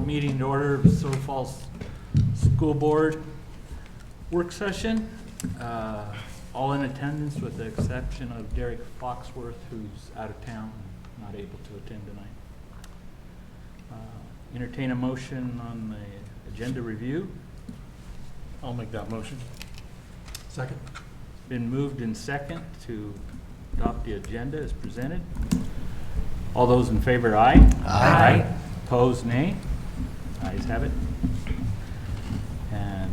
meeting to order of Silver Falls School Board work session. All in attendance with the exception of Derek Foxworth, who's out of town, not able to attend tonight. Entertain a motion on the agenda review. I'll make that motion. Second. Been moved in second to adopt the agenda as presented. All those in favor, aye. Aye. Opposed, nay. Ayes have it. And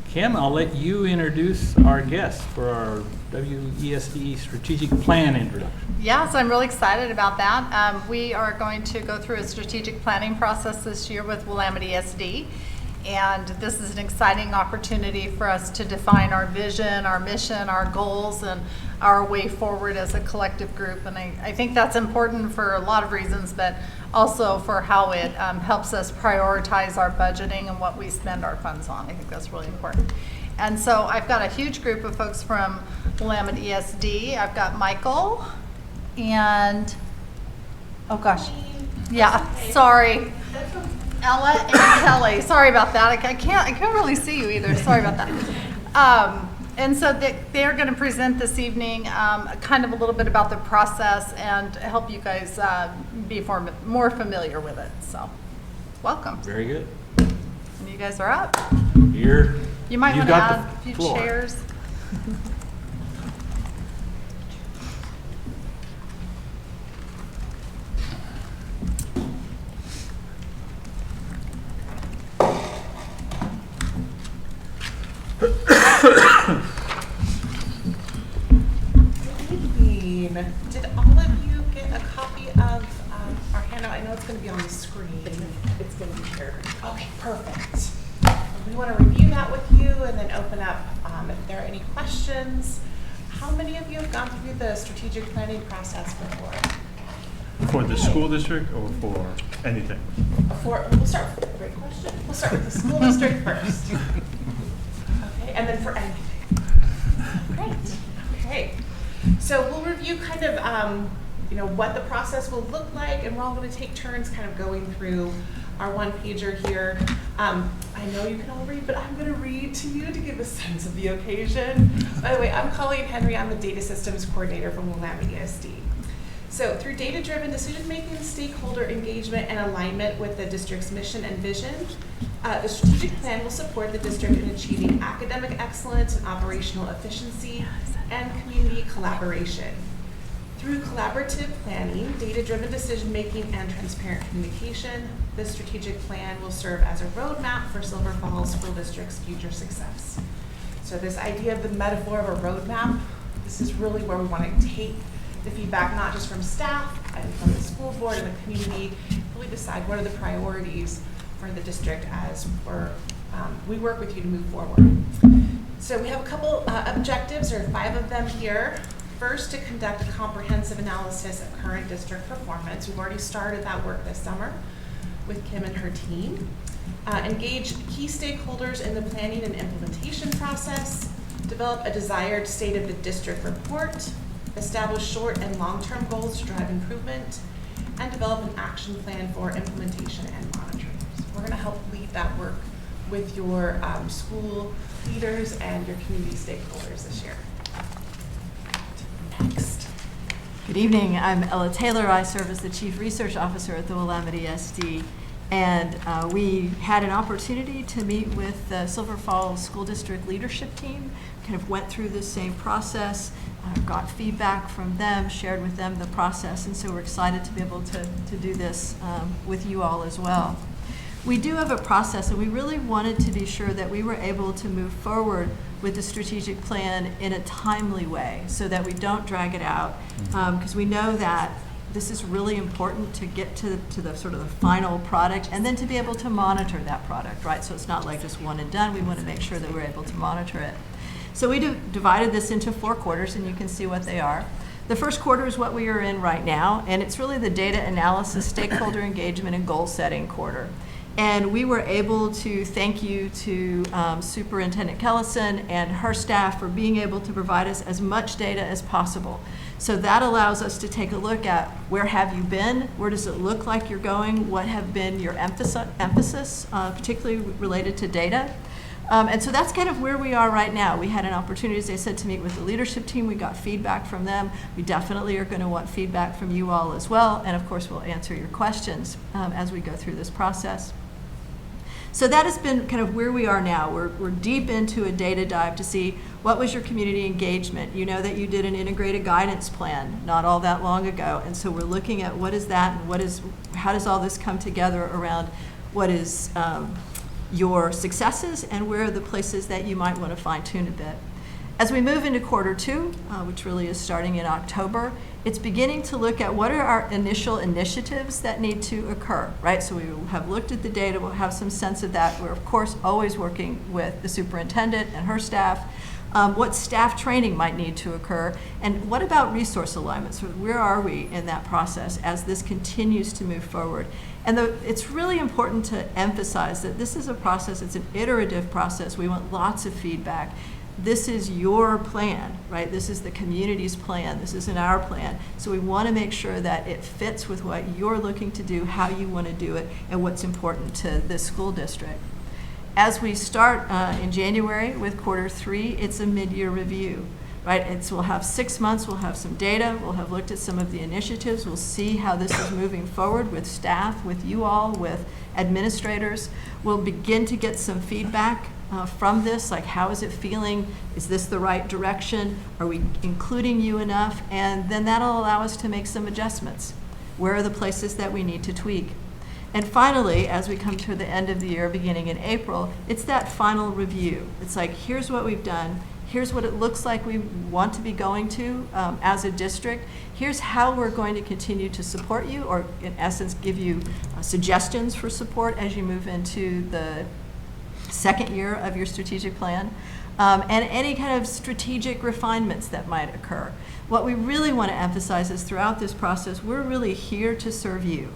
Kim, I'll let you introduce our guest for our WESD strategic plan introduction. Yes, I'm really excited about that. We are going to go through a strategic planning process this year with Willamette ESD. And this is an exciting opportunity for us to define our vision, our mission, our goals, and our way forward as a collective group. And I think that's important for a lot of reasons, but also for how it helps us prioritize our budgeting and what we spend our funds on. I think that's really important. And so I've got a huge group of folks from Willamette ESD. I've got Michael and, oh gosh, yeah, sorry. Ella and Kelly. Sorry about that. I can't really see you either. Sorry about that. And so they're going to present this evening kind of a little bit about the process and help you guys be more familiar with it. So welcome. Very good. And you guys are up. You might want to add a few chairs. Did all of you get a copy of our handout? I know it's going to be on the screen. It's going to be here. Okay, perfect. We want to review that with you and then open up if there are any questions. How many of you have gone through the strategic planning process before? For the school district or for anything? We'll start with, great question. We'll start with the school district first. Okay, and then for anything. Great. Okay. So we'll review kind of, what the process will look like, and we're all going to take turns kind of going through our one-pager here. I know you can all read, but I'm going to read to you to give a sense of the occasion. By the way, I'm Colleen Henry. I'm the Data Systems Coordinator from Willamette ESD. So through data-driven decision-making, stakeholder engagement, and alignment with the district's mission and vision, the strategic plan will support the district in achieving academic excellence and operational efficiency and community collaboration. Through collaborative planning, data-driven decision-making, and transparent communication, the strategic plan will serve as a roadmap for Silver Falls School District's future success. So this idea of the metaphor of a roadmap, this is really where we want to take the feedback, not just from staff and from the school board and the community, really decide what are the priorities for the district as we work with you to move forward. So we have a couple objectives, or 5 of them here. First, to conduct a comprehensive analysis of current district performance. We've already started that work this summer with Kim and her team. Engage key stakeholders in the planning and implementation process. Develop a desired state of the district report. Establish short and long-term goals to drive improvement. And develop an action plan for implementation and monitoring. So we're going to help lead that work with your school leaders and your community stakeholders this year. Next. Good evening. I'm Ella Taylor. I serve as the Chief Research Officer at the Willamette ESD. And we had an opportunity to meet with the Silver Falls School District leadership team, kind of went through the same process, got feedback from them, shared with them the process, and so we're excited to be able to do this with you all as well. We do have a process, and we really wanted to be sure that we were able to move forward with the strategic plan in a timely way so that we don't drag it out, because we know that this is really important to get to the sort of the final product and then to be able to monitor that product, right? So it's not like just one and done. We want to make sure that we're able to monitor it. So we divided this into 4 quarters, and you can see what they are. The first quarter is what we are in right now, and it's really the data analysis, stakeholder engagement, and goal setting quarter. And we were able to thank you to Superintendent Kellison and her staff for being able to provide us as much data as possible. So that allows us to take a look at where have you been, where does it look like you're going, what have been your emphasis, particularly related to data. And so that's kind of where we are right now. We had an opportunity, as I said, to meet with the leadership team. We got feedback from them. We definitely are going to want feedback from you all as well. And of course, we'll answer your questions as we go through this process. So that has been kind of where we are now. We're deep into a data dive to see what was your community engagement. You know that you did an integrated guidance plan not all that long ago. And so we're looking at what is that and how does all this come together around what is your successes and where are the places that you might want to fine tune a bit. As we move into Q2, which really is starting in October, it's beginning to look at what are our initial initiatives that need to occur, right? So we have looked at the data, we'll have some sense of that. We're, of course, always working with the superintendent and her staff. What staff training might need to occur, and what about resource alignment? So where are we in that process as this continues to move forward? And it's really important to emphasize that this is a process, it's an iterative process. We want lots of feedback. This is your plan, right? This is the community's plan. This isn't our plan. So we want to make sure that it fits with what you're looking to do, how you want to do it, and what's important to the school district. As we start in January with Q3, it's a mid-year review, right? We'll have 6 months, we'll have some data, we'll have looked at some of the initiatives, we'll see how this is moving forward with staff, with you all, with administrators. We'll begin to get some feedback from this, like how is it feeling? Is this the right direction? Are we including you enough? And then that'll allow us to make some adjustments. Where are the places that we need to tweak? And finally, as we come to the end of the year, beginning in April, it's that final review. It's like, here's what we've done. Here's what it looks like we want to be going to as a district. Here's how we're going to continue to support you, or in essence, give you suggestions for support as you move into the second year of your strategic plan, and any kind of strategic refinements that might occur. What we really want to emphasize is throughout this process, we're really here to serve you,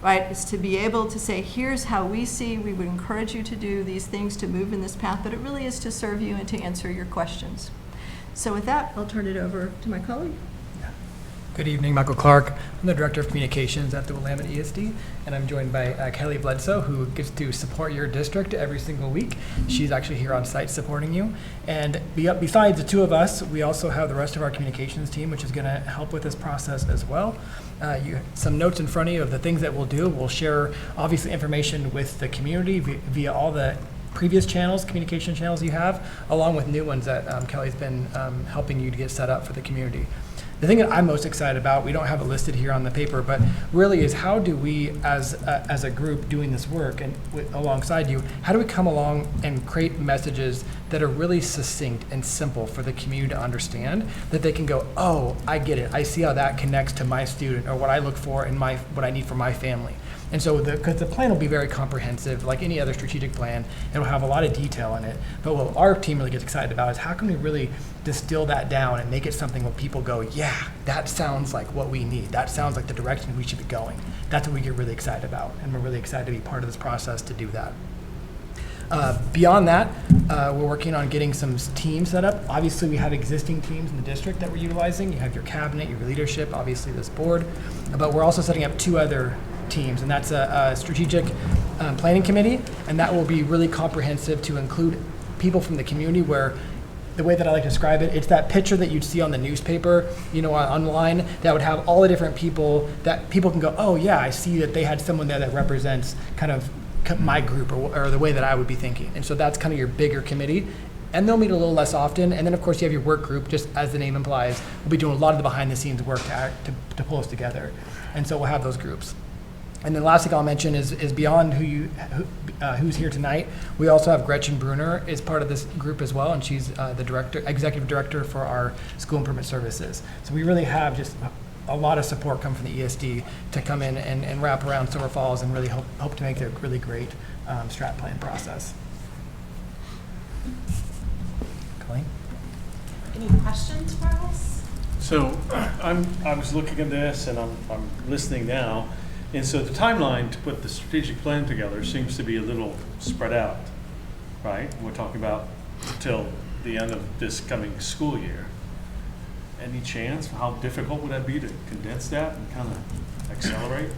right? It's to be able to say, here's how we see, we would encourage you to do these things to move in this path, but it really is to serve you and to answer your questions. So with that, I'll turn it over to my colleague. Good evening, Michael Clark. I'm the Director of Communications at the Willamette ESD, and I'm joined by Kelly Bledsoe, who gets to support your district every single week. She's actually here on site supporting you. And besides the two of us, we also have the rest of our communications team, which is going to help with this process as well. Some notes in front of you of the things that we'll do. We'll share, obviously, information with the community via all the previous channels, communication channels you have, along with new ones that Kelly's been helping you to get set up for the community. The thing that I'm most excited about, we don't have it listed here on the paper, but really is how do we, as a group doing this work and alongside you, how do we come along and create messages that are really succinct and simple for the community to understand, that they can go, oh, I get it. I see how that connects to my student or what I look for in what I need for my family. And so, because the plan will be very comprehensive, like any other strategic plan, it will have a lot of detail in it. But what our team really gets excited about is how can we really distill that down and make it something where people go, yeah, that sounds like what we need. That sounds like the direction we should be going. That's what we get really excited about. And we're really excited to be part of this process to do that. Beyond that, we're working on getting some teams set up. Obviously, we have existing teams in the district that we're utilizing. You have your cabinet, your leadership, obviously this board. But we're also setting up 2 other teams, and that's a strategic planning committee, and that will be really comprehensive to include people from the community, where the way that I like to describe it, it's that picture that you'd see on the newspaper, online, that would have all the different people that people can go, oh yeah, I see that they had someone there that represents kind of my group or the way that I would be thinking. And so that's kind of your bigger committee. And they'll meet a little less often. And then, of course, you have your work group, just as the name implies. We'll be doing a lot of the behind-the-scenes work to pull us together. And so we'll have those groups. And then last thing I'll mention is beyond who's here tonight, we also have Gretchen Bruner is part of this group as well, and she's the executive director for our school improvement services. So we really have just a lot of support come from the ESD to come in and wrap around Silver Falls and really hope to make it a really great strat plan process. Colleen? Any questions for us? So I was looking at this and I'm listening now, And so the timeline to put the strategic plan together seems to be a little spread out, right? We're talking about till the end of this coming school year. Any chance, how difficult would that be to condense that and kind of accelerate?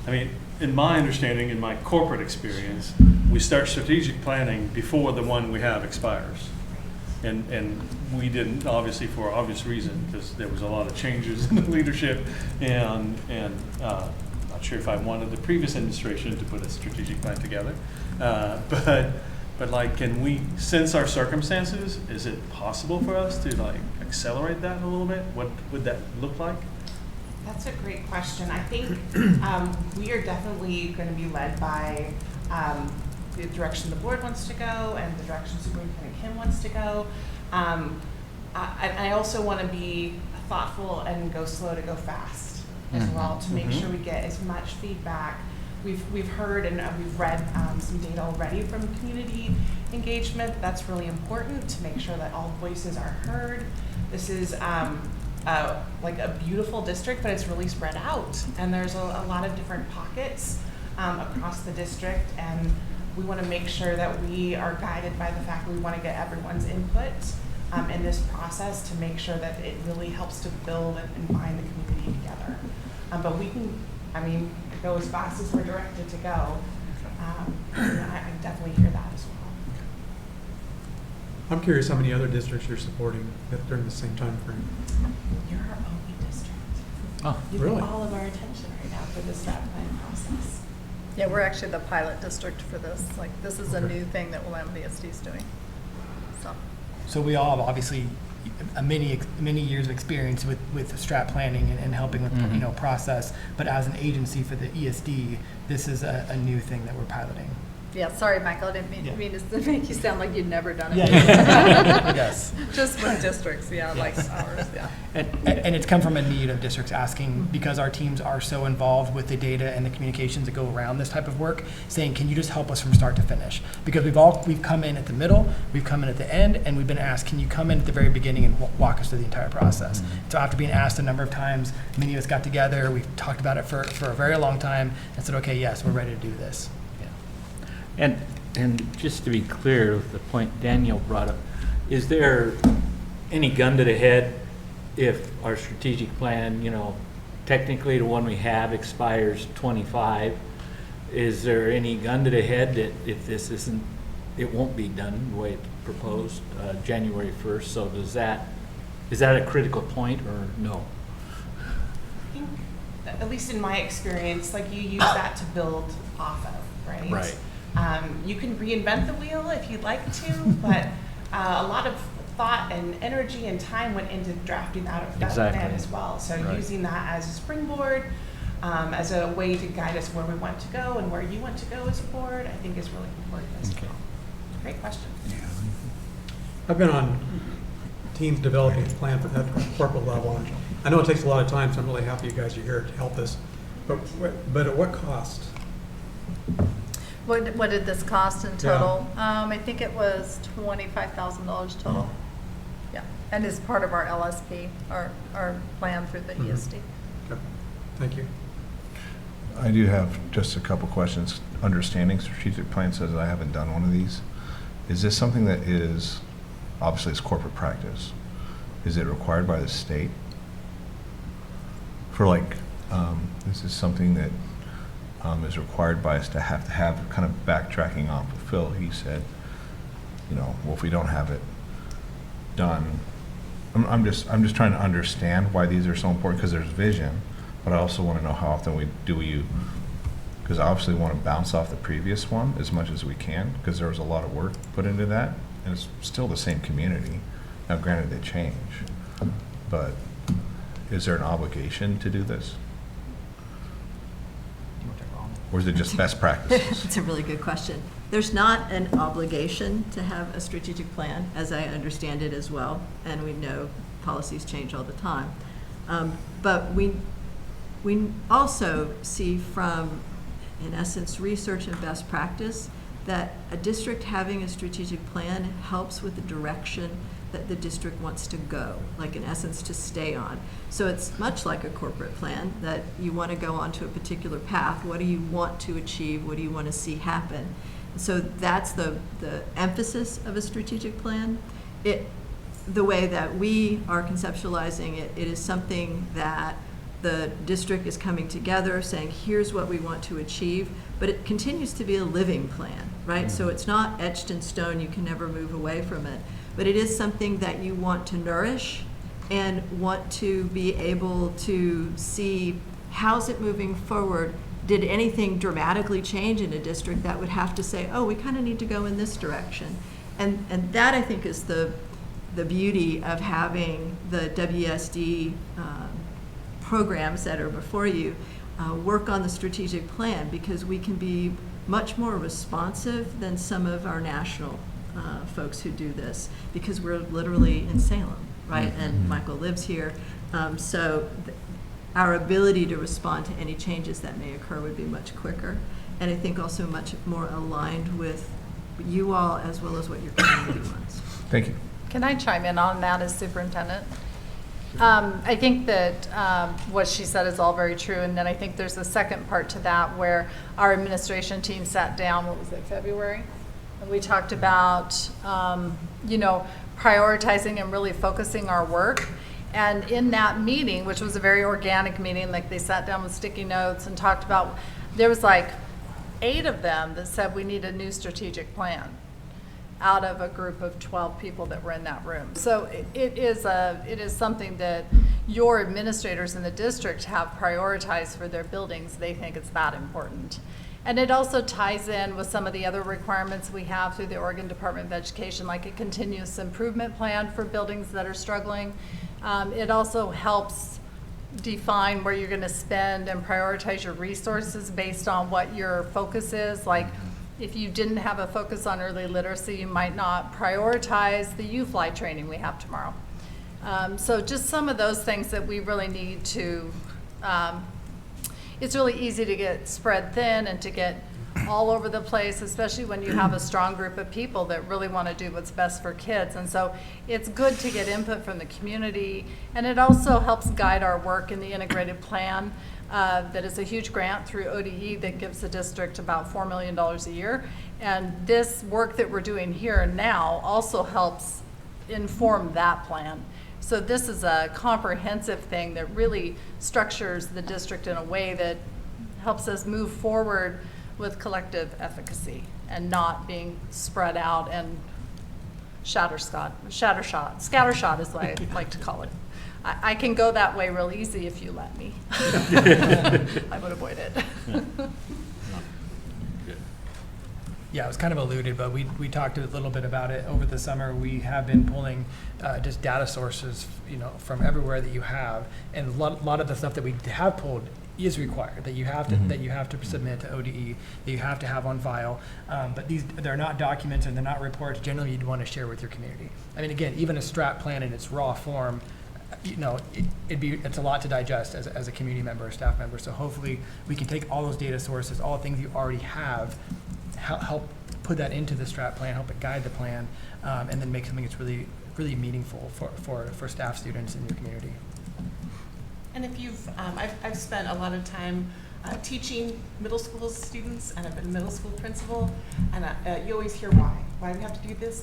I mean, in my understanding, in my corporate experience, we start strategic planning before the one we have expires. And we didn't, obviously for obvious reason, because there was a lot of changes in the leadership, and not sure if I wanted the previous administration to put a strategic plan together. But like, can we, since our circumstances, is it possible for us to like accelerate that a little bit? What would that look like? That's a great question. I think we are definitely going to be led by the direction the board wants to go and the direction Superintendent Kim wants to go. I also want to be thoughtful and go slow to go fast as well, to make sure we get as much feedback. We've heard and we've read some data already from community engagement. That's really important to make sure that all voices are heard. This is like a beautiful district, but it's really spread out, and there's a lot of different pockets across the district, and we want to make sure that we are guided by the fact that we want to get everyone's input in this process to make sure that it really helps to build and bind the community together. But we can, I mean, go as fast as we're directed to go. I definitely hear that as well. I'm curious how many other districts you're supporting during the same time frame. You're our only district. Oh, You really? get all of our attention right now for the strat plan process. Yeah, we're actually the pilot district for this. Like, this is a Okay. new thing that Willamette ESD is doing. So, So we all have obviously many years of experience with strat planning and helping with Mhm. process. But as an agency for the ESD, this is a new thing that we're piloting. yeah, sorry, Michael, I didn't Yeah. mean to make you sound like you'd never done it. Yes. Just with districts, yeah, like ours, yeah. And it's come from a need of districts asking, because our teams are so involved with the data and the communications that go around this type of work, saying, can you just help us from start to finish? Because we've come in at the middle, we've come in at the end, and we've been asked, can you come in at the very beginning and walk us through the entire process? So after being asked a number of times, many of us got together, we've talked about it for a very long time, and said, okay, yes, we're ready to do this. And just to be clear, the point Daniel brought up, is there any gun to the head if our strategic plan, technically the one we have expires 25? Is there any gun to the head that if this isn't, it won't be done the way it's proposed, January 1st? So is that a critical point or no? I think, at least in my experience, like you use that to build off of, right? Right. You can reinvent the wheel if you'd like to, but a lot of thought and energy and time went into drafting that plan Exactly. as well. So Right. using that as a springboard, as a way to guide us where we want to go and where you want to go as a board, I think is really important as Okay. well. Great question. I've been on teams developing a plan for that corporate level. And I know it takes a lot of time, so I'm really happy you guys are here to help us. But at what cost? What did this cost in total? I think it was $25,000 total. Yeah, and it's part of our LSP, our plan through the ESD. Okay. Thank you. I do have just a couple questions. Understanding strategic plan says I haven't done one of these. Is this something that is, obviously it's corporate practice, is it required by the state? For like, this is something that is required by us to have kind of backtracking off of Phil. He said, well, if we don't have it done, I'm just trying to understand why these are so important, because there's vision, but I also want to know how often because I obviously want to bounce off the previous one as much as we can, because there was a lot of work put into that, and it's still the same community. Now, granted, they change, but is there an obligation to do this? Or is it just best practices? That's a really good question. There's not an obligation to have a strategic plan, as I understand it as well, and we know policies change all the time. But we also see from, in essence, research and best practice that a district having a strategic plan helps with the direction that the district wants to go, like in essence to stay on. So it's much like a corporate plan, that you want to go onto a particular path. What do you want to achieve? What do you want to see happen? So that's the emphasis of a strategic plan. The way that we are conceptualizing it, it is something that the district is coming together, saying, here's what we want to achieve, but it continues to be a living plan, right? So it's not etched in stone, you can never move away from it, but it is something that you want to nourish and want to be able to see how's it moving forward. Did anything dramatically change in a district that would have to say, oh, we kind of need to go in this direction? And that, I think, is the beauty of having the WSD programs that are before you work on the strategic plan, because we can be much more responsive than some of our national folks who do this, because we're literally in Salem, right? And Michael lives here. So our ability to respond to any changes that may occur would be much quicker, and I think also much more aligned with you all as well as what your community wants. Thank you. Can I chime in on that as superintendent? I think that what she said is all very true, and then I think there's a second part to that where our administration team sat down, what was it, February? And we talked about, prioritizing and really focusing our work. And in that meeting, which was a very organic meeting, like they sat down with sticky notes and talked about, there was like 8 of them that said we need a new strategic plan out of a group of 12 people that were in that room. So it is something that your administrators in the district have prioritized for their buildings. They think it's that important. And it also ties in with some of the other requirements we have through the Oregon Department of Education, like a continuous improvement plan for buildings that are struggling. It also helps define where you're going to spend and prioritize your resources based on what your focus is. Like, if you didn't have a focus on early literacy, you might not prioritize the U-Fly training we have tomorrow. So just some of those things that we really need to, it's really easy to get spread thin and to get all over the place, especially when you have a strong group of people that really want to do what's best for kids. And so it's good to get input from the community, and it also helps guide our work in the integrated plan. That is a huge grant through ODE that gives the district about $4 million a year. And this work that we're doing here now also helps inform that plan. So this is a comprehensive thing that really structures the district in a way that helps us move forward with collective efficacy and not being spread out and scattershot is what I like to call it. I can go that way real easy if you let me. I would avoid it. Yeah, it was kind of alluded, but we talked a little bit about it over the summer. We have been pulling just data sources, from everywhere that you have, and a lot of the stuff that we have pulled is required, that you have to submit to ODE, that you have to have on file. But they're not documents and they're not reports. Generally, you'd want to share with your community. I mean, again, even a strat plan in its raw form, it's a lot to digest as a community member or staff member. So hopefully we can take all those data sources, all the things you already have, help put that into the strat plan, help it guide the plan, and then make something that's really, really meaningful for staff, students, in your community. And if you've, I've spent a lot of time teaching middle school students, and I've been a middle school principal, and you always hear why. Why do we have to do things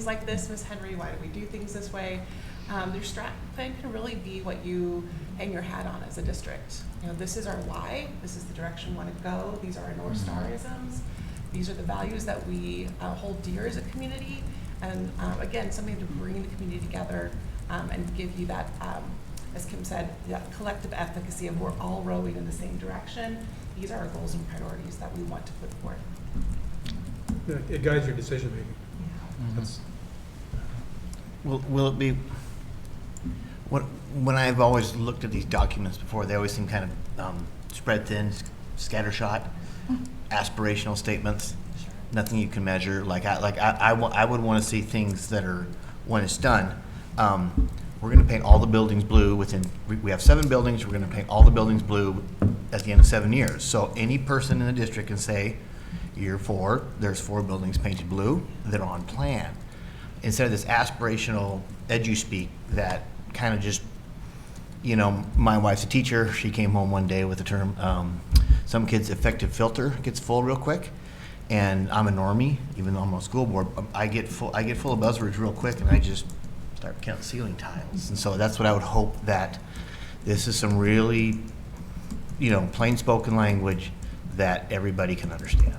like this, Ms. Henry? Why do we do things this way? Their strat plan can really be what you hang your hat on as a district. This is our why. This is the direction we want to go. These are our North Star-isms. These are the values that we hold dear as a community. And again, something to bring the community together and give you that, as Kim said, that collective efficacy of we're all rowing in the same direction. These are our goals and priorities that we want to put forth. It guides your decision making. That's- Will it be, when I've always looked at these documents before, they always seem kind of spread thin, scattershot, aspirational statements, nothing you can measure. I would want to see things that are, when it's done, we're going to paint all the buildings blue we have 7 buildings, we're going to paint all the buildings blue at the end of 7 years. So any person in the district can say, year 4, there's 4 buildings painted blue that are on plan. instead of this aspirational edu-speak that kind of just, you know, my wife's a teacher. She came home one day with the term, some kids' affective filter gets full real quick. And I'm a normie, even though I'm on school board. I get full of buzzwords real quick, and I just start counting ceiling tiles. And so that's what I would hope, that this is some really, you know, plain spoken language that everybody can understand.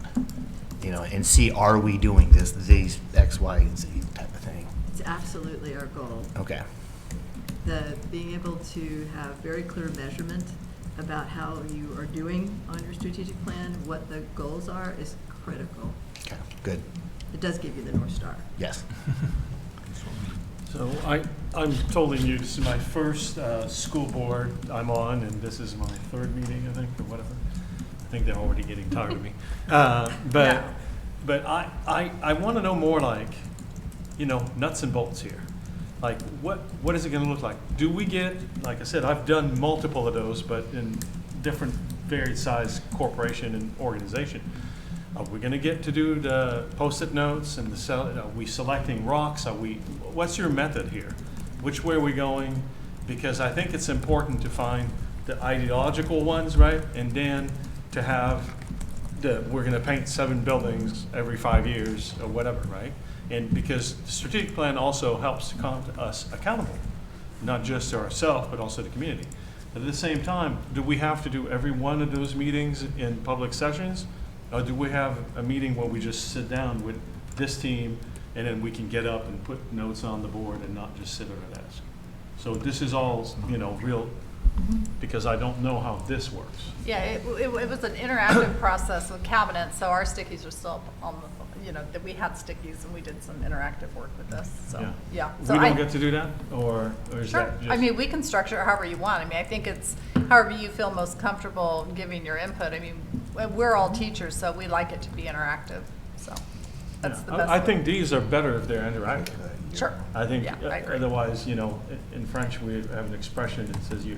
You know, and see, are we doing this, these X, Y, and Z type of thing. It's absolutely our goal. Okay. Being able to have very clear measurement about how you are doing on your strategic plan, what the goals are, is critical. Okay. Good. It does give you the North Star. Yes. So I'm totally new. This is my first school board I'm on, and this is my third meeting, I think, or whatever. I think they're already getting tired of me. But I want to know more, like, you know, nuts and bolts here. Like, what is it going to look like? Do we get, like I said, I've done multiple of those, but in different varied size corporation and organization. Are we going to get to do the Post-it notes and are we selecting rocks? What's your method here? Which way are we going? Because I think it's important to find the ideological ones, right? And then to have we're going to paint 7 buildings every 5 years or whatever, right? And because the strategic plan also helps to keep us accountable, not just to ourselves, but also the community. But at the same time, do we have to do every one of those meetings in public sessions? Or do we have a meeting where we just sit down with this team and then we can get up and put notes on the board and not just sit at a desk? So this is all, you know, real, because I don't know how this works. Yeah, it was an interactive process with cabinet, so our stickies are still on the, you know, that we had stickies and we did some interactive work with this, so, yeah. So We don't get to do that, or is Sure. that just? I mean, we can structure it however you want. I mean, I think it's however you feel most comfortable giving your input. I mean, we're all teachers, so we like it to be interactive, so that's the Yeah. best. I think these are better if they're interactive. Sure. I think, Yeah, I agree. otherwise, you know, in French, we have an expression that says you're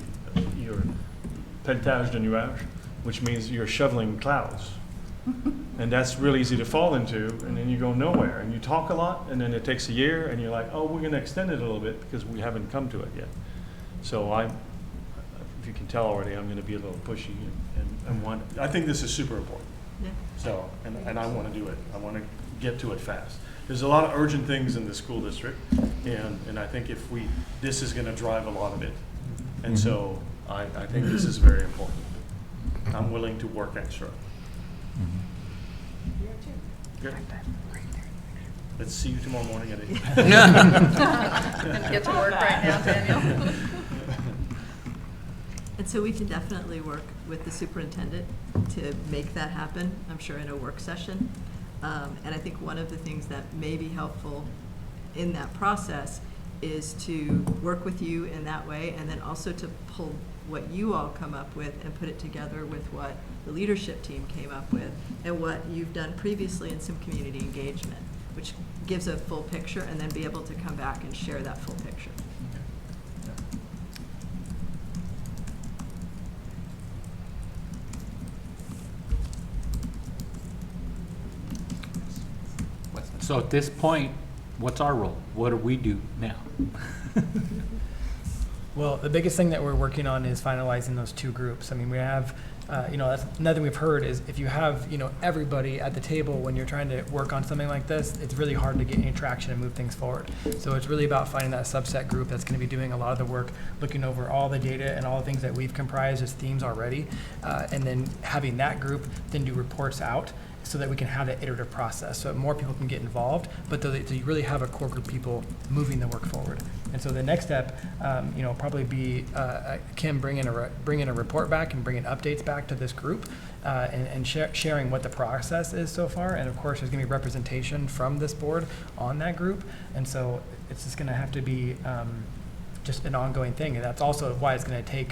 pentage de nuage, which means you're shoveling clouds. And that's really easy to fall into, and then you go nowhere, and you talk a lot, and then it takes a year, and you're like, oh, we're gonna extend it a little bit because we haven't come to it yet. So if you can tell already, I'm gonna be a little pushy and want, I think this is super important. Yeah. So, and I want to do it. I want to get to it fast. There's a lot of urgent things in the school district, and I think this is going to drive a lot of it. And so I think this is very important. I'm willing to work extra. Good. Let's see you tomorrow morning at 8. And get to work right now, Daniel. And so we can definitely work with the superintendent to make that happen, I'm sure, in a work session. And I think one of the things that may be helpful in that process is to work with you in that way, and then also to pull what you all come up with and put it together with what the leadership team came up with and what you've done previously in some community engagement, which gives a full picture, and then be able to come back and share that full picture. So at this point, what's our role? What do we do now? Well, the biggest thing that we're working on is finalizing those 2 groups. I mean, we have, that's another thing we've heard is if you have, everybody at the table when you're trying to work on something like this, it's really hard to get any traction and move things forward. So it's really about finding that subset group that's going to be doing a lot of the work, looking over all the data and all the things that we've comprised as themes already, and then having that group then do reports out, so that we can have that iterative process, so that more people can get involved, but so you really have a core group of people moving the work forward. And so the next step, probably be Kim bringing a report back and bringing updates back to this group, and sharing what the process is so far. And of course, there's going to be representation from this board on that group, and so it's just going to have to be just an ongoing thing. And that's also why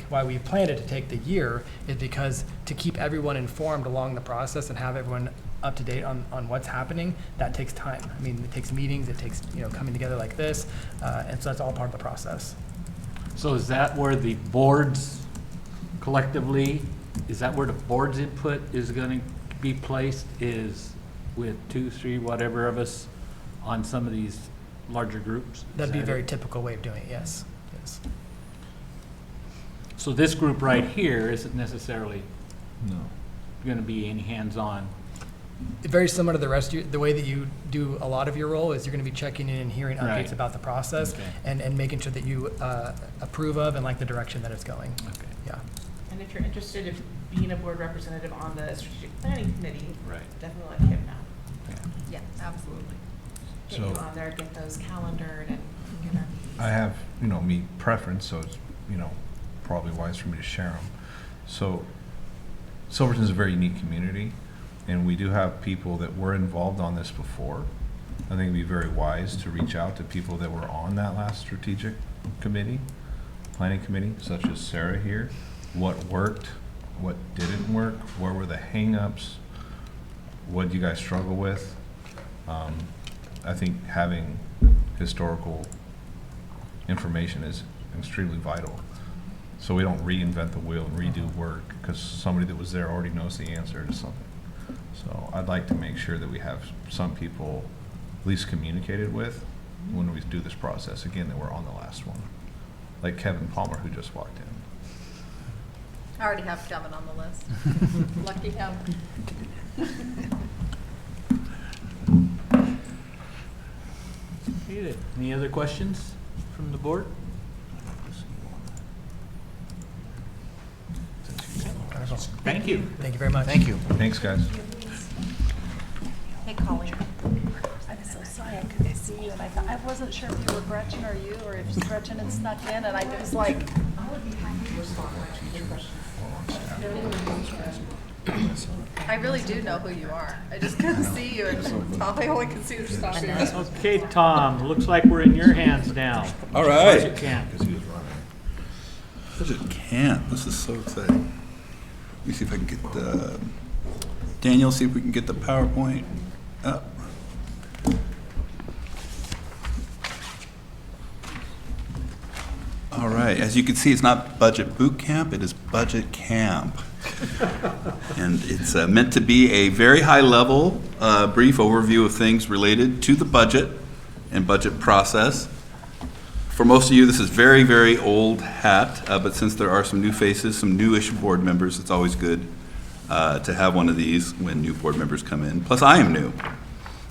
why we planned it to take the year, is because to keep everyone informed along the process and have everyone up to date on what's happening, that takes time. I mean, it takes meetings, it takes, coming together like this, and so that's all part of the process. So is that where the boards collectively, is that where the board's input is going to be placed, is with 2, 3, whatever of us on some of these larger groups? Is That'd be a that very it? typical way of doing it, yes. Yes. So this group right here isn't necessarily No. going to be any hands-on? Very similar to the rest of you, the way that you do a lot of your role is you're going to be checking in and hearing updates Right. about the process Okay. and making sure that you approve of and like the direction that it's going. Okay. Yeah. And if you're interested in being a board representative on the strategic planning committee, Right. definitely let Kim know. Yeah, absolutely. Get you So- on there, get those calendared, and get our meetings. I have, me preference, so it's, probably wise for me to share them. So Silverton's a very unique community, and we do have people that were involved on this before. I think it'd be very wise to reach out to people that were on that last strategic committee, planning committee, such as Sarah here. What worked, what didn't work, where were the hangups, what do you guys struggle with? I think having historical information is extremely vital. So we don't reinvent the wheel and redo work because somebody that was there already knows the answer to something. So I'd like to make sure that we have some people at least communicated with when we do this process, again, that we're on the last one. Like Kevin Palmer, who just walked in. I already have Kevin on the list. Lucky him. Okay, any other questions from the board? Thank you. Thank you very much. Thank you. Thanks, guys. Hey, Colleen. I'm so sorry I couldn't see you, and I wasn't sure if you were Gretchen or you, or if Gretchen had snuck in, and I was like, I really do know who you are. I just couldn't see you, and I only could see the stop here. Okay, Tom, looks like we're in your hands now. All right. Budget camp. Budget camp. This is so exciting. Let me see if I can get the, Daniel, see if we can get the PowerPoint up. All right, as you can see, it's not budget boot camp, it is budget camp. And it's meant to be a very high-level, brief overview of things related to the budget and budget process. For most of you, this is very, very old hat, but since there are some new faces, some newish board members, it's always good to have one of these when new board members come in. Plus, I am new.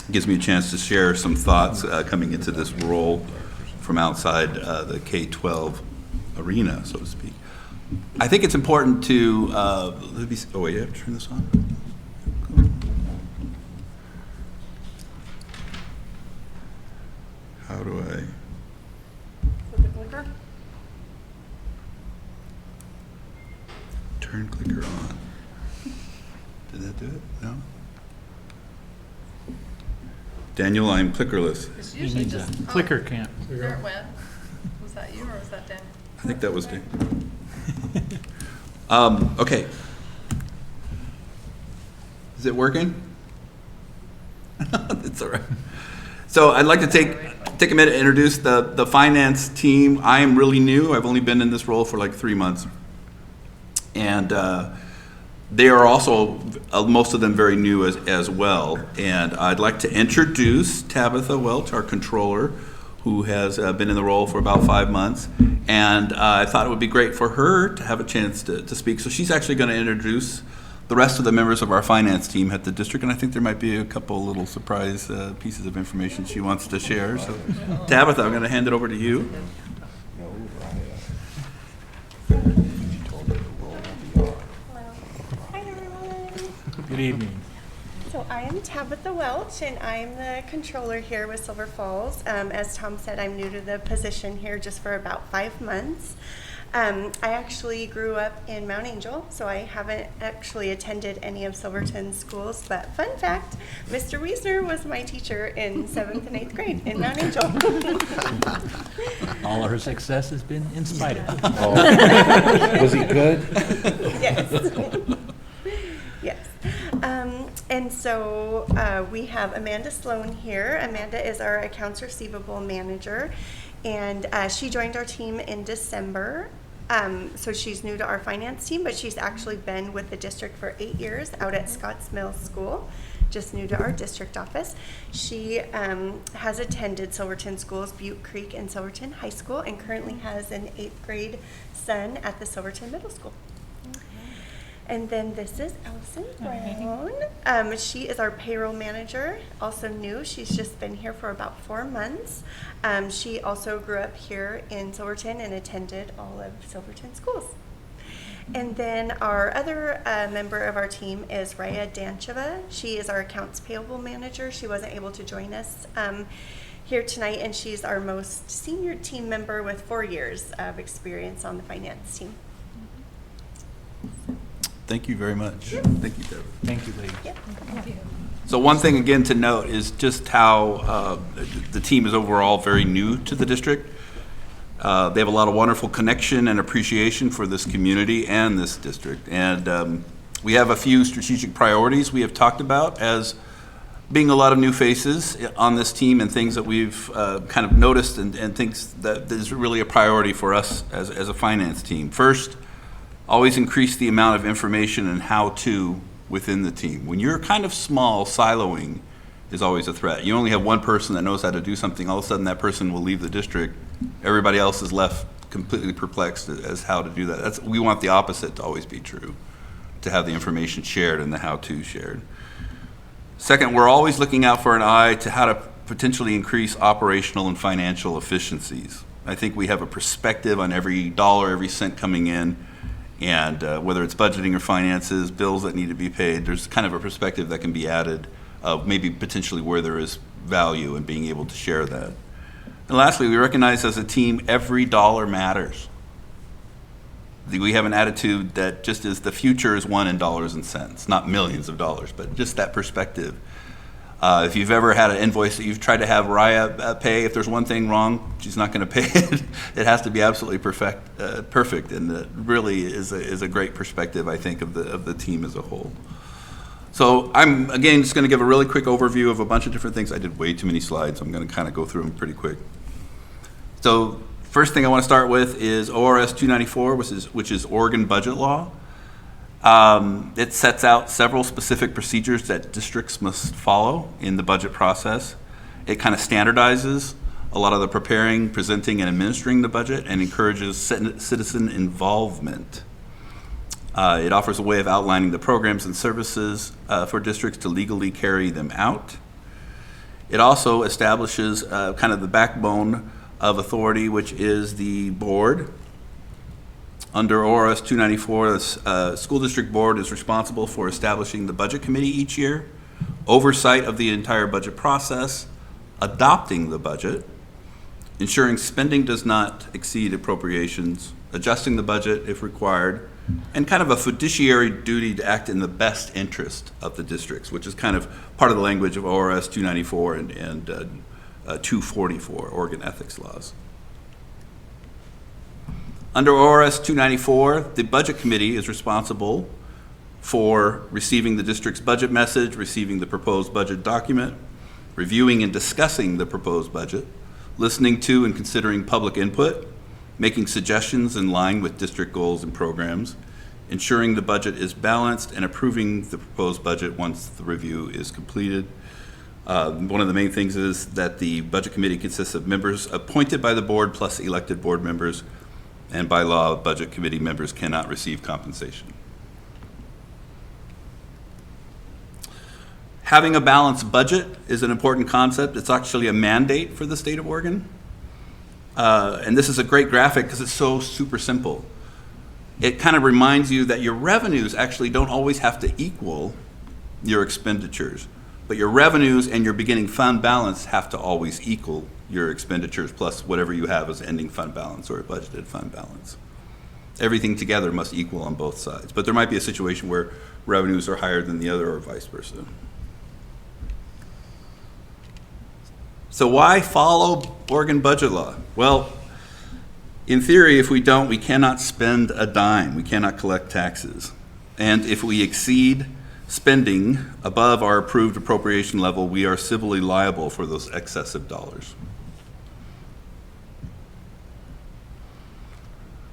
It gives me a chance to share some thoughts coming into this role from outside the K-12 arena, so to speak. I think it's important to, let me see, oh wait, you have to turn this on? How do I? With the clicker? Turn clicker on. Did that do it? No? Daniel, I'm clickerless. It's He usually needs a just. clicker camp. There it went. Was that you or was that Dan? I think that was Daniel. Okay. Is it working? It's all right. So I'd like to take a minute to introduce the finance team. I am really new. I've only been in this role for like 3 months. And they are also, most of them very new as well. And I'd like to introduce Tabitha Welch, our controller, who has been in the role for about 5 months. And I thought it would be great for her to have a chance to speak. So she's actually going to introduce the rest of the members of our finance team at the district. And I think there might be a couple little surprise pieces of information she wants to share. So Tabitha, I'm going to hand it over to you. hi everyone. Good evening. So I am Tabitha Welch, and I'm the controller here with Silver Falls. As Tom said, I'm new to the position here just for about 5 months. I actually grew up in Mount Angel, so I haven't actually attended any of Silverton's schools. But fun fact, Mr. Wiesner was my teacher in 7th and 8th grade in Mount Angel. All of her success has been in spite of. Was he good? Yes. Yes. And so we have Amanda Sloan here. Amanda is our accounts receivable manager, and she joined our team in December. So she's new to our finance team, but she's actually been with the district for 8 years out at Scotts Mills School. just new to our district office. She has attended Silverton Schools, Butte Creek, and Silverton High School, and currently has an 8th grade son at the Silverton Middle School. And then this is Allison Brown. She is our payroll manager, also new. She's just been here for about 4 months. She also grew up here in Silverton and attended all of Silverton schools. And then our other member of our team is Raya Dancheva. She is our accounts payable manager. She wasn't able to join us here tonight, and she's our most senior team member with 4 years of experience on the finance team. Thank you very much. Thank you, Deborah. Thank you, ladies. Yep. So one thing again to note is just how the team is overall very new to the district. They have a lot of wonderful connection and appreciation for this community and this district. And we have a few strategic priorities we have talked about as being a lot of new faces on this team and things that we've kind of noticed and things that is really a priority for us as a finance team. First, always increase the amount of information and how-to within the team. When you're kind of small, siloing is always a threat. You only have one person that knows how to do something, all of a sudden that person will leave the district. Everybody else is left completely perplexed as how to do that. We want the opposite to always be true, to have the information shared and the how-to shared. Second, we're always looking out for an eye to how to potentially increase operational and financial efficiencies. I think we have a perspective on every dollar, every cent coming in, and whether it's budgeting or finances, bills that need to be paid, there's kind of a perspective that can be added of maybe potentially where there is value in being able to share that. And lastly, we recognize as a team, every dollar matters. We have an attitude that just is the future is won in dollars and cents, not millions of dollars, but just that perspective. If you've ever had an invoice that you've tried to have Raya pay, if there's one thing wrong, she's not going to pay it. It has to be absolutely perfect, and it really is a great perspective, I think, of the team as a whole. So I'm, again, just going to give a really quick overview of a bunch of different things. I did way too many slides, so I'm going to kind of go through them pretty quick. So first thing I want to start with is ORS 294, which is Oregon budget law. It sets out several specific procedures that districts must follow in the budget process. It kind of standardizes a lot of the preparing, presenting, and administering the budget and encourages citizen involvement. It offers a way of outlining the programs and services for districts to legally carry them out. It also establishes kind of the backbone of authority, which is the board. Under ORS 294, the school district board is responsible for establishing the budget committee each year, oversight of the entire budget process, adopting the budget, ensuring spending does not exceed appropriations, adjusting the budget if required, and kind of a fiduciary duty to act in the best interest of the districts, which is kind of part of the language of ORS 294 and 244, Oregon ethics laws. Under ORS 294, the Budget Committee is responsible for receiving the district's budget message, receiving the proposed budget document, reviewing and discussing the proposed budget, listening to and considering public input, making suggestions in line with district goals and programs, ensuring the budget is balanced, and approving the proposed budget once the review is completed. One of the main things is that the Budget Committee consists of members appointed by the board plus elected board members, and by law, Budget Committee members cannot receive compensation. Having a balanced budget is an important concept. It's actually a mandate for the state of Oregon. And this is a great graphic because it's so super simple. It kind of reminds you that your revenues actually don't always have to equal your expenditures, but your revenues and your beginning fund balance have to always equal your expenditures plus whatever you have as ending fund balance or a budgeted fund balance. Everything together must equal on both sides, but there might be a situation where revenues are higher than the other or vice versa. So why follow Oregon budget law? Well, in theory, if we don't, we cannot spend a dime. We cannot collect taxes. And if we exceed spending above our approved appropriation level, we are civilly liable for those excessive dollars.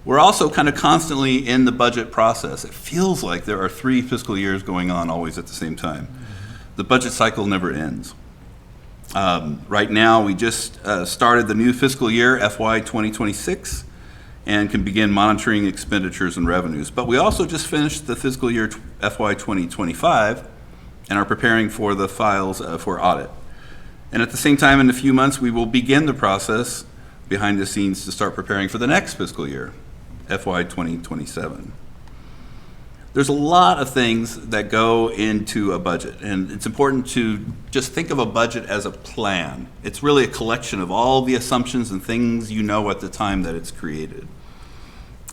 We're also kind of constantly in the budget process. It feels like there are 3 fiscal years going on always at the same time. the budget cycle never ends. Right now, we just started the new fiscal year, FY 2026, and can begin monitoring expenditures and revenues. But we also just finished the fiscal year FY 2025 and are preparing for the files for audit. And at the same time, in a few months, we will begin the process behind the scenes to start preparing for the next fiscal year, FY 2027. There's a lot of things that go into a budget, and it's important to just think of a budget as a plan. It's really a collection of all the assumptions and things you know at the time that it's created.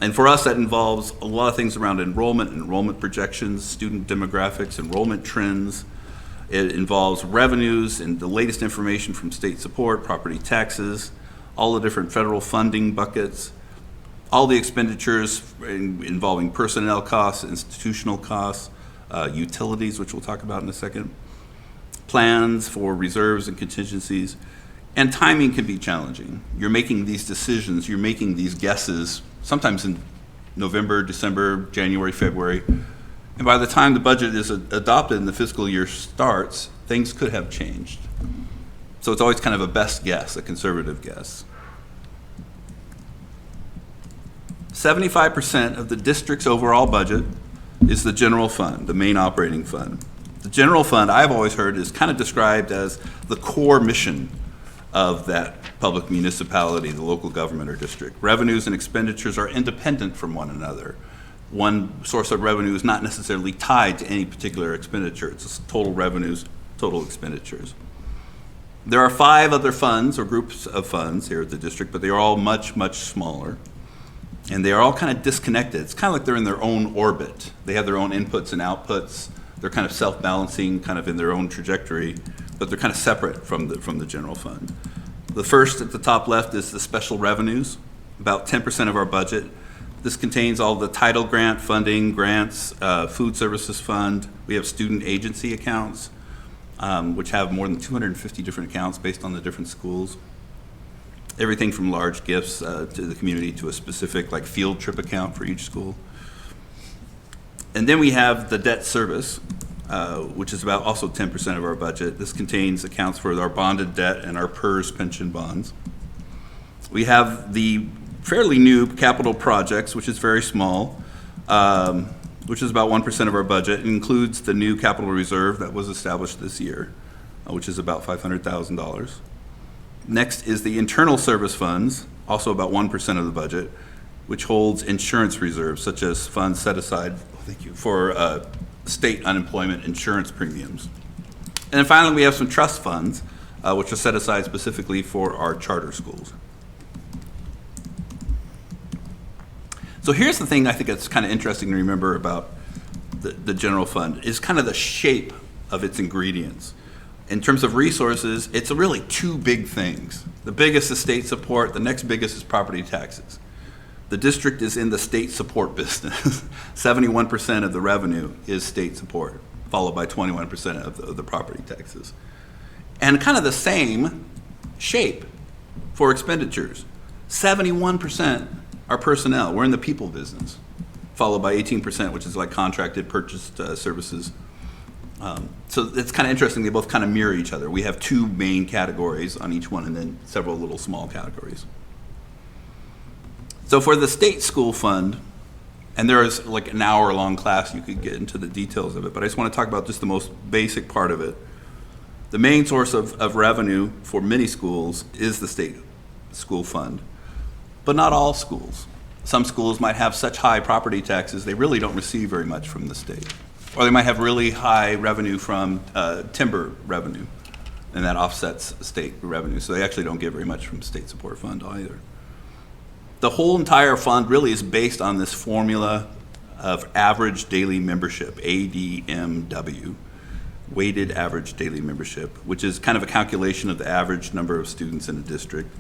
And for us, that involves a lot of things around enrollment projections, student demographics, enrollment trends. It involves revenues and the latest information from state support, property taxes, all the different federal funding buckets, all the expenditures involving personnel costs, institutional costs, utilities, which we'll talk about in a second, plans for reserves and contingencies, and timing can be challenging. You're making these decisions, you're making these guesses, sometimes in November, December, January, February, and by the time the budget is adopted and the fiscal year starts, things could have changed. So it's always kind of a best guess, a conservative guess. 75% of the district's overall budget is the general fund, the main operating fund. The general fund, I've always heard, is kind of described as the core mission of that public municipality, the local government or district. Revenues and expenditures are independent from one another. One source of revenue is not necessarily tied to any particular expenditure. It's total revenues, total expenditures. There are 5 other funds or groups of funds here at the district, but they are all much, much smaller. And they are all kind of disconnected. It's kind of like they're in their own orbit. They have their own inputs and outputs. They're kind of self-balancing, kind of in their own trajectory, but they're kind of separate from the general fund. The first at the top left is the special revenues, about 10% of our budget. This contains all the title grant funding, grants, food services fund. We have student agency accounts, which have more than 250 different accounts based on the different schools. Everything from large gifts to the community to a specific like field trip account for each school. And then we have the debt service, which is about also 10% of our budget. This contains accounts for our bonded debt and our PERS pension bonds. We have the fairly new capital projects, which is very small, which is about 1% of our budget. It includes the new capital reserve that was established this year, which is about $500,000. Next is the internal service funds, also about 1% of the budget, which holds insurance reserves, such as funds set aside for state unemployment insurance premiums. And then finally, we have some trust funds, which are set aside specifically for our charter schools. So here's the thing I think that's kind of interesting to remember about the general fund, is kind of the shape of its ingredients. In terms of resources, it's really 2 big things. The biggest is state support, the next biggest is property taxes. The district is in the state support business. 71% of the revenue is state support, followed by 21% of the property taxes. And kind of the same shape for expenditures. 71% are personnel. We're in the people business, followed by 18%, which is like contracted purchased services. So it's kind of interesting, they both kind of mirror each other. We have 2 main categories on each one and then several little small categories. So for the state school fund, and there is like an hour-long class, you could get into the details of it, but I just want to talk about just the most basic part of it. The main source of revenue for many schools is the state school fund, but not all schools. Some schools might have such high property taxes, they really don't receive very much from the state. Or they might have really high revenue from timber revenue, and that offsets state revenue. So they actually don't get very much from state support fund either. The whole entire fund really is based on this formula of average daily membership, ADMW, weighted average daily membership, which is kind of a calculation of the average number of students in a district.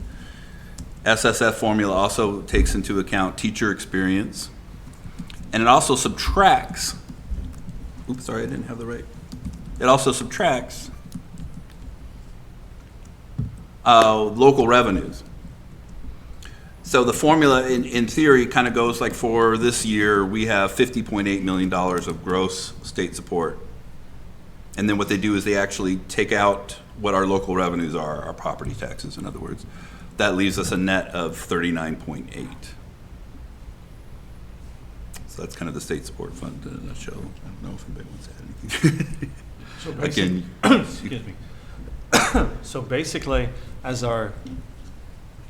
SSF formula also takes into account teacher experience, and it also subtracts oops, sorry, I didn't have the right. It also subtracts local revenues. So the formula in theory kind of goes like, for this year, we have $50.8 million of gross state support. And then what they do is they actually take out what our local revenues are, our property taxes, in other words. That leaves us a net of 39.8. So that's kind of the state support fund in a nutshell. I don't know if anybody wants to add anything. So Again, excuse me. So basically, as our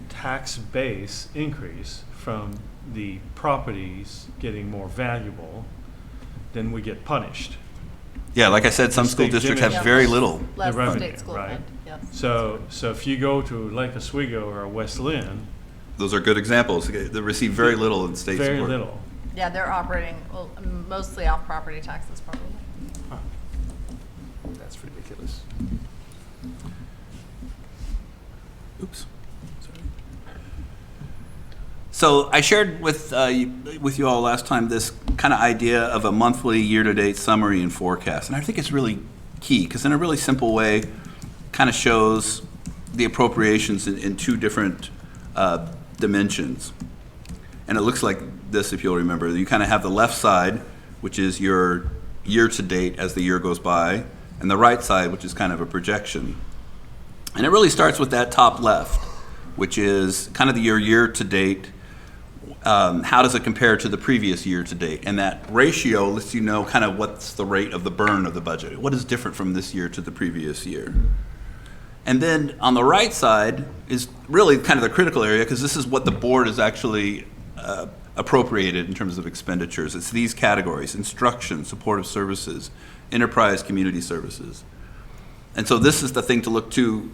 tax base increase from the properties getting more valuable, then we get punished. yeah, like I said, some The school state districts have Yeah. very little. Less revenue, state school right? fund, yes. So if you go to Lake Oswego or West Lynn, Those are good examples. They receive very little in state support. very little. Yeah, they're operating well, mostly off property taxes probably. That's ridiculous. Oops. Sorry. So I shared with you all last time this kind of idea of a monthly, year-to-date summary and forecast, and I think it's really key because in a really simple way, kind of shows the appropriations in two different dimensions. And it looks like this, if you'll remember. You kind of have the left side, which is your year-to-date as the year goes by, and the right side, which is kind of a projection. And it really starts with that top left, which is kind of your year-to-date. How does it compare to the previous year-to-date? And that ratio lets you know kind of what's the rate of the burn of the budget. What is different from this year to the previous year? And then on the right side is really kind of the critical area because this is what the board is actually appropriated in terms of expenditures. It's these categories: instruction, supportive services, enterprise community services. And so this is the thing to look to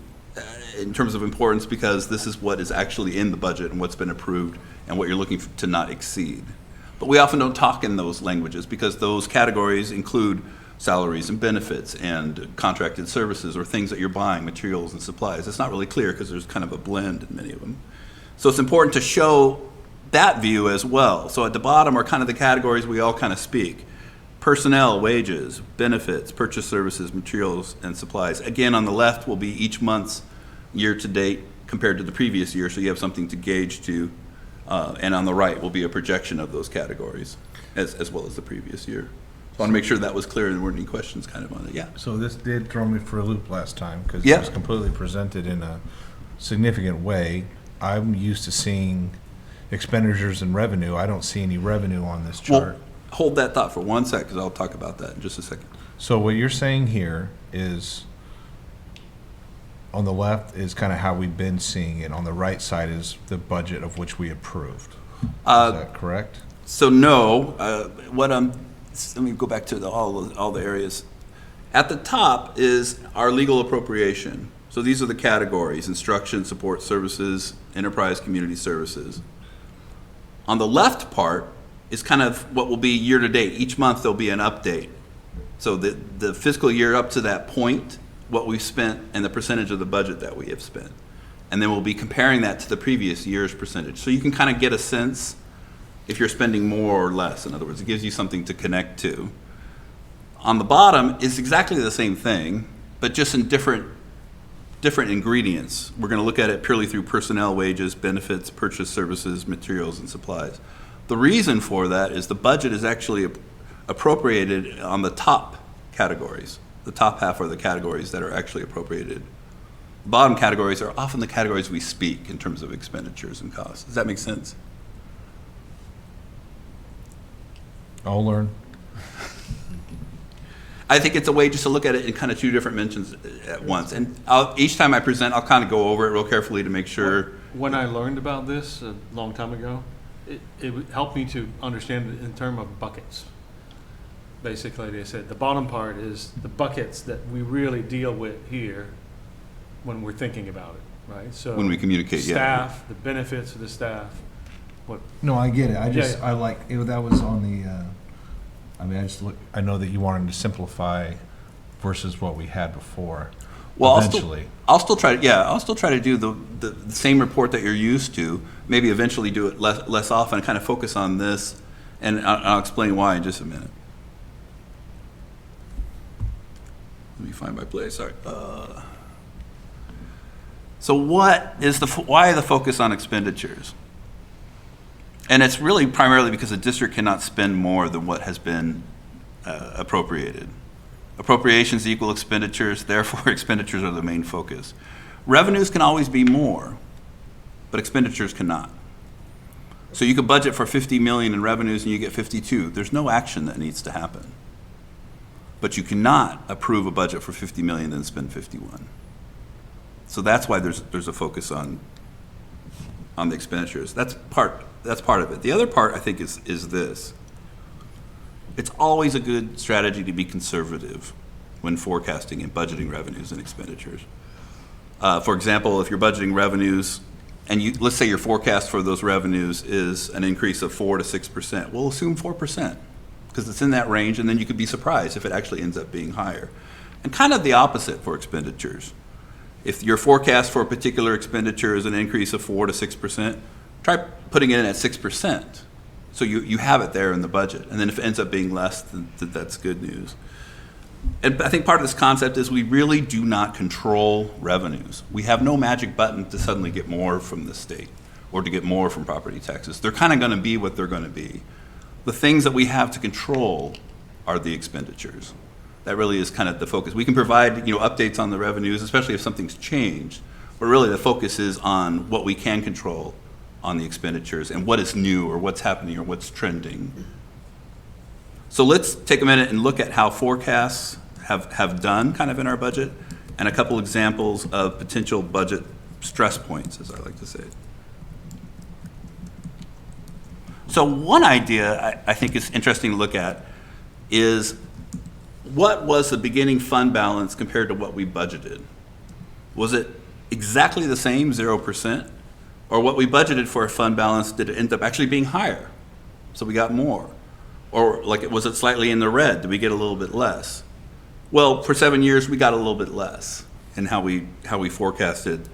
in terms of importance because this is what is actually in the budget and what's been approved and what you're looking to not exceed. But we often don't talk in those languages because those categories include salaries and benefits and contracted services or things that you're buying, materials and supplies. It's not really clear because there's kind of a blend in many of them. So it's important to show that view as well. So at the bottom are kind of the categories we all kind of speak: personnel, wages, benefits, purchase services, materials, and supplies. Again, on the left will be each month's year-to-date compared to the previous year, so you have something to gauge to. And on the right will be a projection of those categories as well as the previous year. So I want to make sure that was clear and there weren't any questions kind of on it. Yeah. So this did throw me for a loop last time because Yeah. it was completely presented in a significant way. I'm used to seeing expenditures and revenue. I don't see any revenue on this Well, chart. hold that thought for 1 sec because I'll talk about that in just a second. So what you're saying here is, on the left is kind of how we've been seeing it. On the right side is the budget of which we approved. Is that correct? So no, let me go back to all the areas. At the top is our legal appropriation. So these are the categories: instruction, support services, enterprise community services. On the left part is kind of what will be year to date. Each month there'll be an update. So the fiscal year up to that point, what we've spent and the percentage of the budget that we have spent. And then we'll be comparing that to the previous year's percentage. So you can kind of get a sense if you're spending more or less. In other words, it gives you something to connect to. On the bottom is exactly the same thing, but just in different ingredients. We're going to look at it purely through personnel, wages, benefits, purchase services, materials, and supplies. The reason for that is the budget is actually appropriated on the top categories. The top half are the categories that are actually appropriated. The bottom categories are often the categories we speak in terms of expenditures and costs. Does that make sense? I'll learn. I think it's a way just to look at it in kind of two different mentions at once. And each time I present, I'll kind of go over it real carefully to make sure. When I learned about this a long time ago, it helped me to understand it in terms of buckets. Basically, they said the bottom part is the buckets that we really deal with here when we're thinking about it, right? So When we communicate, yeah. Staff, the benefits of the staff, what, No, I get it. I just, Yeah. I like, that was on the, I know that you wanted to simplify versus what we had before. Well, Eventually. I'll still try to do the same report that you're used to. Maybe eventually do it less often, and kind of focus on this, and I'll explain why in just a minute. Let me find my place. Sorry. So what is why the focus on expenditures? And it's really primarily because the district cannot spend more than what has been appropriated. Appropriations equal expenditures, therefore expenditures are the main focus. Revenues can always be more, but expenditures cannot. So you could budget for 50 million in revenues and you get 52. There's no action that needs to happen. But you cannot approve a budget for 50 million and spend 51. So that's why there's a focus on the expenditures. That's part of it. The other part, I think, is this. It's always a good strategy to be conservative when forecasting and budgeting revenues and expenditures. For example, if you're budgeting revenues, and let's say your forecast for those revenues is an increase of 4 to 6%, we'll assume 4%, because it's in that range, and then you could be surprised if it actually ends up being higher. And kind of the opposite for expenditures. If your forecast for a particular expenditure is an increase of 4 to 6%, try putting it in at 6%. So you have it there in the budget. And then if it ends up being less, then that's good news. And I think part of this concept is we really do not control revenues. We have no magic button to suddenly get more from the state or to get more from property taxes. They're kind of going to be what they're going to be. The things that we have to control are the expenditures. That really is kind of the focus. We can provide, updates on the revenues, especially if something's changed, but really the focus is on what we can control on the expenditures and what is new or what's happening or what's trending. So let's take a minute and look at how forecasts have done kind of in our budget and a couple examples of potential budget stress points, as I like to say. So one idea I think is interesting to look at is what was the beginning fund balance compared to what we budgeted? Was it exactly the same, 0%? Or what we budgeted for a fund balance, did it end up actually being higher? So we got more. Or was it slightly in the red? Did we get a little bit less? Well, for 7 years, we got a little bit less in how we forecasted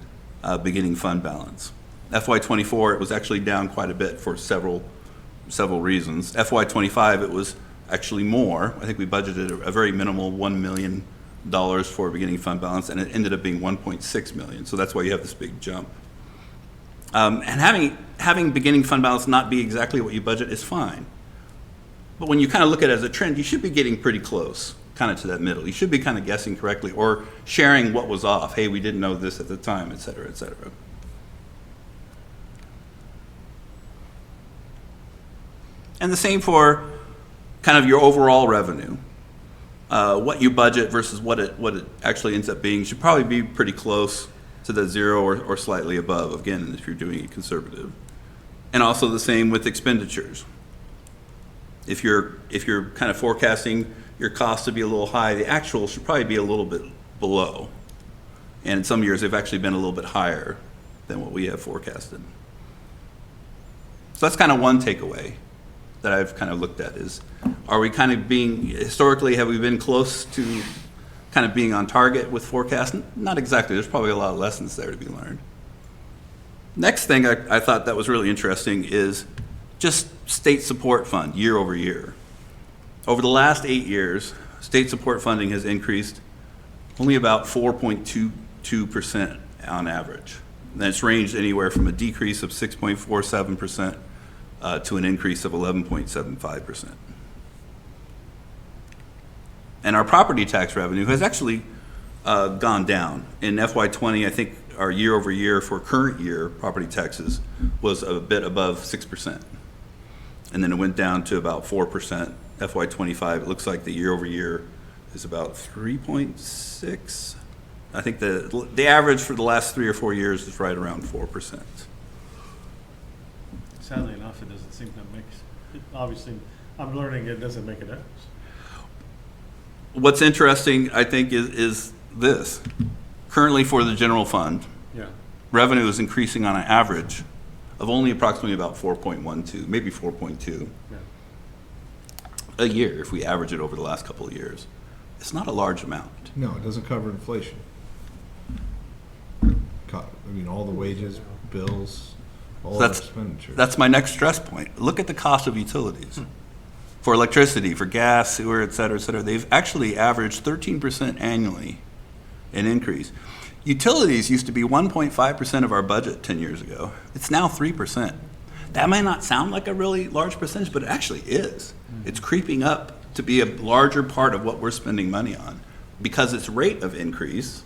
beginning fund balance. FY24, it was actually down quite a bit for several reasons. FY25, it was actually more. I think we budgeted a very minimal $1 million for beginning fund balance, and it ended up being 1.6 million. So that's why you have this big jump. And having beginning fund balance not be exactly what you budget is fine. But when you kind of look at it as a trend, you should be getting pretty close, kind of to that middle. You should be kind of guessing correctly or sharing what was off. Hey, we didn't know this at the time, et cetera, et cetera. And the same for kind of your overall revenue. What you budget versus what it actually ends up being should probably be pretty close to the 0 or slightly above, again, if you're doing it conservative. And also the same with expenditures. If you're kind of forecasting your costs to be a little high, the actual should probably be a little bit below. And in some years, they've actually been a little bit higher than what we have forecasted. So that's kind of one takeaway that I've kind of looked at is, are we kind of historically, have we been close to kind of being on target with forecast? Not exactly. There's probably a lot of lessons there to be learned. Next thing I thought that was really interesting is just state support fund year over year. Over the last 8 years, state support funding has increased only about 4.22% on average. And it's ranged anywhere from a decrease of 6.47% to an increase of 11.75%. And our property tax revenue has actually gone down. In FY20, I think our year over year for current year property taxes was a bit above 6%. And then it went down to about 4%. FY25, it looks like the year over year is about 3.6. I think the average for the last 3 or 4 years is right around 4%. Sadly enough, it doesn't seem to obviously, I'm learning it doesn't make a difference. What's interesting, I think, is this. Currently for the general fund, revenue is increasing on an average of only approximately about 4.12, maybe 4.2 a year if we average it over the last couple of years. It's not a large amount. No, it doesn't cover inflation. All the wages, bills, all the expenditures. That's my next stress point. Look at the cost of utilities. For electricity, for gas, sewer, et cetera, they've actually averaged 13% annually in increase. Utilities used to be 1.5% of our budget 10 years ago. It's now 3%. That might not sound like a really large percentage, but it actually is. It's creeping up to be a larger part of what we're spending money on because its rate of increase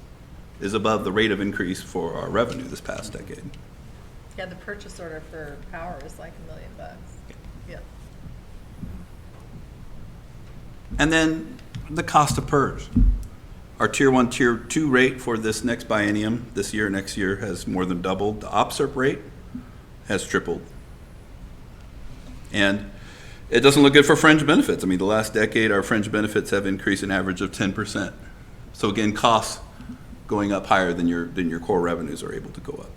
is above the rate of increase for our revenue this past decade. Yeah, the purchase order for power is like $1 million. Yeah. And then the cost of PERS. Our Tier 1, Tier 2 rate for this next biennium, this year, next year, has more than doubled. The OPSRP rate has tripled. And it doesn't look good for fringe benefits. I mean, the last decade, our fringe benefits have increased an average of 10%. So again, costs going up higher than your core revenues are able to go up.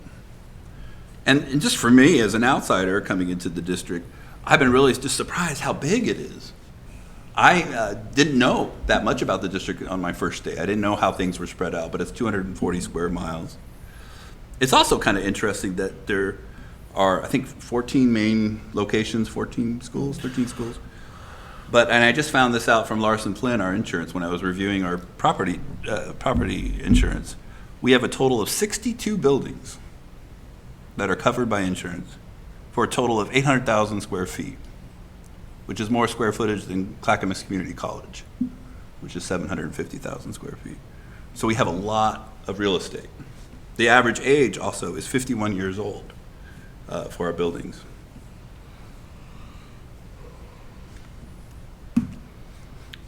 And just for me, as an outsider coming into the district, I've been really just surprised how big it is. I didn't know that much about the district on my first day. I didn't know how things were spread out, but it's 240 square miles. It's also kind of interesting that there are, I think, 14 main locations, 14 schools, 13 schools. And I just found this out from Larson Flynn, our insurance, when I was reviewing our property insurance. We have a total of 62 buildings that are covered by insurance for a total of 800,000 square feet, which is more square footage than Clackamas Community College, which is 750,000 square feet. So we have a lot of real estate. The average age also is 51 years old for our buildings.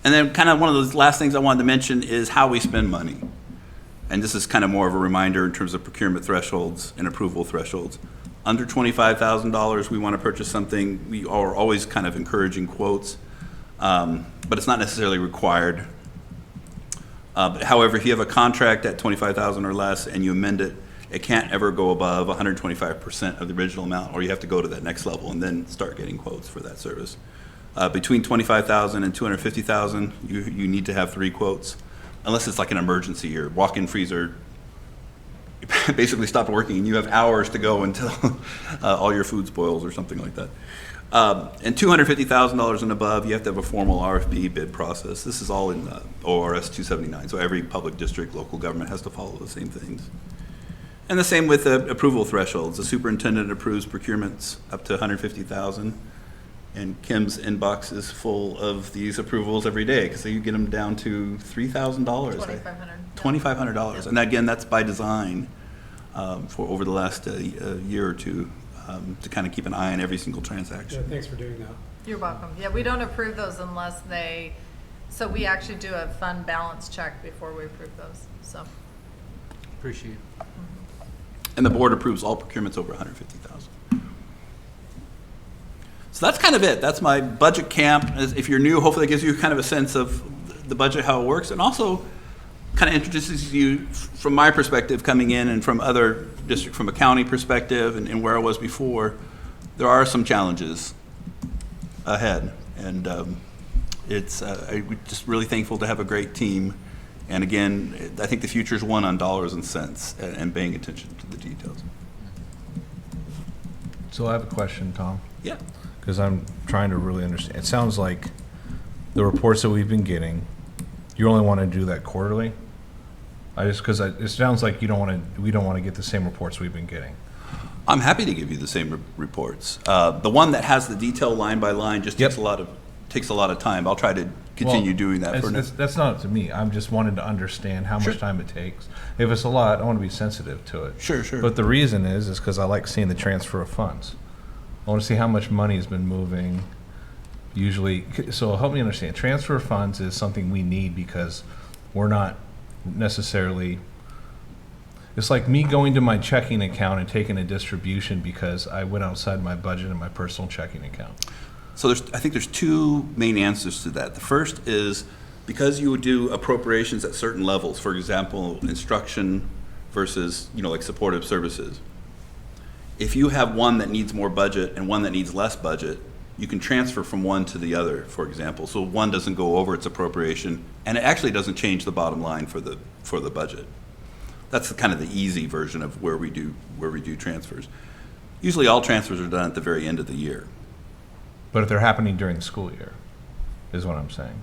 And then kind of one of the last things I wanted to mention is how we spend money. And this is kind of more of a reminder in terms of procurement thresholds and approval thresholds. Under $25,000, we want to purchase something. We are always kind of encouraging quotes, but it's not necessarily required. However, if you have a contract at $25,000 or less and you amend it, it can't ever go above 125% of the original amount, or you have to go to that next level and then start getting quotes for that service. Between $25,000 and $250,000, you need to have 3 quotes, unless it's like an emergency. Your walk-in freezer basically stopped working and you have hours to go until all your food spoils or something like that. And $250,000 and above, you have to have a formal RFP bid process. This is all in ORS 279, so every public district, local government has to follow the same things. And the same with approval thresholds. The superintendent approves procurements up to $150,000, and Kim's inbox is full of these approvals every day because you get them down to $3,000. $2,500. $2,500. And again, that's by design for over the last year or two to kind of keep an eye on every single Yeah, transaction. thanks for doing that. You're welcome. Yeah, we don't approve those unless so we actually do a fund balance check before we approve those, so. Appreciate it. And the board approves all procurements over $150,000. So that's kind of it. That's my budget camp. If you're new, hopefully it gives you kind of a sense of the budget, how it works, and also kind of introduces you from my perspective coming in and from other district, from a county perspective and where I was before. There are some challenges ahead, and I'm just really thankful to have a great team. And again, I think the future is won on dollars and cents and paying attention to the details. So I have a question, Tom, Yeah. because I'm trying to really understand. It sounds like the reports that we've been getting, you only want to do that quarterly? It sounds like we don't want to get the same reports we've been getting. I'm happy to give you the same reports. The one that has the detail line by line just takes a lot of time. I'll try to continue doing that. That's not up to me. I'm just wanting to understand how much time it takes. If it's a lot, I want to be sensitive to it. Sure. But the reason is because I like seeing the transfer of funds. I want to see how much money has been moving. Usually, so help me understand. Transfer of funds is something we need because we're not necessarily. It's like me going to my checking account and taking a distribution because I went outside my budget in my personal checking account. So I think there's 2 main answers to that. The first is because you would do appropriations at certain levels, for example, instruction versus, like supportive services. If you have one that needs more budget and one that needs less budget, you can transfer from one to the other, for example. So one doesn't go over its appropriation, and it actually doesn't change the bottom line for the budget. That's kind of the easy version of where we do transfers. Usually all transfers are done at the very end of the year. But if they're happening during the school year, is what I'm saying.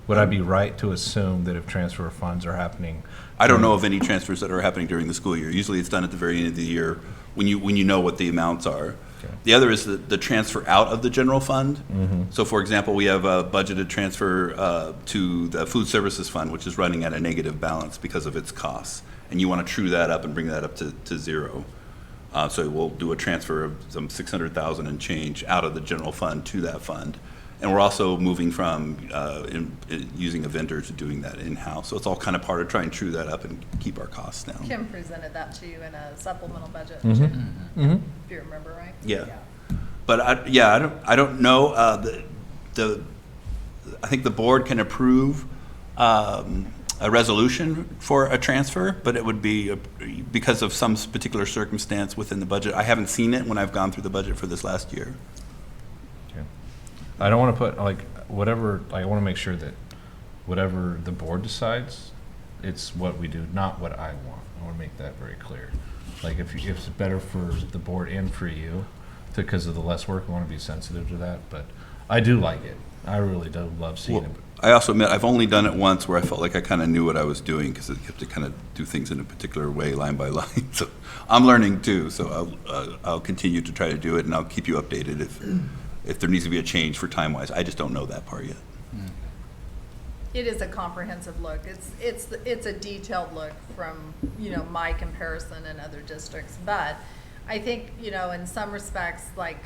Would I be right to assume that if transfer of funds are happening? I don't know of any transfers that are happening during the school year. Usually it's done at the very end of the year when you know what the amounts are. The other is the transfer out of the general fund. So for example, we have a budgeted transfer to the food services fund, which is running at a negative balance because of its costs. And you want to true that up and bring that up to zero. So we'll do a transfer of some 600,000 and change out of the general fund to that fund. And we're also moving from using a vendor to doing that in-house. So it's all kind of part of trying to true that up and keep our costs down. Kim presented that to you in a supplemental budget, Mm-hmm. if you remember, right? Yeah. But I don't know, I think the board can approve a resolution for a transfer, but it would be because of some particular circumstance within the budget. I haven't seen it when I've gone through the budget for this last year. I don't want to put, like, whatever, I want to make sure that whatever the board decides, it's what we do, not what I want. I want to make that very clear. Like, if it's better for the board and for you, because of the less work, I want to be sensitive to that, but I do like it. I really do love seeing Well, it. I also admit, I've only done it once where I felt like I kind of knew what I was doing, because you have to kind of do things in a particular way, line by line. So I'm learning too, so I'll continue to try to do it, and I'll keep you updated if there needs to be a change for time-wise. I just don't know that part yet. It is a comprehensive look. It's a detailed look from, my comparison in other districts. But I think, in some respects, like,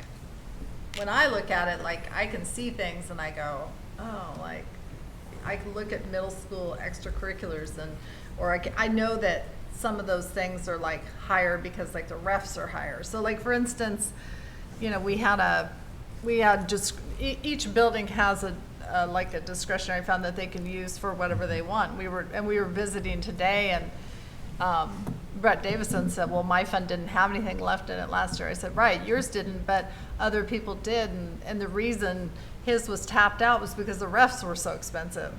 when I look at it, like, I can see things and I go, oh, like, I can look at middle school extracurriculars I know that some of those things are like higher because like the refs are higher. So like, for instance, each building has like a discretionary fund that they can use for whatever they want. We were visiting today, and Brett Davison said, well, my fund didn't have anything left in it last year. I said, right, yours didn't, but other people did, and the reason his was tapped out was because the refs were so expensive.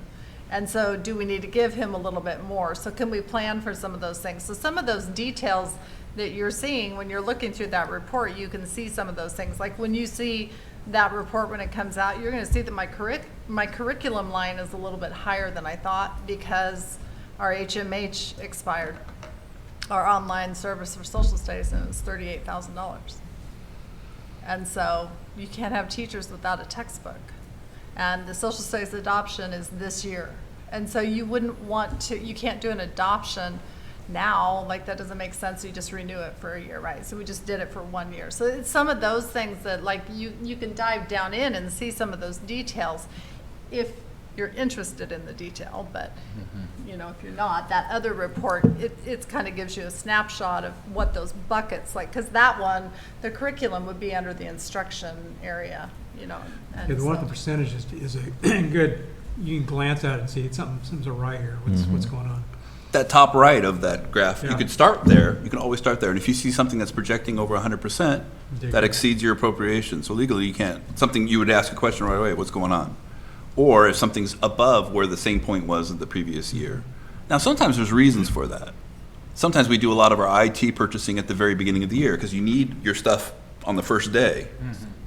And so do we need to give him a little bit more? So can we plan for some of those things? So some of those details that you're seeing when you're looking through that report, you can see some of those things. Like when you see that report when it comes out, you're going to see that my curriculum line is a little bit higher than I thought because our HMH expired, our online service for social studies, and it was $38,000. And so you can't have teachers without a textbook. And the social studies adoption is this year. And so you can't do an adoption now, like that doesn't make sense. You just renew it for a year, right? So we just did it for 1 year. So it's some of those things that like you can dive down in and see some of those details if you're interested in the detail. But if you're not, that other report, it kind of gives you a snapshot of what those buckets like, because that one, the curriculum would be under the instruction area, And Yeah, the one with the percentages is a good, you can glance at it and see something's right here, what's going on. That top right of that graph, you Yeah. could start there. You can always start there. And if you see something that's projecting over 100%, Dig that it. exceeds your appropriation. So legally, you can't. Something you would ask a question right away, what's going on? Or if something's above where the same point was in the previous year. Now, sometimes there's reasons for that. Sometimes we do a lot of our IT purchasing at the very beginning of the year because you need your stuff on the first day.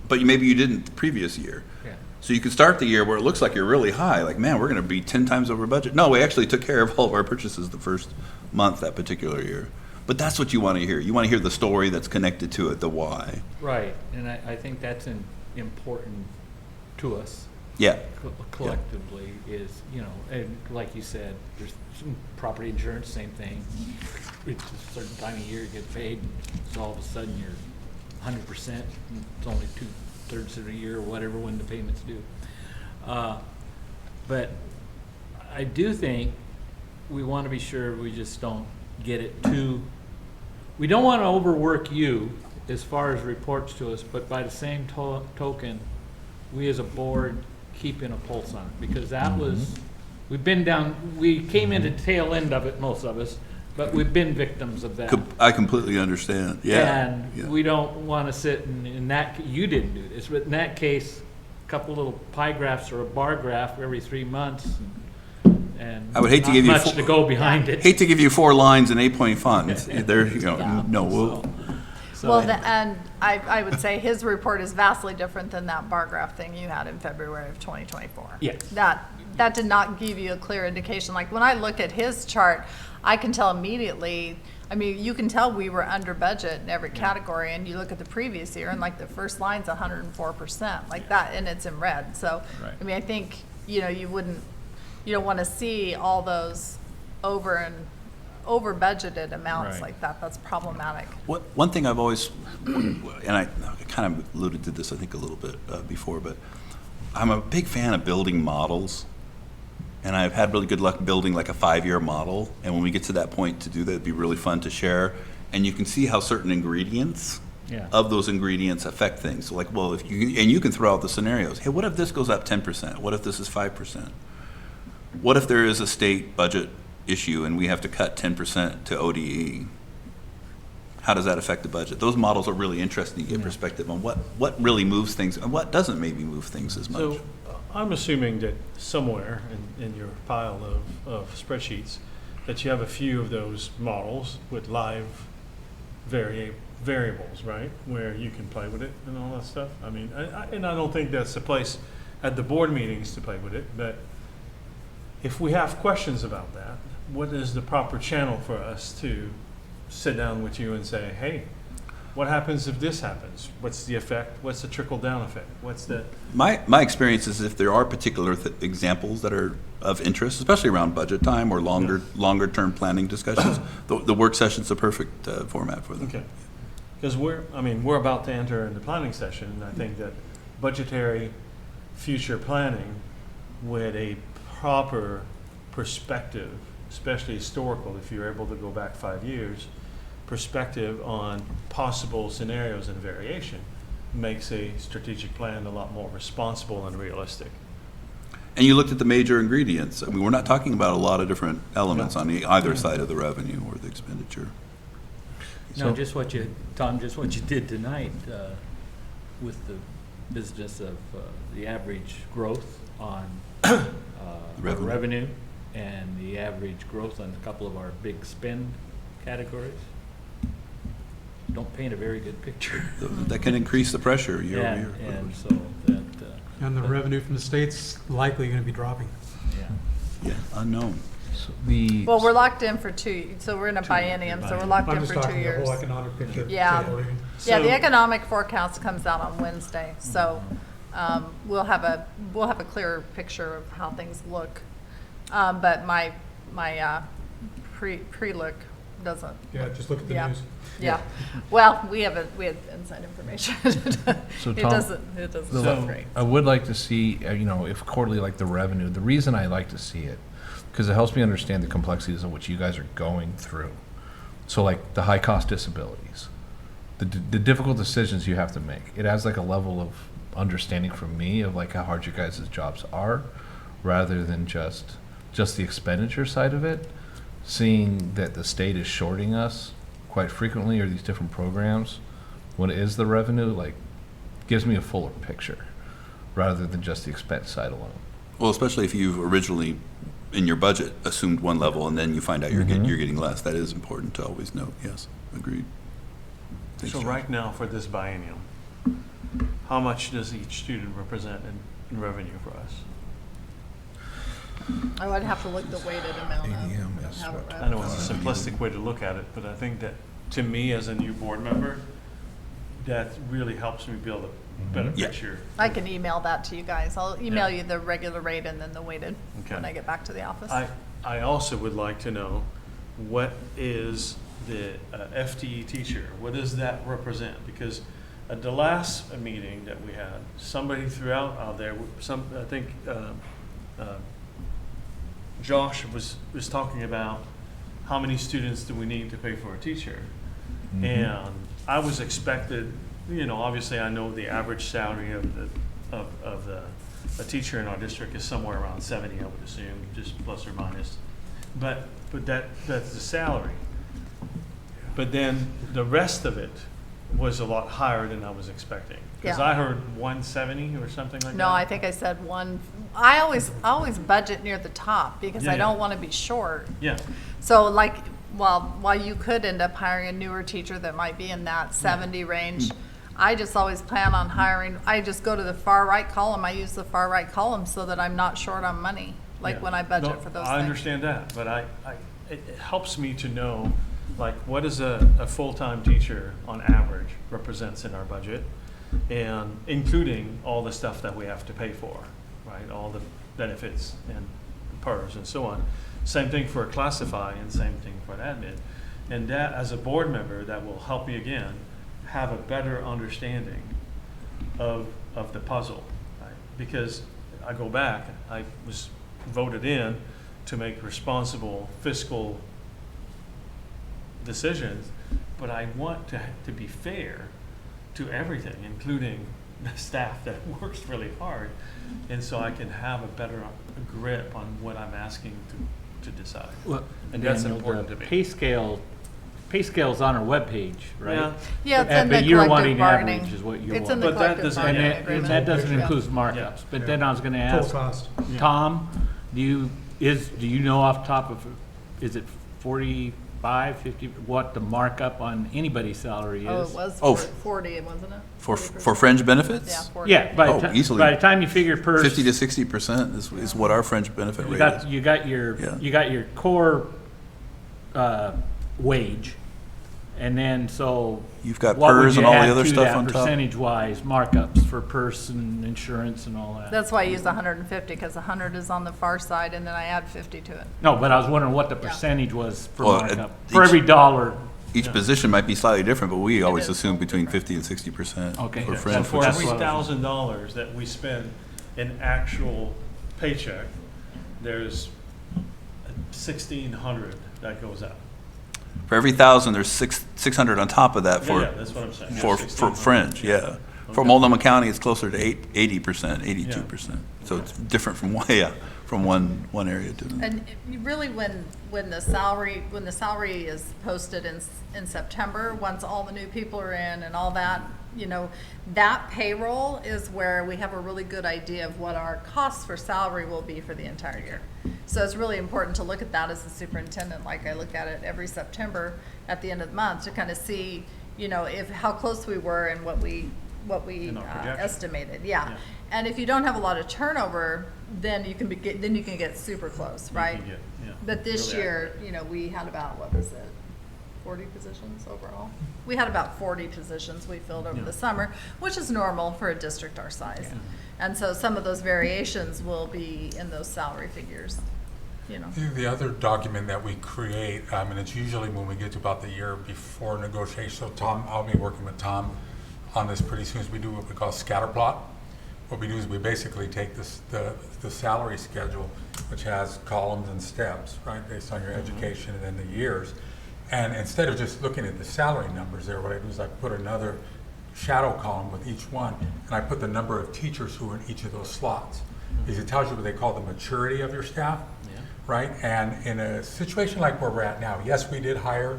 But maybe you didn't the previous year. Yeah. So you could start the year where it looks like you're really high, like, man, we're going to be 10 times over budget. No, we actually took care of all of our purchases the first month that particular year. But that's what you want to hear. You want to hear the story that's connected to it, the why. Right, and I think that's important to us Yeah. collectively is, and like you said, there's some property insurance, same thing. It's a certain time of year you get paid, so all of a sudden you're 100%, it's only 2/3 of the year or whatever when the payments due. But I do think we want to be sure we just don't get it we don't want to overwork you as far as reports to us, but by the same token, we as a board keeping a pulse on it, because that was, we came into the tail end of it, most of us, but we've been victims of that. I completely understand. Yeah. And Yeah. we don't want to sit in that, you didn't do this, but in that case, a couple little pie graphs or a bar graph every 3 months, and I would hate to not give you much to go behind it. Hate to give you 4 lines in 8-point font. There, no, we'll. So- Well, and I would say his report is vastly different than that bar graph thing you had in February of 2024. Yes. That did not give you a clear indication. Like when I look at his chart, I can tell immediately, I mean, you can tell we were under budget in every category, and you look at the previous year, and like the first line's 104%, like that, and it's in red. So, Right. I mean, I think, you know, you don't want to see all those over budgeted amounts Right. like that. That's problematic. One thing I've always, and I kind of alluded to this, I think, a little bit before, but I'm a big fan of building models. And I've had really good luck building like a 5-year model. And when we get to that point to do that, it'd be really fun to share. And you can see how certain ingredients Yeah. of those ingredients affect things. So like, well, if you can throw out the scenarios. Hey, what if this goes up 10%? What if this is 5%? What if there is a state budget issue and we have to cut 10% to ODE? How does that affect the budget? Those models are really interesting to get perspective on what really moves things and what doesn't maybe move things as much. So I'm assuming that somewhere in your pile of spreadsheets, that you have a few of those models with live variables, right? Where you can play with it and all that stuff. I mean, and I don't think that's the place at the board meetings to play with it, but if we have questions about that, what is the proper channel for us to sit down with you and say, hey, what happens if this happens? What's the effect? What's the trickle-down effect? What's the... My experience is if there are particular examples that are of interest, especially around budget time or longer term planning discussions, the work session's a perfect format for them. Okay. Because we're about to enter into planning session, and I think that budgetary future planning with a proper perspective, especially historical, if you're able to go back 5 years, perspective on possible scenarios and variation makes a strategic plan a lot more responsible and realistic. And you looked at the major ingredients. I mean, we're not talking about a lot of different elements on either side of the revenue or the expenditure. No, Tom, just what you did tonight with the business of the average growth on revenue and the average growth on a couple of our big spend categories don't paint a very good picture. That can increase the pressure year over year. And so that, And the revenue from the state's likely going to be dropping. yeah. Yeah, unknown. So Well, we're locked in for 2, so we're in a biennium, so we're locked I'm in just for 2 talking the years. whole economic picture. Yeah. State of Oregon. Yeah, the So- economic forecast comes out on Wednesday, so we'll have a clearer picture of how things look. But my pre-look doesn't. Yeah, just look at the Yeah. news. Yeah, well, we have inside information. So, It Tom, doesn't look great. I would like to see, if quarterly, like the revenue, the reason I like to see it, because it helps me understand the complexities of what you guys are going through. So like the high cost disabilities, the difficult decisions you have to make. It adds like a level of understanding from me of like how hard you guys' jobs are, rather than just the expenditure side of it. Seeing that the state is shorting us quite frequently, or these different programs, when it is the revenue, like, gives me a fuller picture, rather than just the expense side alone. Well, especially if you've originally, in your budget, assumed one level and then you find out you're getting less. That is important to always note. Yes, agreed. Thanks, So Josh. right now for this biennium, how much does each student represent in revenue for us? I would have to look the weighted amount up. ADM is Have it what? right. I know it's a simplistic way to look at it, but I think that, to me, as a new board member, that really helps me build a better Yeah. picture. I can email that to you guys. I'll email you the regular rate and then the weighted Okay. when I get back to the office. I also would like to know, what is the FTE teacher? What does that represent? Because at the last meeting that we had, somebody threw out there, I think Josh was talking about how many students do we need to pay for a teacher? And I was expected, obviously I know the average salary of a teacher in our district is somewhere around 70, I would assume, just plus or minus. But that's the salary. But then the rest of it was a lot higher than I was expecting. Because Yeah. I heard 170 or something like that. No, I think I said one. I always budget near the top because Yeah, I yeah. don't want to be short. Yeah, So like, while you could end up hiring a newer teacher that might be in that 70 range, I just always plan on hiring, I just go to the far right column. I use the far right column so that I'm not short on money, like yeah. when I budget No, for those I things. understand that, but it helps me to know Like, what is a full-time teacher on average represents in our budget? And including all the stuff that we have to pay for, right? All the benefits and PERS and so on. Same thing for a classify and same thing for an admin. And that, as a board member, that will help me again have a better understanding of the puzzle, right? Because I go back, I was voted in to make responsible fiscal decisions, but I want to be fair to everything, including the staff that works really hard, and so I can have a better grip on what I'm asking to decide. Well, And that's Daniel, important the to me. Pay scale's on our webpage, right? Yeah. Yeah, it's But- in but the you're collective wanting bargaining. average is what you It's in want. the But that collective doesn't- And bargaining that, and agreement. that doesn't Yeah. include Yeah. markups, but then I was gonna Full ask, cost. Tom, do you know off the top of, is it 45, 50, what the markup on anybody's salary Oh, is? it was Oh, 40, wasn't it? For 40%. fringe Yeah, benefits? 40. Yeah, by Oh, the time, easily. by the time you figure per. 50 to 60% is what our fringe benefit You rate got, is. you got Yeah. your core, wage, and then so. You've got what would PERS you and all the add other to stuff that on top. Percentage-wise, markups for person, insurance and all that? That's why I use 150, because 100 is on the far side, and then I add 50 to it. No, but I was wondering what the Yeah. percentage was for Well, markup, for each- every dollar. Each position might be slightly different, but we always is assume between different. 50 and 60% Okay. for Yeah. So fringe. for which That's is- every what I was- $1,000 that we spend in actual paycheck, there's 1,600 that goes out. For every 1,000, there's 600 on top of that Yeah, for, yeah, that's what I'm saying. for 1,600. fringe, yeah. For Okay. Multnomah County, it's closer to 80%, 82%. So it's different from, yeah, from one area to the. And really, when the salary is posted in September, once all the new people are in and all that, that payroll is where we have a really good idea of what our costs for salary will be for the entire year. So it's really important to look at that as a superintendent, like I look at it every September at the end of the month to kind of see, how close we were and what we In our projection. estimated, yeah. Yeah. And if you don't have a lot of turnover, then you can get super close, You right? can get, yeah, But this really year, we had about, what was it, 40 positions overall? We had about 40 positions we filled over Yeah. the summer, which is normal for a district our size. And so some of those variations will be in those salary figures, The other document that we create, and it's usually when we get to about the year before negotiation, so Tom, I'll be working with Tom on this pretty soon, as we do what we call scatter plot. What we do is we basically take the salary schedule, which has columns and steps, right, based on your education and then the years. And instead of just looking at the salary numbers there, what I do is I put another shadow column with each one, and I put the number of teachers who are in each of those slots. Because it tells you what they call the maturity of your staff, right? And in a situation like where we're at now, yes, we did hire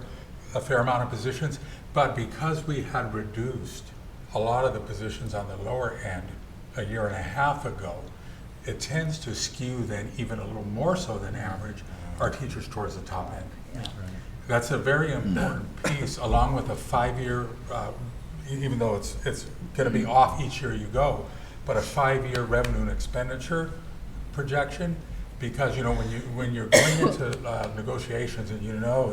a fair amount of positions, but because we had reduced a lot of the positions on the lower end a year and a half ago, it tends to skew then even a little more so than average our teachers towards the top end. That's a very important piece, along with a 5-year, even though it's going to be off each year you go, but a 5-year revenue and expenditure projection, because when you're going into negotiations and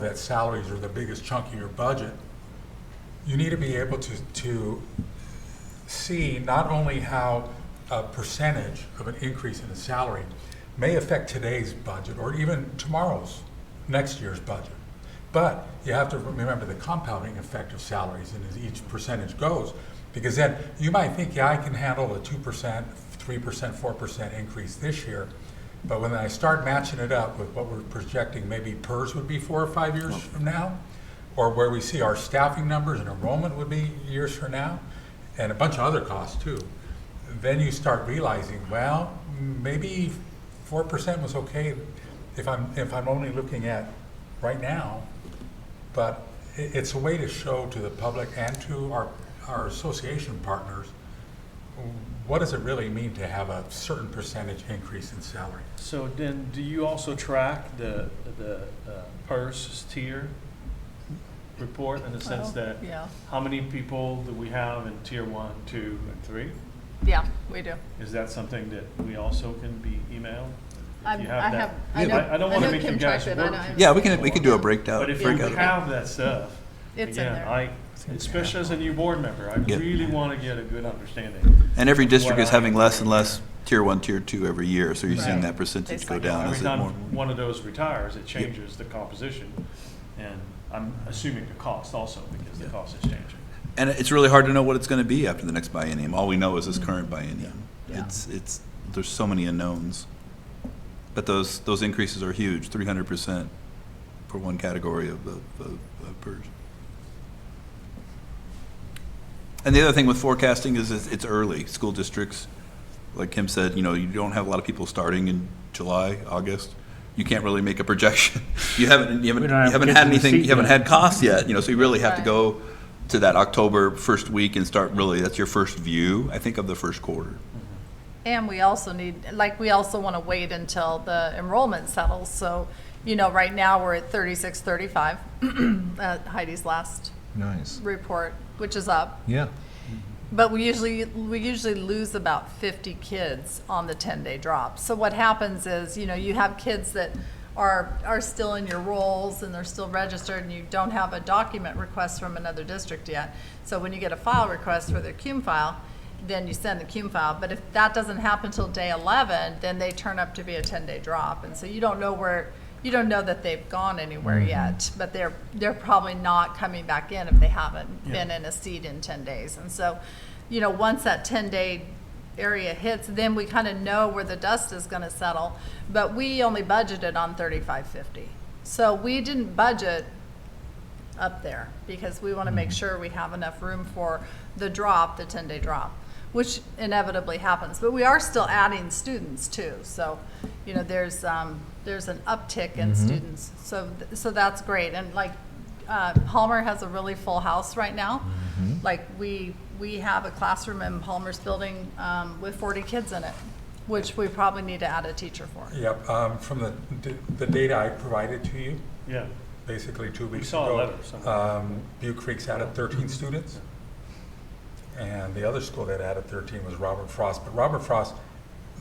that salaries are the biggest chunk of your budget, you need to be able to see not only how a percentage of an increase in the salary may affect today's budget or even next year's budget, but you have to remember the compounding effect of salaries and as each percentage goes, because then you might think, I can handle a 2%, 3%, 4% increase this year, but when I start matching it up with what we're projecting maybe PERS would be 4 or 5 years from now, or where we see our staffing numbers and enrollment would be years from now, and a bunch of other costs too, then you start realizing, well, maybe 4% was okay if I'm only looking at right now, but it's a way to show to the public and to our association partners, what does it really mean to have a certain percentage increase in salary? So then, do you also track the PERS tier report in the sense that yeah. how many people do we have in tier 1, 2, and 3? Yeah, we do. Is that something that we also can be emailed? I you have that. have, I know, I don't want to make you Kim guys tracked it, work. I know. Yeah, we can do a breakdown. But if you have that stuff, It's in again, there. especially as a new board member, I Yeah. really want to get a good understanding. And every district What is I having am less and doing less tier 1, tier 2 every year, so you're seeing Right. that percentage go down Every as it more. time one of those retires, it changes the composition, and I'm assuming the cost also, because the cost is changing. And it's really hard to know what it's going to be after the next biennium. All we know is this current biennium. Yeah. There's so many unknowns. But those increases are huge, 300% for one category of PERS. And the other thing with forecasting is it's early. School districts, like Kim said, you don't have a lot of people starting in July, August. You can't really make a projection. You haven't We don't have had kids in the anything, seat you haven't yet. had costs yet, so you really have to Right. go to that October first week and start really, that's your first view, I think, of the first quarter. And we also we also want to wait until the enrollment settles. So, right now we're at 36, 35, at Heidi's last Nice. report, which is up. Yeah. But we usually lose about 50 kids on the 10-day drop. So what happens is, you have kids that are still in your rolls and they're still registered and you don't have a document request from another district yet. So when you get a file request for their CUME file, then you send the CUME file. But if that doesn't happen till day 11, then they turn up to be a 10-day drop. And so you don't know that they've gone anywhere yet, but they're probably not coming back in if they haven't been in a seat in 10 days. And so, once that 10-day area hits, then we kind of know where the dust is going to settle. But we only budgeted on 3550. So we didn't budget up there because we want to make sure we have enough room for the drop, the 10-day drop, which inevitably happens. But we are still adding students too. So, there's an uptick in students. So that's great. And Palmer has a really full house right now. Like we have a classroom in Palmer's building with 40 kids in it, which we probably need to add a teacher for. Yep, from the data I provided to you, Yeah, basically 2 weeks saw a ago, letter somewhere. Butte Creek's added 13 students. And the other school that added 13 was Robert Frost. But Robert Frost,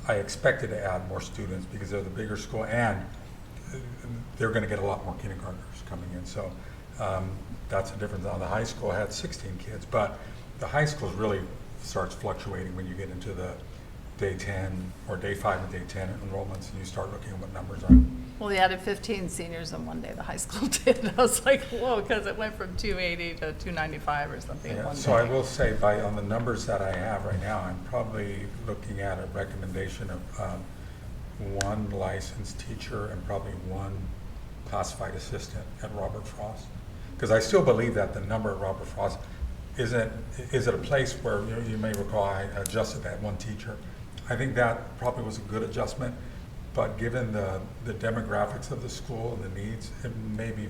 I expected to add more students because they're the bigger school and they're going to get a lot more kindergartners coming in. So that's the difference. Now the high school had 16 kids, but the high school really starts fluctuating when you get into the day 10 or day 5 and day 10 enrollments and you start looking at what numbers are. Well, they added 15 seniors in one day, the high school did. I was like, whoa, because it went from 280 to 295 or something in Yeah, one so day. I will say, on the numbers that I have right now, I'm probably looking at a recommendation of one licensed teacher and probably one classified assistant at Robert Frost. Because I still believe that the number at Robert Frost is it a place where, you may recall I adjusted that one teacher. I think that probably was a good adjustment, but given the demographics of the school and the needs, it may be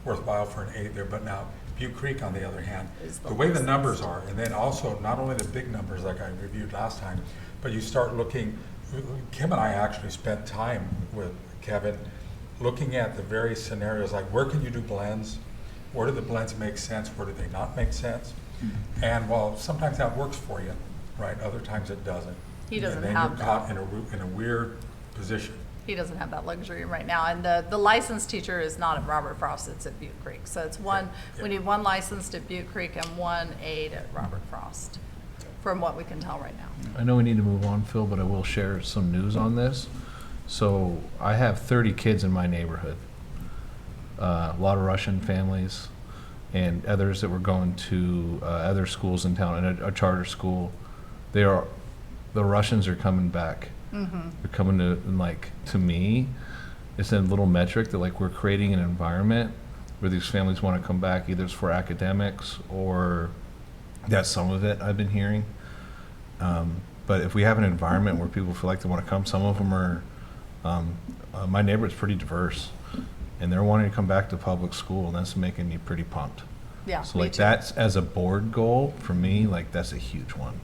worthwhile for an 8 there. But now Butte Creek, on the other hand, the way the numbers are, and then also not only the big numbers like I reviewed last time, but you start looking, Kim and I actually spent time with Kevin looking at the various scenarios, like where can you do blends? Where do the blends make sense? Where do they not make sense? And while sometimes that works for you, right, other times it doesn't. He doesn't and then have you're that. caught in a weird position. He doesn't have that luxury right now. And the licensed teacher is not at Robert Frost, it's at Butte Creek. So it's one, we need one licensed at Butte Creek and one aide at Robert Frost, from what we can tell right now. I know we need to move on, Phil, but I will share some news on this. So I have 30 kids in my neighborhood. A lot of Russian families and others that were going to other schools in town and a charter school. The Russians are coming back. They're coming to, and to me, it's a little metric that we're creating an environment where these families want to come back, either it's for academics or that's some of it I've been hearing. But if we have an environment where people feel like they want to come, some of them are, my neighborhood's pretty diverse and they're wanting to come back to public school, and that's making me pretty pumped. Yeah, So me too. that's, as a board goal, for me, that's a huge one.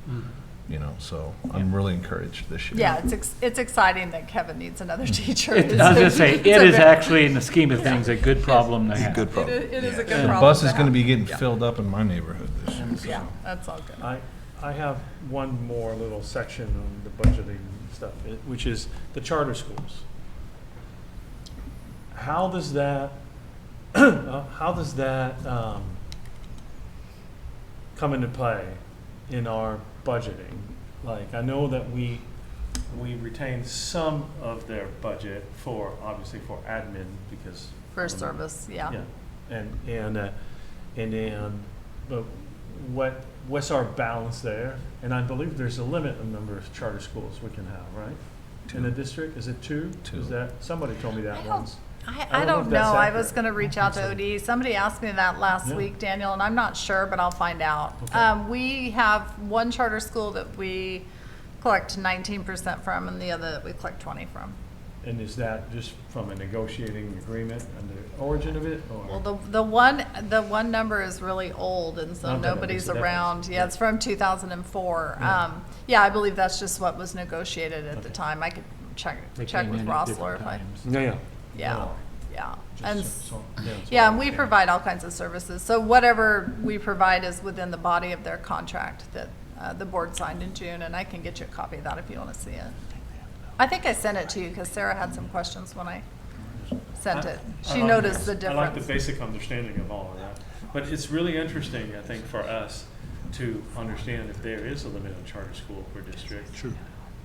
So I'm really encouraged this year. Yeah, it's exciting that Kevin needs another teacher. I was gonna say, it is actually, in the scheme of things, a good problem to have. Good problem. It is a good And the problem. bus is to going to have. be getting filled up in my neighborhood this year. Yeah, that's all good. I have one more little section on the budgeting stuff, which is the charter schools. how does that, how does that come into play in our budgeting? Like, I know that we retain some of their budget for, obviously for admin, because. For service, yeah. Yeah, and then, but what's our balance there? And I believe there's a limit on the number of charter schools we can have, right? In the district, is it 2? Two. Is that, somebody told me that once. I don't know don't if that's know. I accurate. was gonna reach out to OD. Somebody asked me that last Yeah. week, Daniel, and I'm not sure, but I'll find out. Okay. We have one charter school that we collect 19% from, and the other that we collect 20 from. And is that just from a negotiating agreement and the origin of it, or? Well, the one number is really old, and so Okay, nobody's so that around. was- Yeah, it's from 2004. Yeah. Yeah, I believe that's just what was negotiated at the Okay. time. I could check They with came in at Rossler different if I. times. Yeah. Yeah, yeah. And Yeah, and we provide all kinds of services. So whatever we provide is within the body of their contract that the board signed in June, and I can get you a copy of that if you want to see it. I think I sent it to you because Sarah had some questions when I sent it. She noticed the I like the difference. basic understanding of all of that. But it's really interesting, I think, for us to understand if there is a limit on charter school per district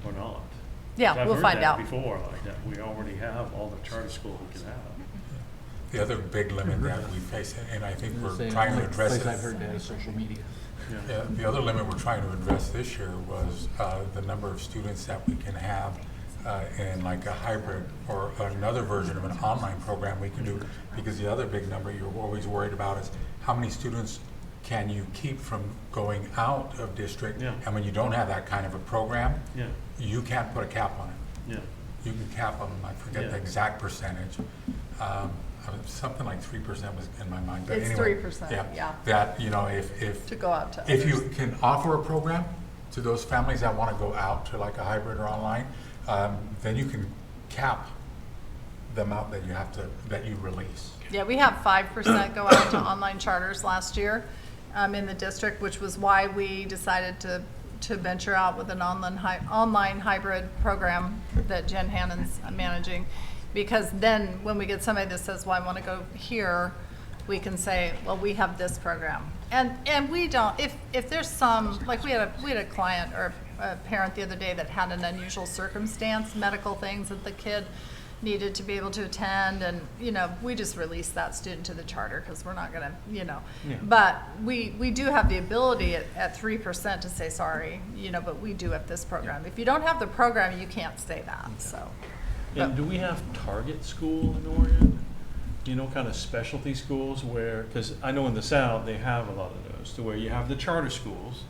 or not. Yeah, I've we'll heard find that out. Before, like that, we already have all the charter schools we can have. The other big limit that we face, and I think we're Say, trying to address place it. I've heard that is social media. Yeah, the other limit we're trying to address this year was the number of students that we can have in like a hybrid or another version of an online program we can do. Because the other big number you're always worried about is how many students can you keep from going out of district? Yeah. And when you don't have that kind of a program, Yeah, you can't put a cap on it. yeah. You can cap them, I forget the Yeah. exact percentage. Something like 3% was in my mind. But It's anyway, 3%, yeah. That, you know, if To go out to if others. you can offer a program to those families that want to go out to like a hybrid or online, then you can cap the amount that you have to, that you release. Yeah, we have 5% go out to online charters last year in the district, which was why we decided to venture out with an online hybrid program that Jen Hannon's managing. Because then when we get somebody that says, well, I want to go here, we can say, well, we have this program. And we don't, if there's some, like we had a client or a parent the other day that had an unusual circumstance, medical things that the kid needed to be able to attend, and, you know, we just release that student to the charter because we're not gonna, you know. Yeah. But we do have the ability at 3% to say, sorry, you know, but we do have this program. If you don't have the program, you can't say that, so. And do we have target school in Oregon? You know, kind of specialty schools where, because I know in the South, they have a lot of those, to where you have the charter schools,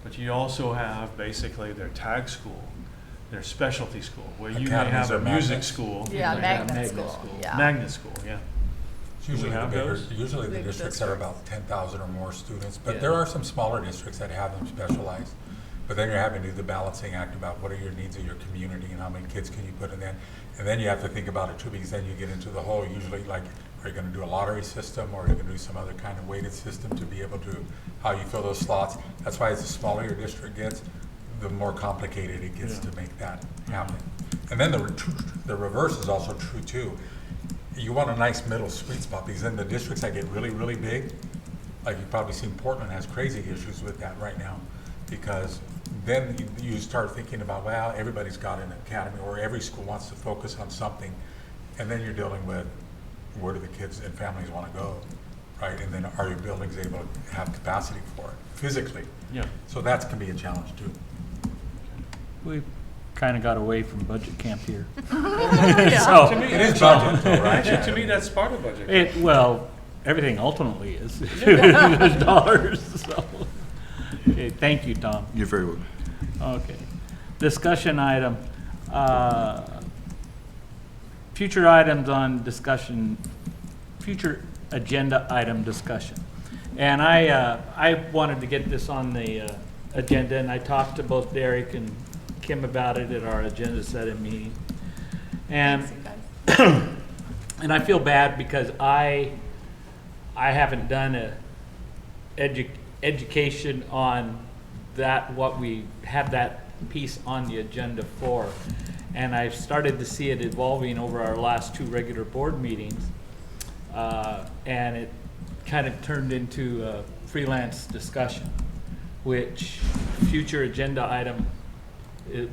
but you also have basically their tag school, their specialty school, where you may Academies have a or music magnets. school. Yeah, like magnet magnet school, school. yeah. Magnet school, yeah. It's usually we the have bigger, those? usually the Big districts are districts. about 10,000 or more students, but Yeah. there are some smaller districts that have them specialized. But then you're having to do the balancing act about what are your needs of your community and how many kids can you put in there. And then you have to think about it too, because then you get into the whole, usually like, are you gonna do a lottery system, or are you gonna do some other kind of weighted system to be able to, how you fill those slots? That's why as the smaller your district gets, the more complicated it gets Yeah. to make that happen. And then the reverse is also true too. You want a nice middle sweet spot, because then the districts that get really, really big, like you've probably seen Portland has crazy issues with that right now, because then you start thinking about, well, everybody's got an academy, or every school wants to focus on something, and then you're dealing with where do the kids and families want to go, right? And then are your buildings able to have capacity for it physically? Yeah. So that can be a challenge too. We've kind of got away from budget camp here. To So, me, It is budget though, right? to me, that's part of budget. well, everything ultimately is. There's dollars, so. Okay, thank you, Tom. You're very welcome. Okay. Discussion item. Future items on discussion, future agenda item discussion. And I wanted to get this on the agenda, and I talked to both Derek and Kim about it at our agenda setting meeting. And, and I feel bad because I haven't done a education on that, what we have that piece on the agenda for. And I've started to see it evolving over our last 2 regular board meetings. And it kind of turned into a freelance discussion, which future agenda item,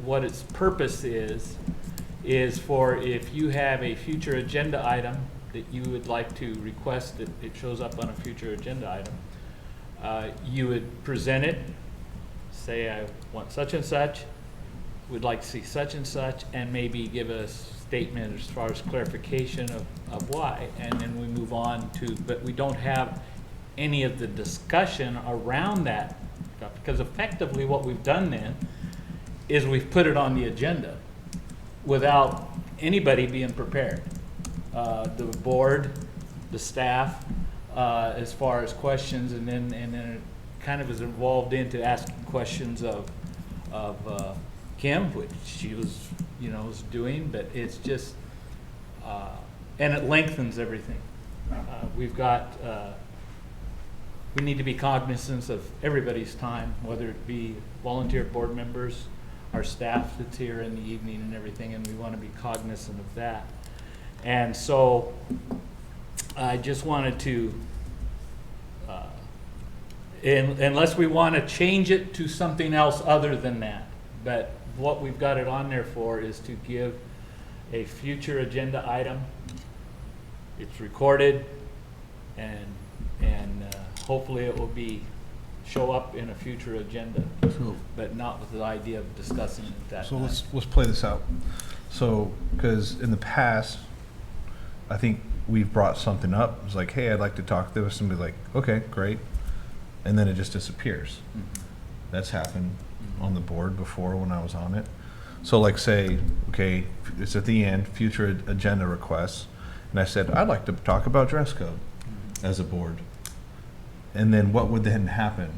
what its purpose is for if you have a future agenda item that you would like to request that it shows up on a future agenda item, you would present it, say I want such and such, would like to see such and such, and maybe give a statement as far as clarification of why, and then we move on to, but we don't have any of the discussion around that, because effectively what we've done then is we've put it on the agenda without anybody being prepared. The board, the staff, as far as questions, and then it kind of is involved into asking questions of Kim, which she was, was doing, but it's just, and it lengthens everything. We've got, we need to be cognizant of everybody's time, whether it be volunteer board members, our staff that's here in the evening and everything, and we want to be cognizant of that. And so I just wanted to, unless we want to change it to something else other than that, but what we've got it on there for is to give a future agenda item. It's recorded, and hopefully it will show up in a future agenda, but not with the idea of discussing it that So night. let's play this out. So, because in the past, I think we've brought something up. It's like, hey, I'd like to talk. There was somebody like, okay, great, and then it just disappears. That's happened on the board before when I was on it. So, like, say, okay, it's at the end, future agenda requests, and I said I'd like to talk about dress code as a board. And then what would then happen?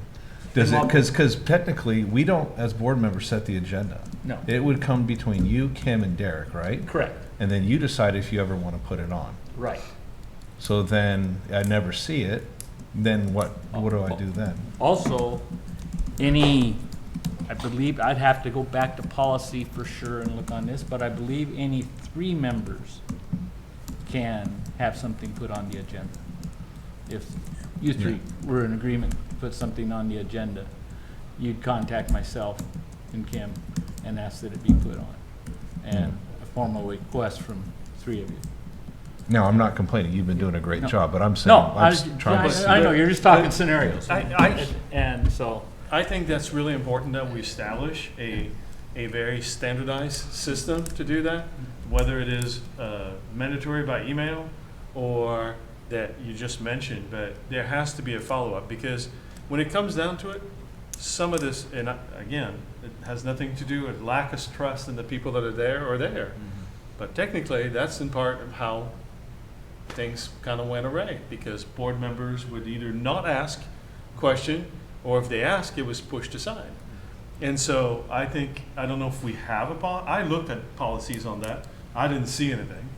Does it, because technically we don't, as board members, set the agenda. No. It would come between you, Kim, and Derek, right? Correct. And then you decide if you ever want to put it on. Right. So then I never see it. Then what do I do then? Also, I believe, I'd have to go back to policy for sure and look on this, but I believe any 3 members can have something put on the agenda. If you 3 were in agreement to put something on the agenda, you'd contact myself and Kim and ask that it be put on. And a formal request from 3 of you. No, I'm not complaining. You've been doing a great No. job, but I'm saying, No, I'm just trying to see. I know, you're just talking scenarios. I- And so, I think that's really important that we establish a very standardized system to do that, whether it is mandatory by email or that you just mentioned, but there has to be a follow-up, because when it comes down to it, some of this, and again, it has nothing to do with lack of trust in the people that are there, but technically that's in part of how things kind of went awry, because board members would either not ask question, or if they ask, it was pushed aside. And so I think, I don't know if we have I looked at policies on that. I didn't see anything.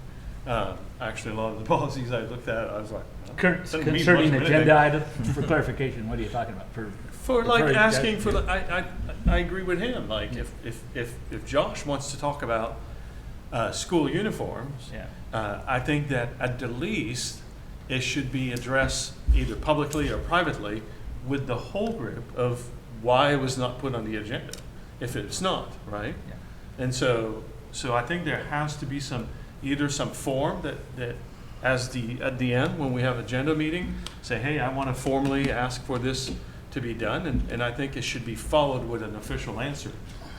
Actually, a lot of the policies I looked at, I was like, well, doesn't mean much concerning of anything. agenda item, for clarification, what are you talking about? For like for- asking for, I agree with him, like if Josh wants to talk about school uniforms, Yeah. I think that at the least, it should be addressed either publicly or privately with the whole group of why it was not put on the agenda, if it's not, right? Yeah. And so I think there has to be either some form that at the end, when we have agenda meeting, say, hey, I want to formally ask for this to be done, and I think it should be followed with an official answer,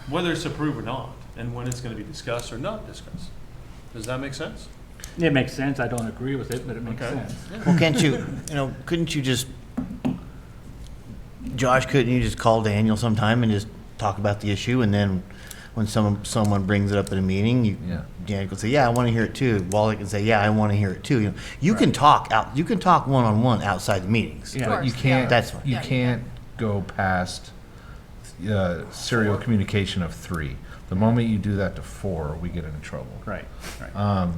whether it's approved or not, and when it's going to be discussed or not discussed. Does that make sense? It makes sense. I don't agree with it, but it makes Okay. sense. Well, can't you, couldn't you just, Josh, couldn't you just call Daniel sometime and just talk about the issue, and then when someone brings it up at a meeting, Daniel can say, yeah, I want to hear it too. Wally can say, yeah, I want to hear it too. You can talk one-on-one outside the meetings. Yeah, Of but you course, can't, yeah. That's fine. you can't go past serial communication of 3. The moment you do that to 4, we get into trouble. Right, right.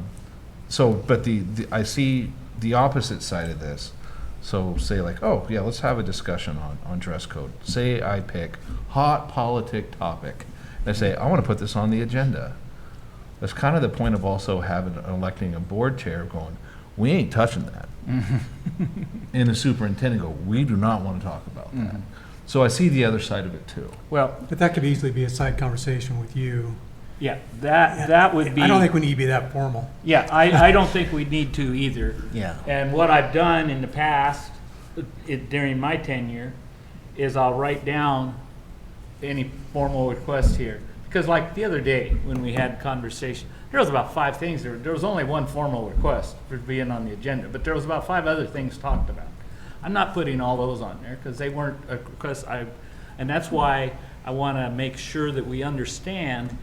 So, but I see the opposite side of this. So say like, oh, yeah, let's have a discussion on dress code. Say I pick hot politic topic. And I say, I want to put this on the agenda. That's kind of the point of also having, electing a board chair going, we ain't touching that. And the superintendent go, we do not want to talk about that. So I see the other side of it too. Well, But that could easily be a side conversation with you. yeah, that would be. I don't think we need to be that formal. Yeah, I don't think we need to either. Yeah. And what I've done in the past, during my tenure, is I'll write down any formal request here. Because like the other day, when we had conversation, there was about 5 things. There was only one formal request for being on the agenda, but there was about 5 other things talked about. I'm not putting all those on there because they weren't a request. And that's why I want to make sure that we understand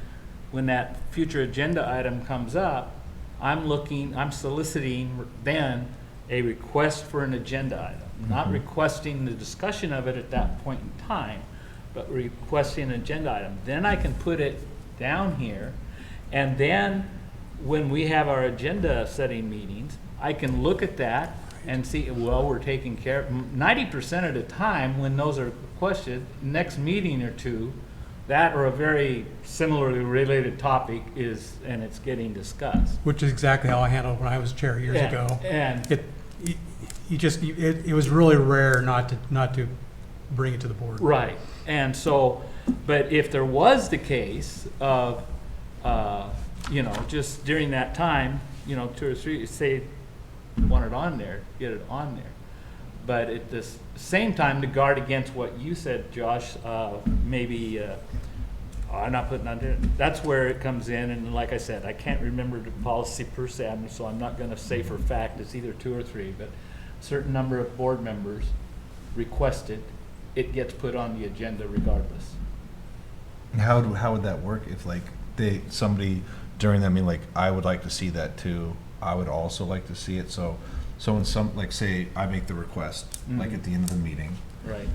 when that future agenda item comes up, I'm soliciting then a request for an agenda item, not requesting the discussion of it at that point in time, but requesting an agenda item. Then I can put it down here, and then when we have our agenda setting meetings, I can look at that and see, well, we're taking care of 90% of the time when those are requested, next meeting or two, that or a very similarly related topic is, and it's getting discussed. Which is exactly how I handled it when I was chair years Yeah, ago. and- It was really rare not to bring it to the board. Right, and so, but if there was the case of, just during that time, 2 or 3, say, you want it on there, get it on there. But at the same time, to guard against what you said, Josh, maybe, I'm not putting on there, that's where it comes in, and like I said, I can't remember the policy per se, so I'm not gonna say for a fact it's either 2 or 3, but a certain number of board members requested, it gets put on the agenda regardless. How would that work if like somebody during that meeting, like, I would like to see that too, I would also like to see it, so when like say I make the request, like at the end of the meeting, Right.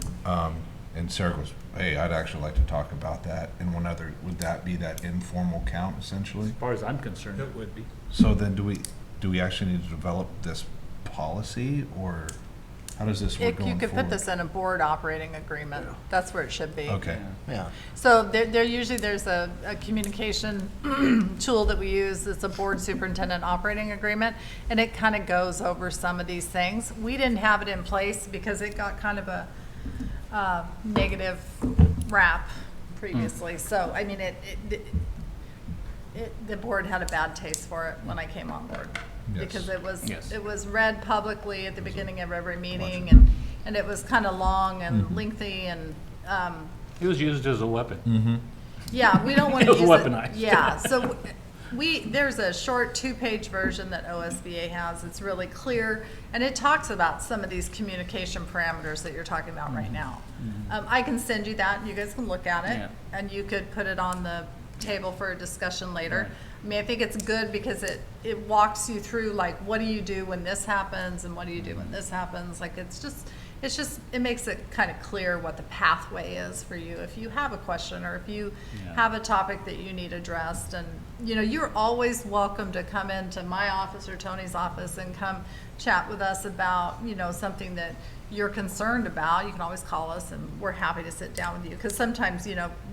and Sarah goes, hey, I'd actually like to talk about that, and would that be that informal count essentially? As far as I'm concerned, it would be. So then do we actually need to develop this policy, or how does this work going You could put forward? this in a board operating agreement. That's where it should be. Okay. Yeah. So there's a communication tool that we use. It's a board superintendent operating agreement, and it kind of goes over some of these things. We didn't have it in place because it got kind of a negative rap previously. So, I mean, the board had a bad taste for it when I came on board. Yes. Because Yes. it was read publicly at the beginning of every meeting, and it was kind of long and lengthy, and It was used as a weapon. yeah, we don't want It to was use weaponized. it. Yeah, so there's a short 2-page version that OSBA has. It's really clear, and it talks about some of these communication parameters that you're talking about right now. I can send you that, and you guys can look at it, Yeah. and you could put it on the table for a discussion later. I mean, I think it's good because it walks you through, like, what do you do when this happens, and what do you do when this happens? Like, it makes it kind of clear what the pathway is for you if you have a question or if you have a topic that you need addressed. And, you're always welcome to come into my office or Tony's office and come chat with us about, something that you're concerned about. You can always call us, and we're happy to sit down with you. Because sometimes,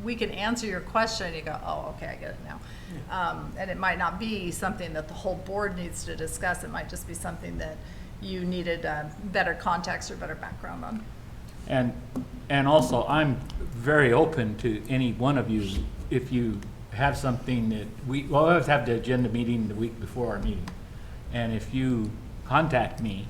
we can answer your question, and you go, oh, okay, I get it now. And it might not be something that the whole board needs to discuss. It might just be something that you needed better context or better background on. And also, I'm very open to any one of you, if you have something that we always have the agenda meeting the week before our meeting. And if you contact me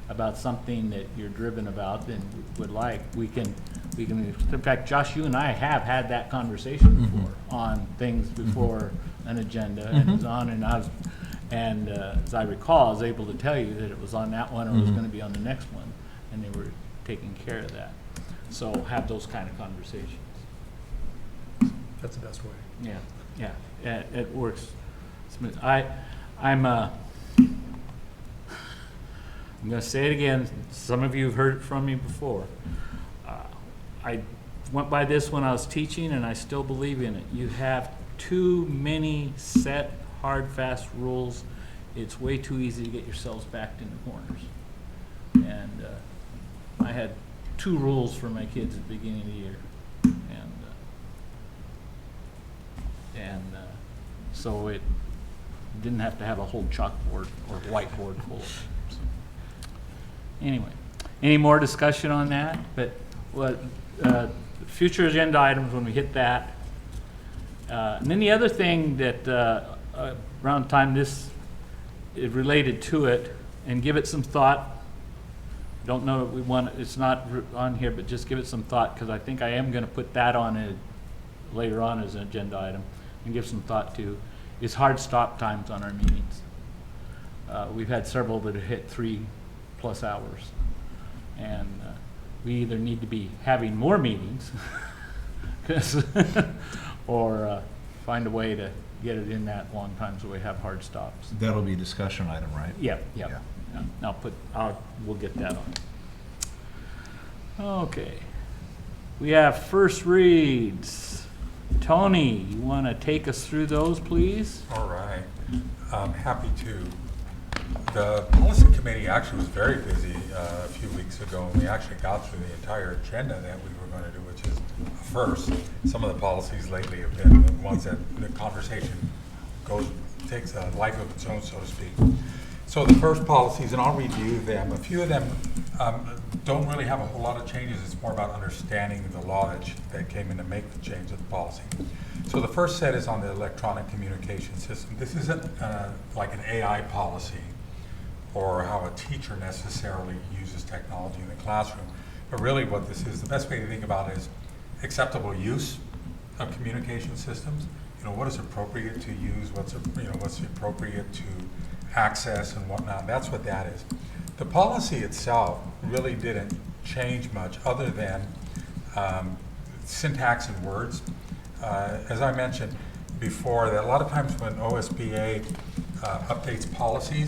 about something that you're driven about and would like, we can, in fact, Josh, you and I have had that conversation before on things before an agenda, and it was on, and as I recall, I was able to tell you that it was on that one or it was gonna be on the next one, and they were taking care of that. So have those kind of conversations. That's the best way. Yeah, it works smooth. I'm gonna say it again, some of you have heard it from me before. I went by this when I was teaching, and I still believe in it. You have too many set, hard, fast rules. It's way too easy to get yourselves backed into corners. And I had 2 rules for my kids at the beginning of the year. And so it didn't have to have a whole chalkboard or whiteboard full of it. So, anyway, any more discussion on that? But what, future agenda items when we hit that. And then the other thing that around the time this is related to it, and give it some thought. Don't know if we want, it's not on here, but just give it some thought, because I think I am going to put that on it later on as an agenda item, and give some thought to, is hard stop times on our meetings. We've had several that have hit 3+ hours. And we either need to be having more meetings, 'cause or find a way to get it in that long time so we have hard stops. That'll be a discussion item, right? Yep. Yeah. We'll get that on. Okay. We have first reads. Tony, you want to take us through those, please? All right, I'm happy to. The policy committee actually was very busy a few weeks ago, and we actually got through the entire agenda that we were going to do, which is a first. Some of the policies lately have been the ones that the conversation takes a life of its own, so to speak. So the first policies, and I'll review them. A few of them don't really have a whole lot of changes. It's more about understanding the law that came in to make the change of the policy. So the first set is on the electronic communication system. This isn't like an AI policy or how a teacher necessarily uses technology in the classroom. But really what this is, the best way to think about it is acceptable use of communication systems. You know, what is appropriate to use, what's appropriate to access and whatnot. That's what that is. The policy itself really didn't change much other than syntax and words. As I mentioned before, that a lot of times when OSBA updates policies,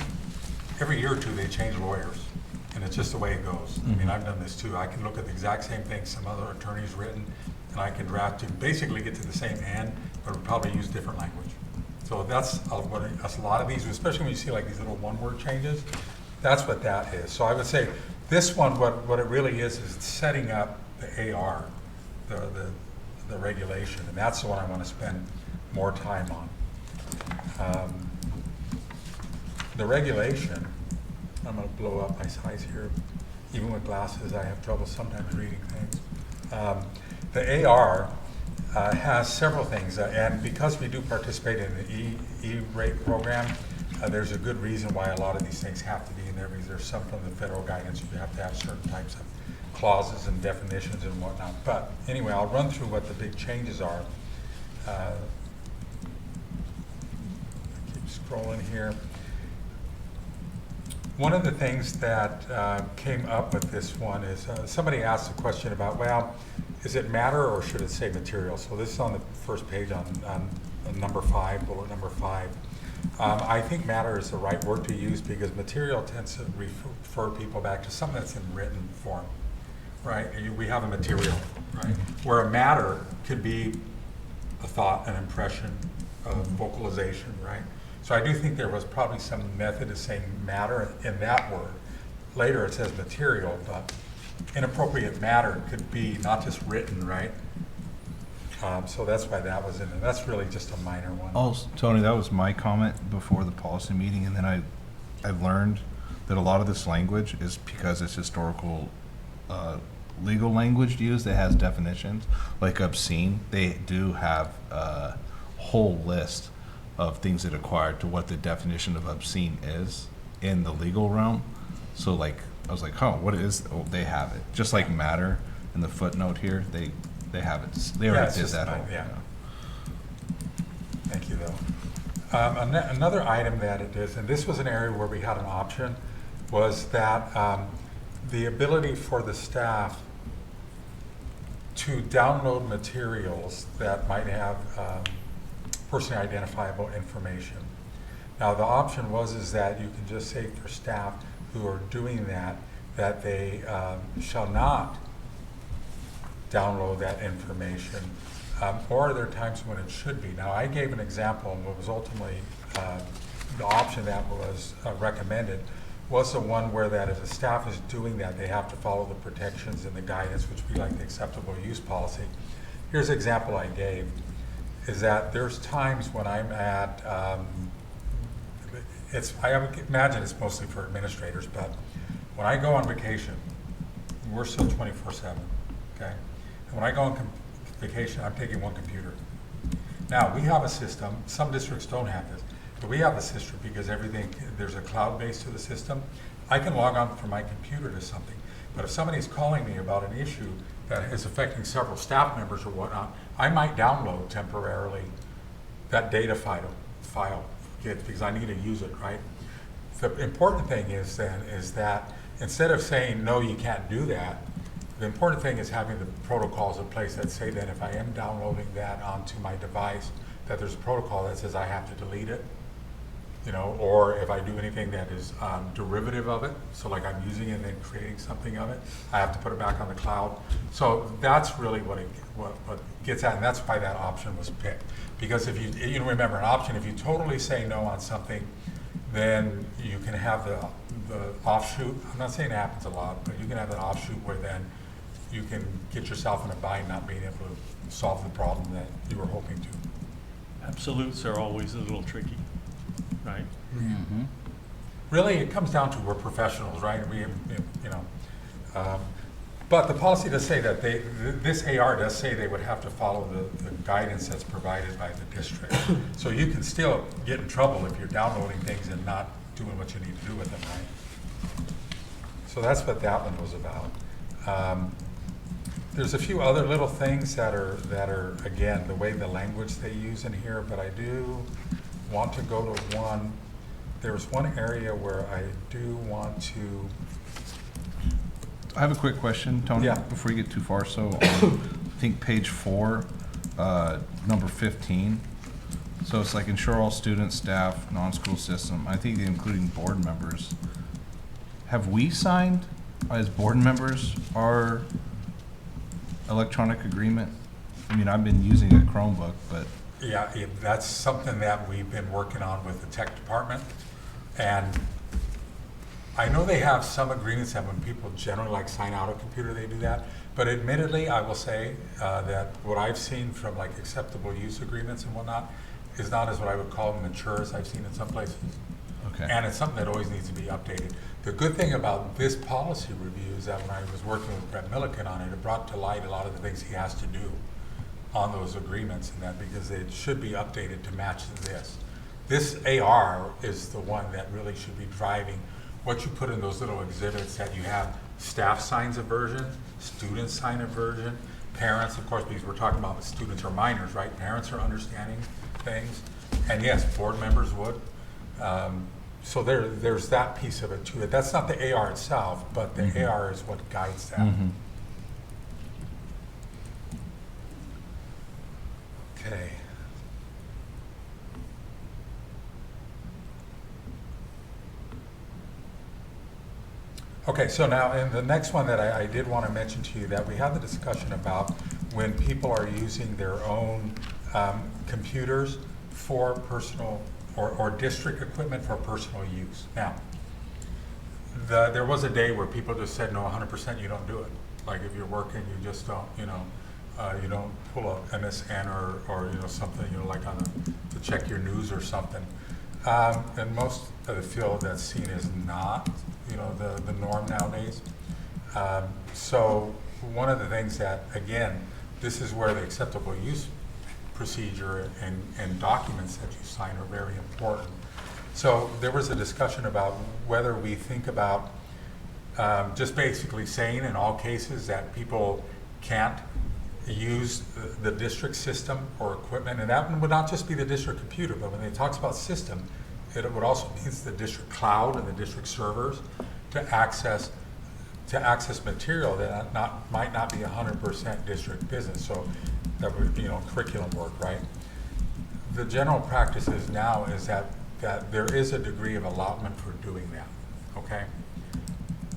every year or two they change lawyers, and it's just the way it goes. I mean, I've done this too. I can look at the exact same thing some other attorney's written, and I can draft to basically get to the same end, but we'll probably use different language. So that's a lot of these, especially when you see like these little one-word changes. That's what that is. So I would say this one, what it really is it's setting up the AR, the regulation, and that's the one I want to spend more time on. The regulation, I'm going to blow up my size here. Even with glasses, I have trouble sometimes reading things. The AR has several things, and because we do participate in the E-rate program, there's a good reason why a lot of these things have to be in there, because there's some from the federal guidance. You have to have certain types of clauses and definitions and whatnot. But anyway, I'll run through what the big changes are. Keep scrolling here. One of the things that came up with this one is somebody asked a question about, well, is it matter or should it say material? So this is on the first page on number 5, bullet number 5. I think matter is the right word to use because material tends to refer people back to something that's in written form, right? We have a material, right? Where a matter could be a thought, an impression, a vocalization, right? So I do think there was probably some method of saying matter in that word. Later it says material, but inappropriate matter could be not just written, right? So that's why that was in there. That's really just a minor one. Also, Tony, that was my comment before the policy meeting, and then I've learned that a lot of this language is because it's historical legal language used that has definitions, like obscene. They do have a whole list of things that are required to what the definition of obscene is in the legal realm. So like, I was like, oh, what is, oh, they have it. Just like matter in the footnote here, they have it. They already did that whole, yeah. Thank you, though. Another item that it is, and this was an area where we had an option, was that the ability for the staff to download materials that might have personally identifiable information. Now, the option is that you can just say for staff who are doing that they shall not download that information, or are there times when it should be? Now, I gave an example, and what was ultimately the option that was recommended was the one where that if the staff is doing that, they have to follow the protections and the guidance, which would be like the acceptable use policy. Here's an example I gave. is that there's times when I'm at, I would imagine it's mostly for administrators, but when I go on vacation, we're still 24/7, okay? And when I go on vacation, I'm taking one computer. Now, we have a system, some districts don't have this, but we have a system because there's a cloud base to the system. I can log on from my computer to something, but if somebody's calling me about an issue that is affecting several staff members or whatnot, I might download temporarily that data file for kids because I need to use it, right? The important thing is that instead of saying, no, you can't do that, the important thing is having the protocols in place that say that if I am downloading that onto my device, that there's a protocol that says I have to delete it, or if I do anything that is derivative of it, so like I'm using it and then creating something of it, I have to put it back on the cloud. So that's really what gets at, and that's why that option was picked. Because if you remember an option, if you totally say no on something, then you can have the offshoot. I'm not saying it happens a lot, but you can have that offshoot where then you can get yourself in a bind not being able to solve the problem that you were hoping to. Absolutes are always a little tricky, right? Mm-hmm. Really, it comes down to we're professionals, right? But the policy does say that this AR does say they would have to follow the guidance that's provided by the district. So you can still get in trouble if you're downloading things and not doing what you need to do with them, right? So that's what that one was about. There's a few other little things that are again, the way the language they use in here, but I do want to go to one. There's one area where I do want to. I have a quick question, Tony, Yeah. before you get too far. So on, I think page 4, number 15. So it's like ensure all students, staff, non-school system, I think including board members. Have we signed as board members our electronic agreement? I mean, I've been using a Chromebook, but. Yeah, that's something that we've been working on with the tech department. And I know they have some agreements that when people generally sign out a computer, they do that. But admittedly, I will say that what I've seen from acceptable use agreements and whatnot is not as what I would call mature as I've seen in some places. Okay. And it's something that always needs to be updated. The good thing about this policy review is that when I was working with Brett Milliken on it, it brought to light a lot of the things he has to do on those agreements and that, because it should be updated to match this. This AR is the one that really should be driving what you put in those little exhibits that you have. Staff signs a version, students sign a version, parents, of course, because we're talking about the students are minors, right? Parents are understanding things. And yes, board members would. So there's that piece of it too. That's not the AR itself, but the AR is what guides that. Mm-hmm. Okay. Okay, so now in the next one that I did want to mention to you, that we had the discussion about when people are using their own computers for personal or district equipment for personal use. Now, there was a day where people just said, no, 100% you don't do it. Like if you're working, you just don't, you don't pull up MSN or something, like on to check your news or something. And most of the field that's seen is not, the norm nowadays. So one of the things that, again, this is where the acceptable use procedure and documents that you sign are very important. So there was a discussion about whether we think about just basically saying in all cases that people can't use the district system or equipment, and that would not just be the district computer, but when it talks about system, it would also mean the district cloud and the district servers to access material that might not be 100% district business. So that would be curriculum work, right? The general practice is now is that there is a degree of allotment for doing that. Okay.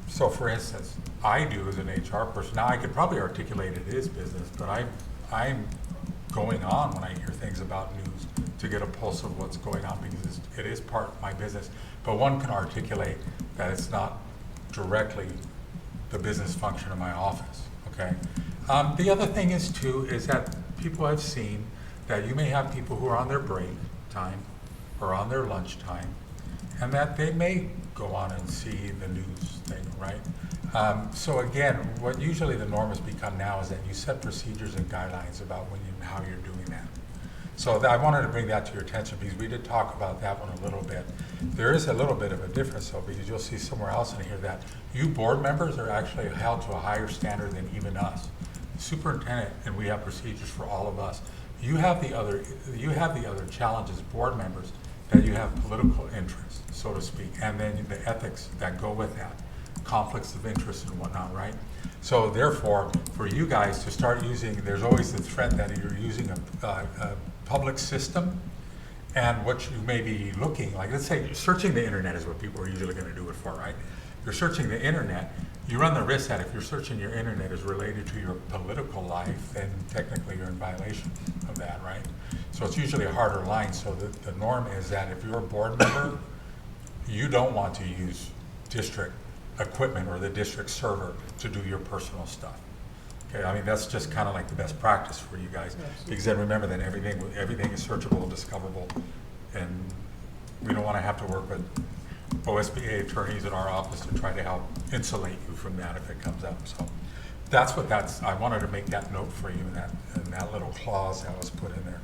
So for instance, I do as an HR person. Now I could probably articulate it is business, but I'm going on when I hear things about news to get a pulse of what's going on because it is part of my business. But one can articulate that it's not directly the business function of my office. Okay. The other thing is too is that people have seen that you may have people who are on their break time or on their lunch time, and that they may go on and see the news thing, right? So again, what usually the norm has become now is that you set procedures and guidelines about when and how you're doing that. So I wanted to bring that to your attention because we did talk about that one a little bit. There is a little bit of a difference though, because you'll see somewhere else in here that you board members are actually held to a higher standard than even us. Superintendent, and we have procedures for all of us. You have the other challenges, board members, that you have political interest, so to speak, and then the ethics that go with that, conflicts of interest and whatnot, right? So therefore, for you guys to start using, there's always the threat that you're using a public system, and what you may be looking like, let's say searching the internet is what people are usually going to do it for, right? You're searching the internet, you run the risk that if you're searching your internet is related to your political life, then technically you're in violation of that, right? So it's usually a harder line. So the norm is that if you're a board member, you don't want to use district equipment or the district server to do your personal stuff. Okay, I mean, that's just kind of like the best practice for you guys, because then remember that everything is searchable, discoverable, and we don't want to have to work with OSBA attorneys in our office to try to help insulate you from that if it comes up. So that's I wanted to make that note for you in that little clause that was put in there.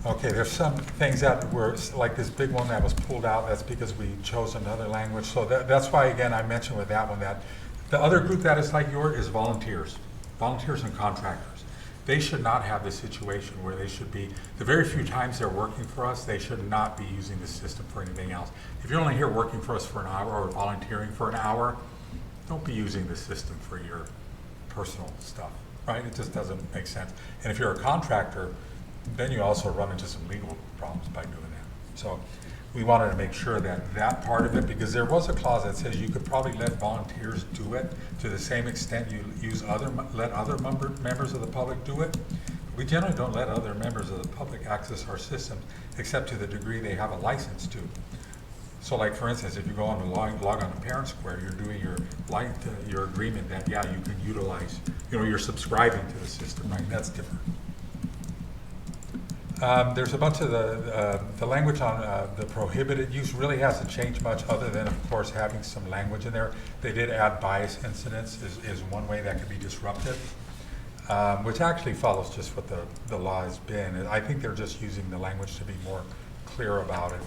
Okay, there's some things that were, like this big one that was pulled out, that's because we chose another language. So that's why, again, I mentioned with that one that the other group that is like yours is volunteers and contractors. They should not have the situation where they should be, the very few times they're working for us, they should not be using the system for anything else. If you're only here working for us for an hour or volunteering for an hour, don't be using the system for your personal stuff, right? It just doesn't make sense. And if you're a contractor, then you also run into some legal problems by doing that. So we wanted to make sure that that part of it, because there was a clause that says you could probably let volunteers do it to the same extent you let other members of the public do it. We generally don't let other members of the public access our systems except to the degree they have a license to. So like for instance, if you go on to log on to Parent Square, you're doing your agreement that, yeah, you can utilize, you're subscribing to the system, right? That's different. There's a bunch of the language on the prohibited use really hasn't changed much, other than, of course, having some language in there. They did add bias incidents is one way that could be disruptive, which actually follows just what the law has been. I think they're just using the language to be more clear about it.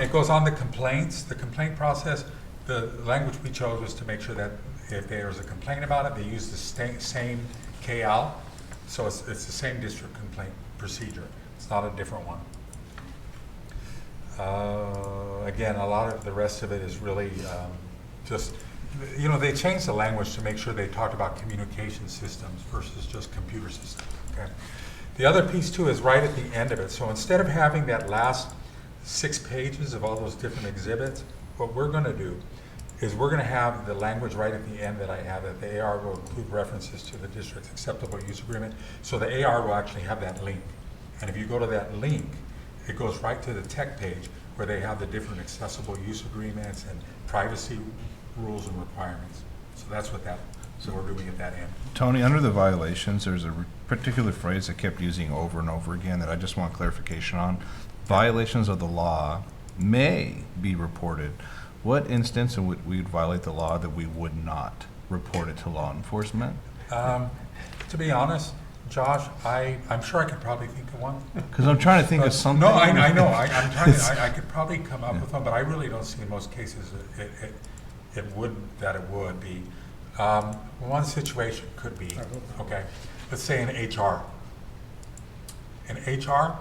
It goes on the complaints, the complaint process. The language we chose was to make sure that if there's a complaint about it, they use the same KL, so it's the same district complaint procedure. It's not a different one. Again, a lot of the rest of it is really just, they changed the language to make sure they talked about communication systems versus just computer systems. Okay. The other piece too is right at the end of it. So instead of having that last 6 pages of all those different exhibits, what we're going to do is we're going to have the language right at the end that I have, that the AR will include references to the district's acceptable use agreement. So the AR will actually have that link. And if you go to that link, it goes right to the tech page where they have the different accessible use agreements and privacy rules and requirements. So that's what we're doing at that end. Tony, under the violations, there's a particular phrase that kept using over and over again that I just want clarification on. Violations of the law may be reported. What instance would we violate the law that we would not report it to law enforcement? To be honest, Josh, I'm sure I could probably think of one. Because I'm trying to think of something. No, I know. I'm trying to. I could probably come up with one, but I really don't see in most cases it would be. One situation could be, okay, let's say in HR. In HR,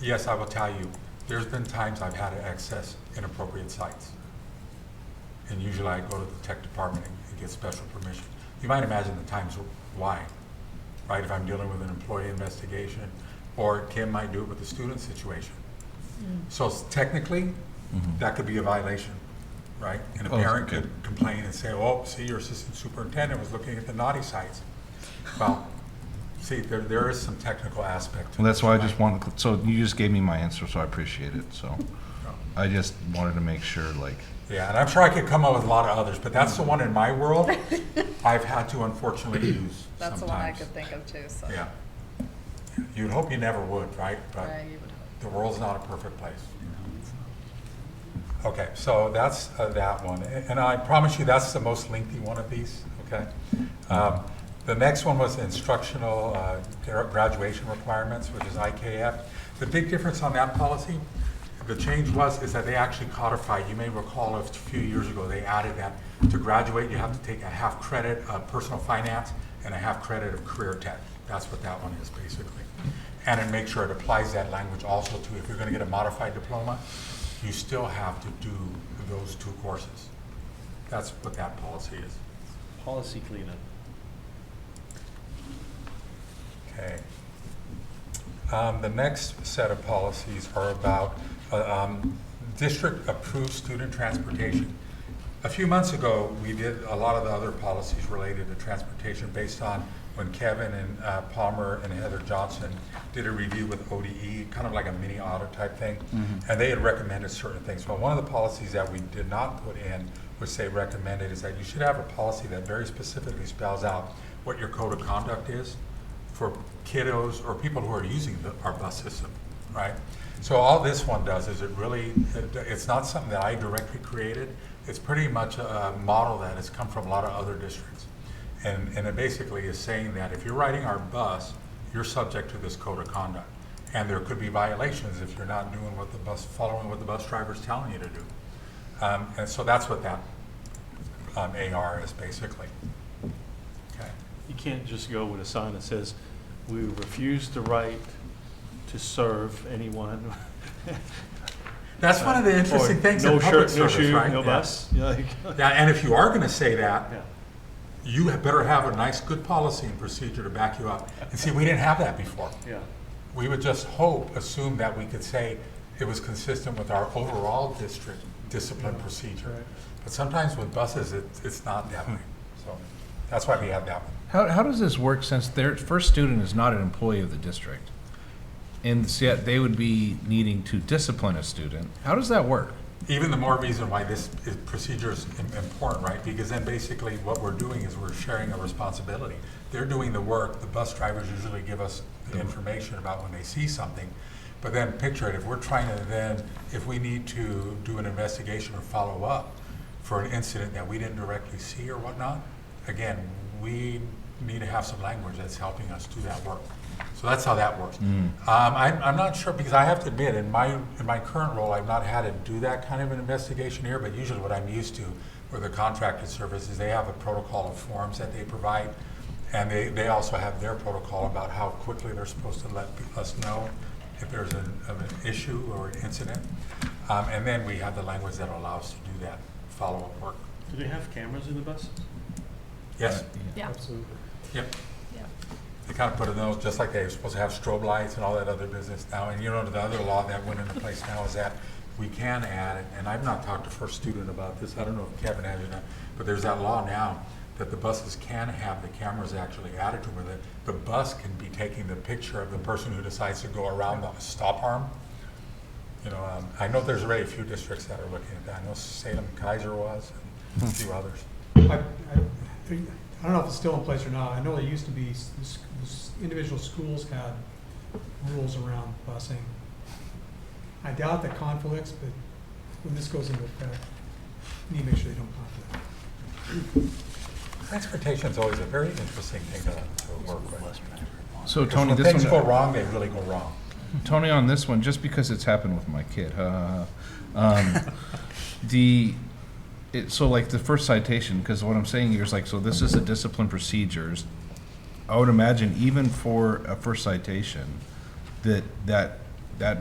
yes, I will tell you, there's been times I've had to access inappropriate sites. And usually I go to the tech department and get special permission. You might imagine the times why, right? If I'm dealing with an employee investigation, or Kim might do it with the student situation. So technically, that could be a violation, right? And a parent could complain and say, oh, see, your assistant superintendent was looking at the naughty sites. Well, see, there is some technical aspect to it. Well, that's why I just wanted, so you just gave me my answer, so I appreciate it. So I just wanted to make sure, like, Yeah, and I'm sure I could come up with a lot of others, but that's the one in my world I've had to unfortunately use sometimes. That's the one I could think of too, so. Yeah. You'd hope you never would, right? But Right, you would hope. the world's not a perfect place. Okay, so that's that one. And I promise you, that's the most lengthy one of these, okay? The next one was instructional graduation requirements, which is IKF. The big difference on that policy, the change is that they actually codified, you may recall a few years ago, they added that to graduate, you have to take a half credit of personal finance and a half credit of career tech. That's what that one is, basically. And then make sure it applies that language also to, if you're gonna get a modified diploma, you still have to do those 2 courses. That's what that policy is. Policy cleanup. Okay. The next set of policies are about district-approved student transportation. A few months ago, we did a lot of the other policies related to transportation based on when Kevin and Palmer and Heather Johnson did a review with ODE, kind of like a mini audit type thing, and they had recommended certain things. Well, one of the policies that we did not put in, which they recommended, is that you should have a policy that very specifically spells out what your code of conduct is for kiddos or people who are using our bus system, right? So all this one does is it's not something that I directly created. It's pretty much a model that has come from a lot of other districts. And it basically is saying that if you're riding our bus, you're subject to this code of conduct. And there could be violations if you're not doing following what the bus driver's telling you to do. And so that's what that AR is basically. Okay. You can't just go with a sign that says, we refuse the right to serve anyone. That's one of the interesting Or things no in public shirt, no service, shoe, right? no Yeah. bus. Yeah. Yeah, and if you are going to say that, Yeah. you better have a nice, good policy and procedure to back you up. And see, we didn't have that before. Yeah. We would just assume that we could say it was consistent with our overall district discipline procedure. Right. But sometimes with buses, it's not that way. So that's why we have that one. how does this work since their first student is not an employee of the district? And yet they would be needing to discipline a student. How does that work? Even the more reason why this procedure is important, right? Because then basically what we're doing is we're sharing a responsibility. They're doing the work. The bus drivers usually give us the information about when they see something. But then picture it, if we're trying to then, if we need to do an investigation or follow up for an incident that we didn't directly see or whatnot, again, we need to have some language that's helping us do that work. So that's how that works. I'm not sure, because I have to admit, in my current role, I've not had to do that kind of an investigation here, but usually what I'm used to with the contracted services, they have a protocol of forms that they provide, and they also have their protocol about how quickly they're supposed to let us know if there's an issue or an incident. And then we have the language that allows us to do that follow-up work. Do they have cameras in the buses? Yes? Yeah. Absolutely. Yep. Yeah. They kind of put in those, just like they're supposed to have strobe lights and all that other business now. And you know, the other law that went into place now is that we can add, and I've not talked to First Student about this, I don't know if Kevin has or not, but there's that law now that the buses can have the cameras actually added to them, where the bus can be taking the picture of the person who decides to go around the stop arm. You know, I know there's already a few districts that are looking at that. I know Salem Kaiser was, and a few others. I don't know if it's still in place or not. I know it used to be, individual schools had rules around busing. I doubt that conflicts, but when this goes into effect, you need to make sure they don't conflict. Transportation is always a very interesting thing to work with. So Because Tony, when this things go one, wrong, they really go wrong. Tony, on this one, just because it's happened with my kid, so like the first citation, because what I'm saying here is like, so this is a discipline procedures. I would imagine even for a first citation, that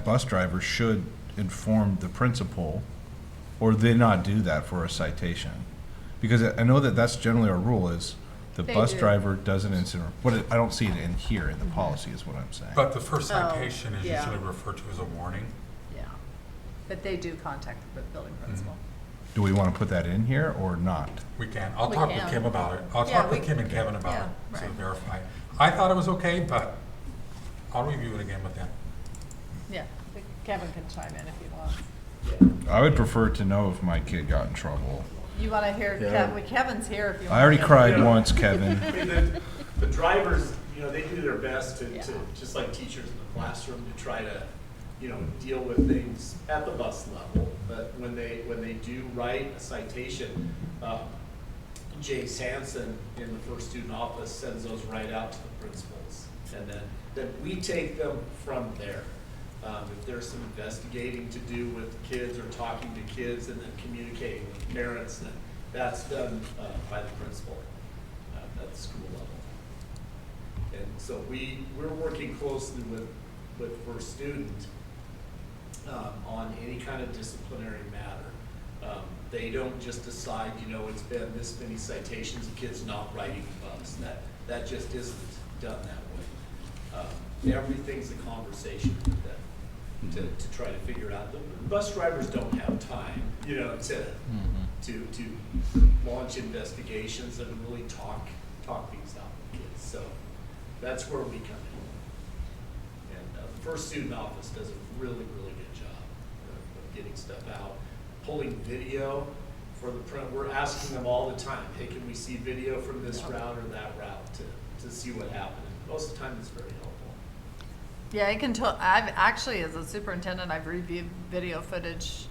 bus driver should inform the principal, or they not do that for a citation. Because I know that that's generally our rule is the They bus do. driver does an incident, but I don't see it in here in the policy is what I'm saying. But the first Oh, citation is yeah. usually referred to as a warning. Yeah. But they do contact the building principal. Do we want to put that in here or not? We can. I'll We talk with can. Kim about it. I'll Yeah, talk with we- Kim and Kevin about yeah, it to right. verify. I thought it was okay, but I'll review it again with them. Yeah. Kevin can chime in if you want. I would prefer to know if my kid got in trouble. You want to hear, Kevin's here if you want. I already to. cried once, Kevin. I mean, the drivers, they do their best to, Yeah. just like teachers in the classroom, to try to, deal with things at the bus level. But when they do write a citation, Jay Sanson in the first student office sends those right out to the principals. And then we take them from there. If there's some investigating to do with kids or talking to kids and then communicating with parents, then that's done by the principal at the school level. And so we're working closely with First Student on any kind of disciplinary matter. They don't just decide, it's been this many citations, the kid's not riding the bus. That just isn't done that way. Everything's a conversation with them to try to figure it out. The bus drivers don't have time, to launch investigations and really talk things out with kids. So that's where we come in. And the First Student Office does a really, really good job of getting stuff out. Pulling video for the print, we're asking them all the time, hey, can we see video from this route or that route to see what happened? And most of the time it's very helpful. Yeah, I can tell. I've actually, as a superintendent, I've reviewed video footage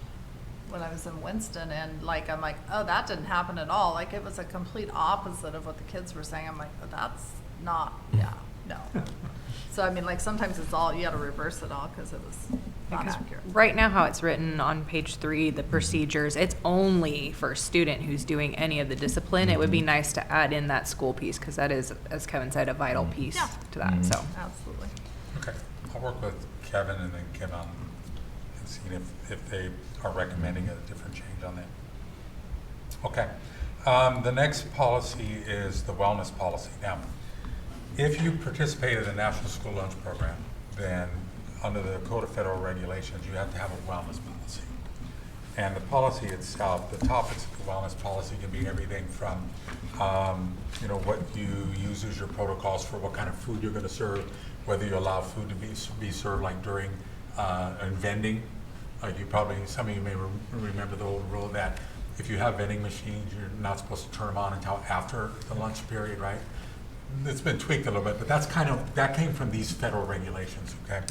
when I was in Winston, and I'm like, oh, that didn't happen at all. Like, it was a complete opposite of what the kids were saying. I'm like, oh, that's not, no. So, I mean, sometimes it's all, you got to reverse it all because it was not Because accurate. right now, how it's written on page 3, the procedures, it's only for a student who's doing any of the discipline. It would be nice to add in that school piece, because that is, as Kevin said, a vital piece Yeah. to that, so. Absolutely. Okay, I'll work with Kevin and then Kevin and see if they are recommending a different change on that. Okay, the next policy is the wellness policy. Now, if you participate in the National School Lunch Program, then under the Code of Federal Regulations, you have to have a wellness policy. And the policy itself, the topics of the wellness policy can be everything from, what you use as your protocols for what kind of food you're going to serve, whether you allow food to be served like during vending. Some of you may remember the old rule that if you have vending machines, you're not supposed to turn them on until after the lunch period, right? It's been tweaked a little bit, but that came from these federal regulations, okay?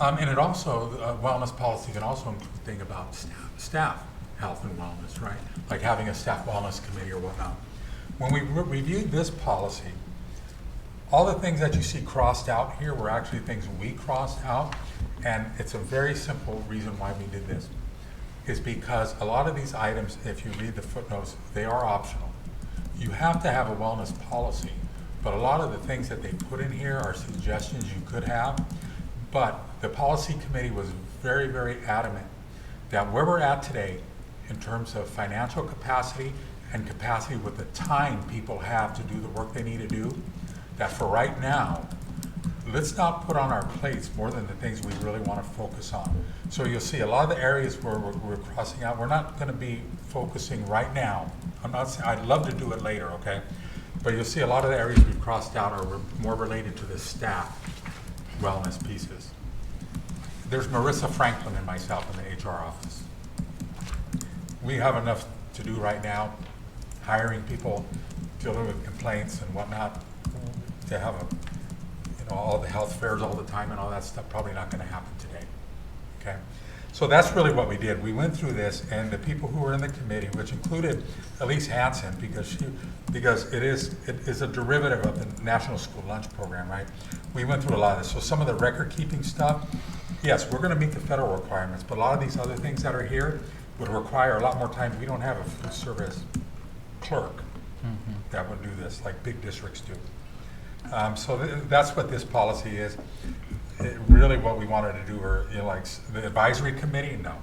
And it also, wellness policy can also include things about staff health and wellness, right? Like having a staff wellness committee or whatnot. When we reviewed this policy, all the things that you see crossed out here were actually things we crossed out, and it's a very simple reason why we did this, is because a lot of these items, if you read the footnotes, they are optional. You have to have a wellness policy, but a lot of the things that they put in here are suggestions you could have, but the policy committee was very, very adamant that where we're at today in terms of financial capacity and capacity with the time people have to do the work they need to do, that for right now, let's not put on our plates more than the things we really want to focus on. So you'll see a lot of the areas where we're crossing out, we're not going to be focusing right now. I'm not saying, I'd love to do it later, okay? But you'll see a lot of the areas we've crossed out are more related to the staff wellness pieces. There's Marissa Franklin and myself in the HR office. We have enough to do right now, hiring people, dealing with complaints and whatnot, to have all the health fairs all the time and all that stuff, probably not going to happen today, okay? So that's really what we did. We went through this, and the people who were in the committee, which included Elise Hansen, because it is a derivative of the National School Lunch Program, right? We went through a lot of this. So some of the record-keeping stuff, yes, we're going to meet the federal requirements, but a lot of these other things that are here would require a lot more time. We don't have a food service clerk that would do this, like big districts do. So that's what this policy is. Really what we wanted to do, or like the advisory committee, no.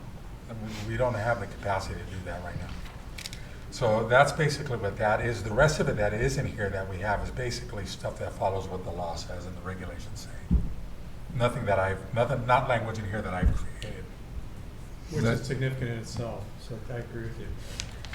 We don't have the capacity to do that right now. So that's basically what that is. The rest of it that is in here that we have is basically stuff that follows what the law says and the regulations say. Not language in here that I've created. Which is significant in itself, so I agree with you.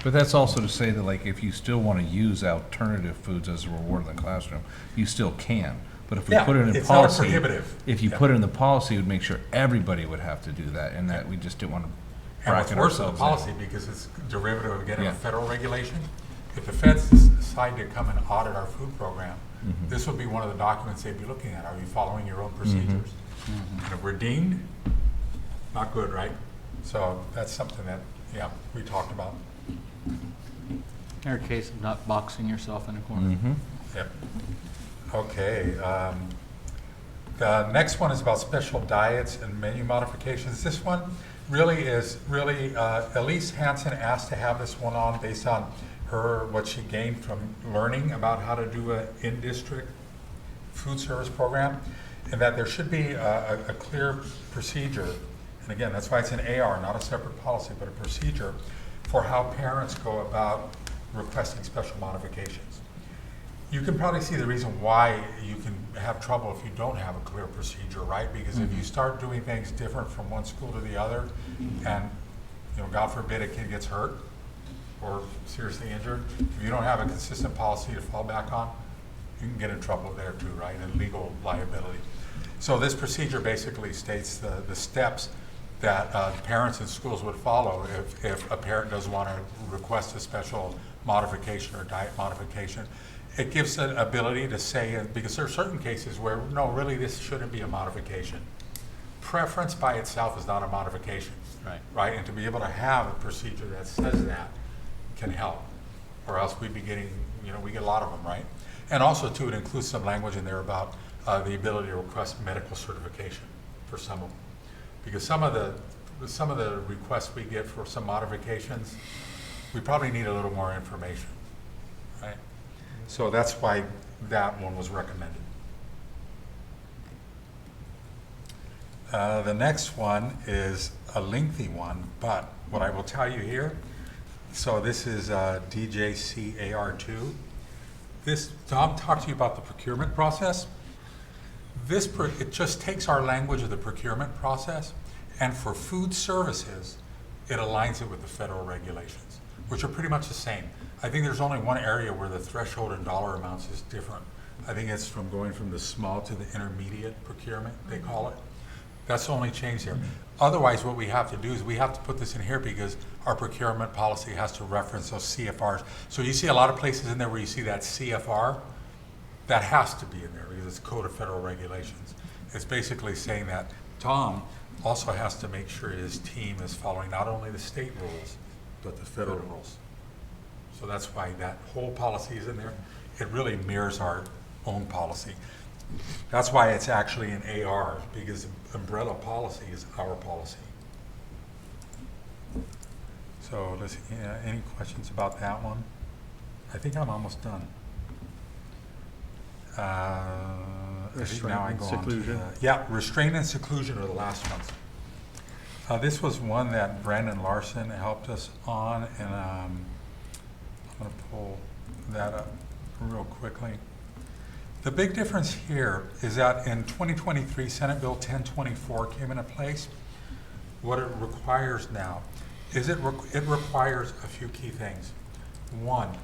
But that's also to say that, like, if you still want to use alternative foods as a reward in the classroom, you still can. But if we put it in it's policy, not prohibitive. if you put it in the policy, it would make sure everybody would have to do that, and that we just didn't want to And what's bracket worse than the ourselves policy, because it's derivative again Yeah. of federal regulation, if the feds decide to come and audit our food program, Mhm. this would be one of the documents they'd be looking at. Are you following your own procedures? And if we're deemed, not good, right? So that's something that, yeah, we talked about. In our case of not boxing yourself in a corner. Mhm. Yep. Okay. The next one is about special diets and menu modifications. This one really is Elise Hansen asked to have this one on based on what she gained from learning about how to do an in-district food service program, and that there should be a clear procedure. And again, that's why it's an AR, not a separate policy, but a procedure for how parents go about requesting special modifications. You can probably see the reason why you can have trouble if you don't have a clear procedure, right? Because if you start doing things different from one school to the other, and God forbid a kid gets hurt or seriously injured, if you don't have a consistent policy to fall back on, you can get in trouble there too, right? And legal liability. So this procedure basically states the steps that parents and schools would follow if a parent does want to request a special modification or diet modification. It gives an ability to say, because there are certain cases where, no, really this shouldn't be a modification. Preference by itself is not a modification. Right? And to be able to have a procedure that says that can help, or else we'd be getting, we get a lot of them, right? And also too, it includes some language in there about the ability to request medical certification for some of them. Because some of the requests we get for some modifications, we probably need a little more information, right? So that's why that one was recommended. The next one is a lengthy one, but what I will tell you here, so this is DJCAR2. Tom talked to you about the procurement process. It just takes our language of the procurement process, and for food services, it aligns it with the federal regulations, which are pretty much the same. I think there's only one area where the threshold in dollar amounts is different. I think it's from going from the small to the intermediate procurement, they call it. That's the only change here. Otherwise, what we have to do is we have to put this in here because our procurement policy has to reference those CFRs. So you see a lot of places in there where you see that CFR, that has to be in there because it's Code of Federal Regulations. It's basically saying that Tom also has to make sure his team is following not only the state rules, but the federal rules. So that's why that whole policy is in there. It really mirrors our own policy. That's why it's actually an AR, because umbrella policy is our policy. So let's see, any questions about that one? I think I'm almost done. I think now I go on to restraint and seclusion are the last ones. This was one that Brandon Larson helped us on, and I'm going to pull that up real quickly. The big difference here is that in 2023, Senate Bill 1024 came into place. What it requires now is it requires a few key things. One,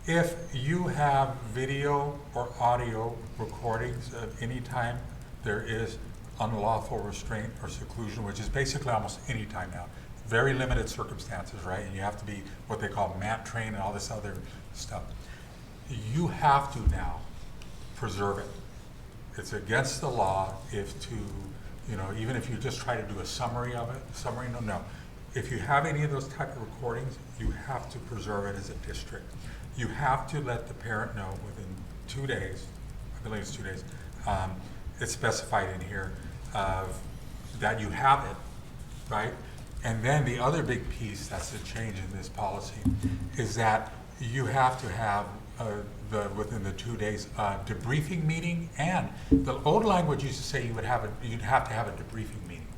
if you have video or audio recordings at any time, there is unlawful restraint or seclusion, which is basically almost any time now. Very limited circumstances, right? And you have to be what they call MAT trained and all this other stuff. You have to now preserve it. It's against the law even if you just try to do a summary of it, no. If you have any of those type of recordings, you have to preserve it as a district. You have to let the parent know within 2 days, I believe it's 2 days, it's specified in here, that you have it, right? And then the other big piece that's the change in this policy is that you have to have within the 2 days debriefing meeting, and the old language used to say you'd have to have a debriefing meeting.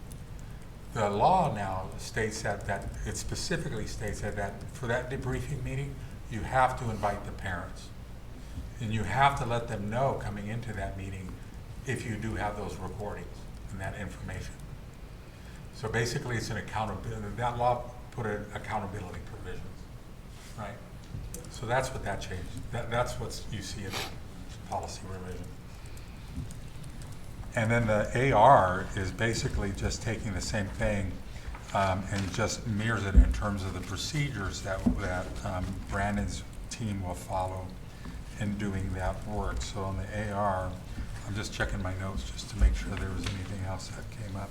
The law now states that it specifically states that for that debriefing meeting, you have to invite the parents. And you have to let them know coming into that meeting if you do have those recordings and that information. So basically it's an accountability, that law put in accountability provisions, right? So that's what that changed. That's what you see in the policy revision. And then the AR is basically just taking the same thing and just mirrors it in terms of the procedures that Brandon's team will follow in doing that work. So on the AR, I'm just checking my notes just to make sure there was anything else that came up.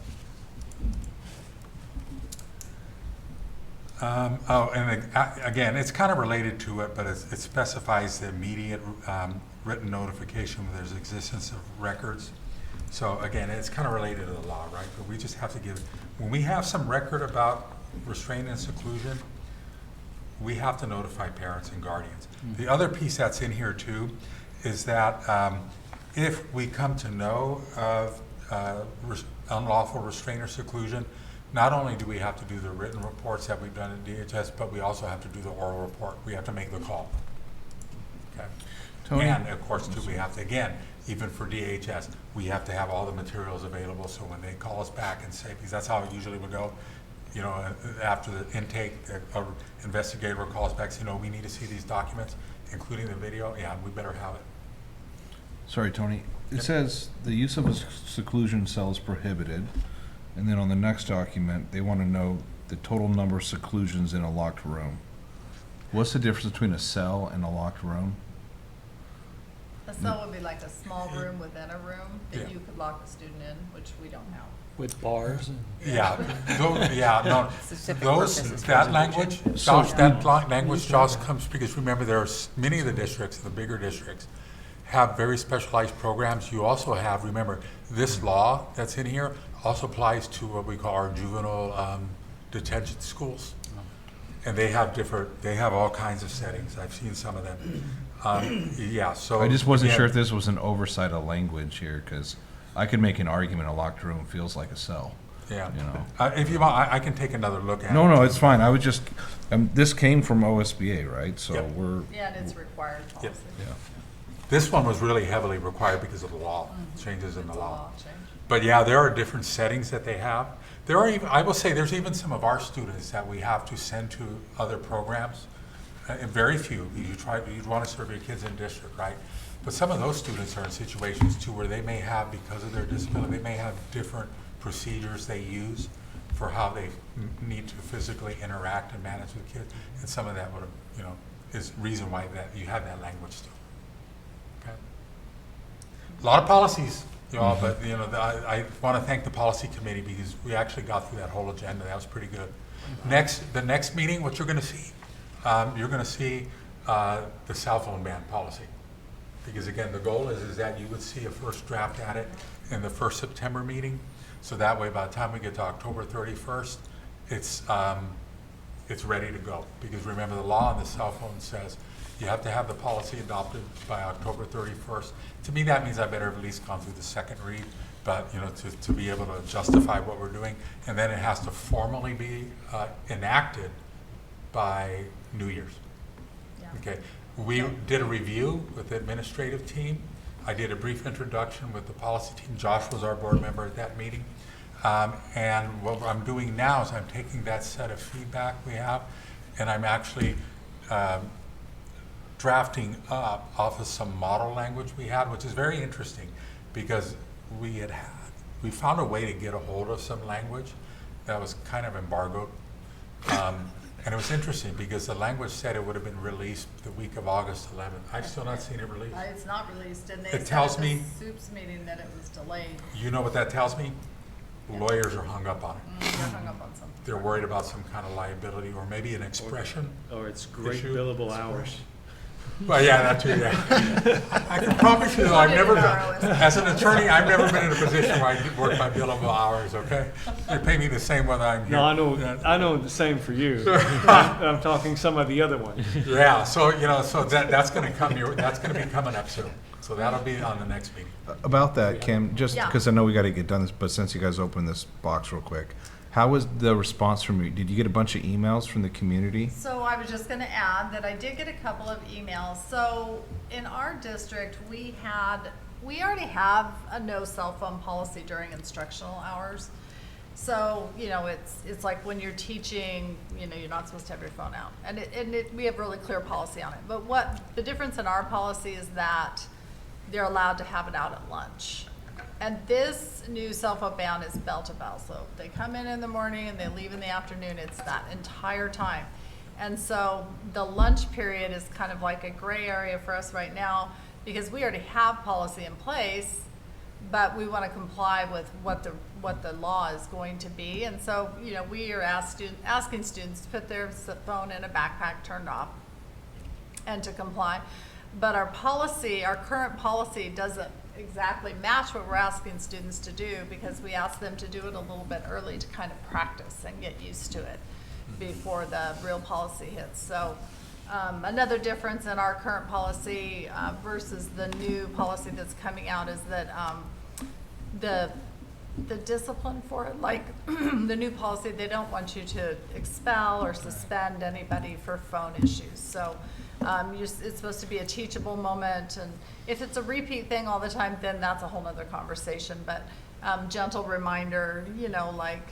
Again, it's kind of related to it, but it specifies the immediate written notification when there's existence of records. So again, it's kind of related to the law, right? But we just have to give, when we have some record about restraint and seclusion, we have to notify parents and guardians. The other piece that's in here too is that if we come to know of unlawful restraint or seclusion, not only do we have to do the written reports that we've done at DHS, but we also have to do the oral report. We have to make the call. Okay. Tony? And of course, too, we have to, again, even for DHS, we have to have all the materials available, so when they call us back and say, because that's how it usually would go, you know, after the intake, an investigator will call us back, say, you know, we need to see these documents, including the video. Yeah, we better have it. Sorry, Tony. It says the use of a seclusion cell is prohibited, and then on the next document, they want to know the total number of seclusions in a locked room. What's the difference between a cell and a locked room? A cell would be like a small room within a room Yeah. that you could lock a student in, which we don't have. With bars and. Yeah, no, Specific those, purposes. that language, Josh, language, Josh, comes because remember, there's many of the districts, the bigger districts, have very specialized programs. You also have, remember, this law that's in here also applies to what we call our juvenile detention schools. And they have all kinds of settings. I've seen some of them. Yeah, so. I just wasn't again, sure if this was an oversight of language here, because I could make an argument a locked room feels like a cell. Yeah. You know. If you want, I can take another look at it. No, it's fine. I was just, this came from OSBA, right? So Yep. we're, Yeah, and it's required policy. yeah. This one was really heavily required because of the law, changes in the It's a law. law change. But yeah, there are different settings that they have. There are even, I will say, there's even some of our students that we have to send to other programs. And very few. You'd want to serve your kids in district, right? But some of those students are in situations too where they may have, because of their disability, they may have different procedures they use for how they need to physically interact and manage with kids. And some of that would, you know, is reason why that you have that language still. Okay. A lot of policies, you know, but you know, I want to thank the policy committee because we actually got through that whole agenda. That was pretty good. The next meeting, what you're going to see, the cell phone ban policy. Because again, the goal is that you would see a first draft at it in the first September meeting. So that way, by the time we get to October 31st, it's ready to go. Because remember, the law on the cell phone says you have to have the policy adopted by October 31st. To me, that means I better have at least gone through the second read, but you know, to be able to justify what we're doing. And then it has to formally be enacted by New Year's. Yeah. Okay. We did a review with the administrative team. I did a brief introduction with the policy team. Josh was our board member at that meeting. And what I'm doing now is I'm taking that set of feedback we have, and I'm actually drafting up off of some model language we had, which is very interesting because we found a way to get a hold of some language that was kind of embargoed. And it was interesting because the language said it would have been released the week of August 11th. I've still not seen it released. It's not released, and they It said tells at me- the SUPS meeting that it was delayed. You know what that tells me? Lawyers are hung up on it. They're hung up on something. They're worried about some kind of liability or maybe an expression. Or it's great Issue. billable hours. Well, yeah, that too, yeah. I can promise you, though, I've never been, as an attorney, I've never been in a position where I work my billable hours, okay? They pay me the same whether I'm here. No, I know the same for you. I'm talking some of the other ones. Yeah, so, you know, so that's gonna that's gonna be coming up soon. So that'll be on the next meeting. About that, Kim, just Yeah. because I know we got to get done this, but since you guys opened this box real quick, how was the response from you? Did you get a bunch of emails from the community? So I was just gonna add that I did get a couple of emails. So in our district, we already have a no cell phone policy during instructional hours. So, you know, it's like when you're teaching, you know, you're not supposed to have your phone out. And we have really clear policy on it. But what the difference in our policy is that they're allowed to have it out at lunch. And this new cell phone ban is bell to bell. So they come in the morning and they leave in the afternoon. It's that entire time. And so the lunch period is kind of like a gray area for us right now because we already have policy in place, but we want to comply with what the law is going to be. And so, you know, we are asking students to put their phone in a backpack turned off and to comply. But our policy, our current policy doesn't exactly match what we're asking students to do because we ask them to do it a little bit early to kind of practice and get used to it before the real policy hits. So another difference in our current policy versus the new policy that's coming out is that the discipline for it, like the new policy, they don't want you to expel or suspend anybody for phone issues. So it's supposed to be a teachable moment, and if it's a repeat thing all the time, then that's a whole nother conversation. But gentle reminder, you know, like,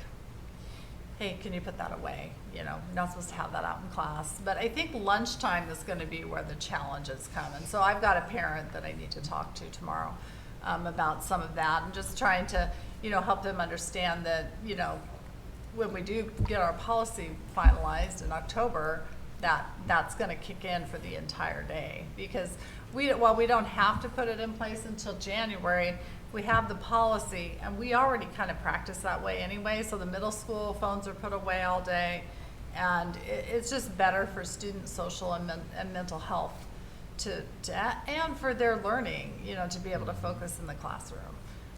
hey, can you put that away? You know, you're not supposed to have that out in class. But I think lunchtime is going to be where the challenges come. And so I've got a parent that I need to talk to tomorrow about some of that, and just trying to, you know, help them understand that, you know, when we do get our policy finalized in October, that's going to kick in for the entire day. Because while we don't have to put it in place until January, we have the policy, and we already kind of practice that way anyway. So the middle school phones are put away all day, and it's just better for student social and mental health and for their learning, you know, to be able to focus in the classroom.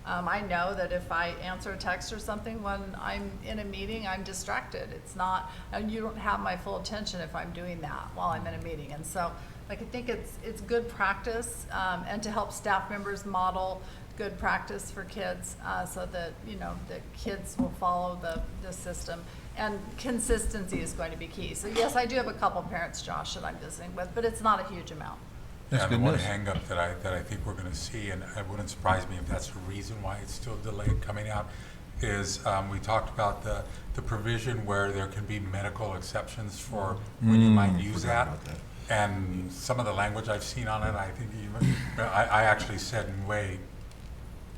I know that if I answer a text or something when I'm in a meeting, I'm distracted. It's not, and you don't have my full attention if I'm doing that while I'm in a meeting. And so, like, I think it's good practice, and to help staff members model good practice for kids, so that, you know, the kids will follow the system. And consistency is going to be key. So yes, I do have a couple parents, Josh, that I'm visiting with, but it's not a huge amount. Yeah, the one hang up that I think we're going to see, and it wouldn't surprise me if that's the reason why it's still delayed coming out, is we talked about the provision where there can be medical exceptions for when you might use that. And some of the language I've seen on it, I think even, I actually said, wait,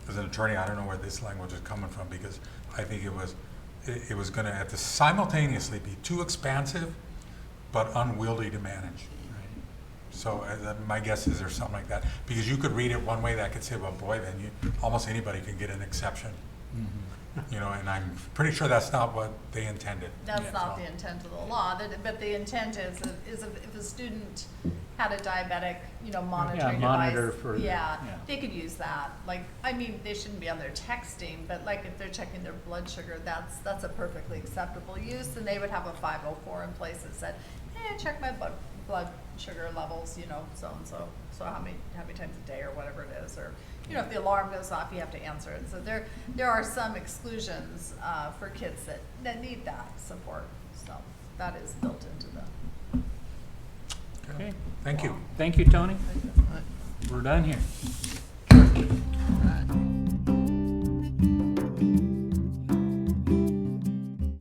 as an attorney, I don't know where this language is coming from, because I think it was going to have to simultaneously be too expansive but unwieldy to manage. So my guess is there's something like that, because you could read it one way that could say, well, boy, then almost anybody can get an exception. You know, and I'm pretty sure that's not what they intended. That's not the intent of the law, but the intent is if a student had a diabetic, you know, monitoring monitor device, they could use that. Like, I mean, they shouldn't be on there texting, but like if they're checking their blood sugar, that's a perfectly acceptable use, and they would have a 504 in place that said, hey, check my blood sugar levels, you know, so and so how many times a day or whatever it is, or, you know, if the alarm goes off, you have to answer it. So there are some exclusions for kids that need that support. So that is built into the. Okay. Thank you. Thank you, Tony. We're done here.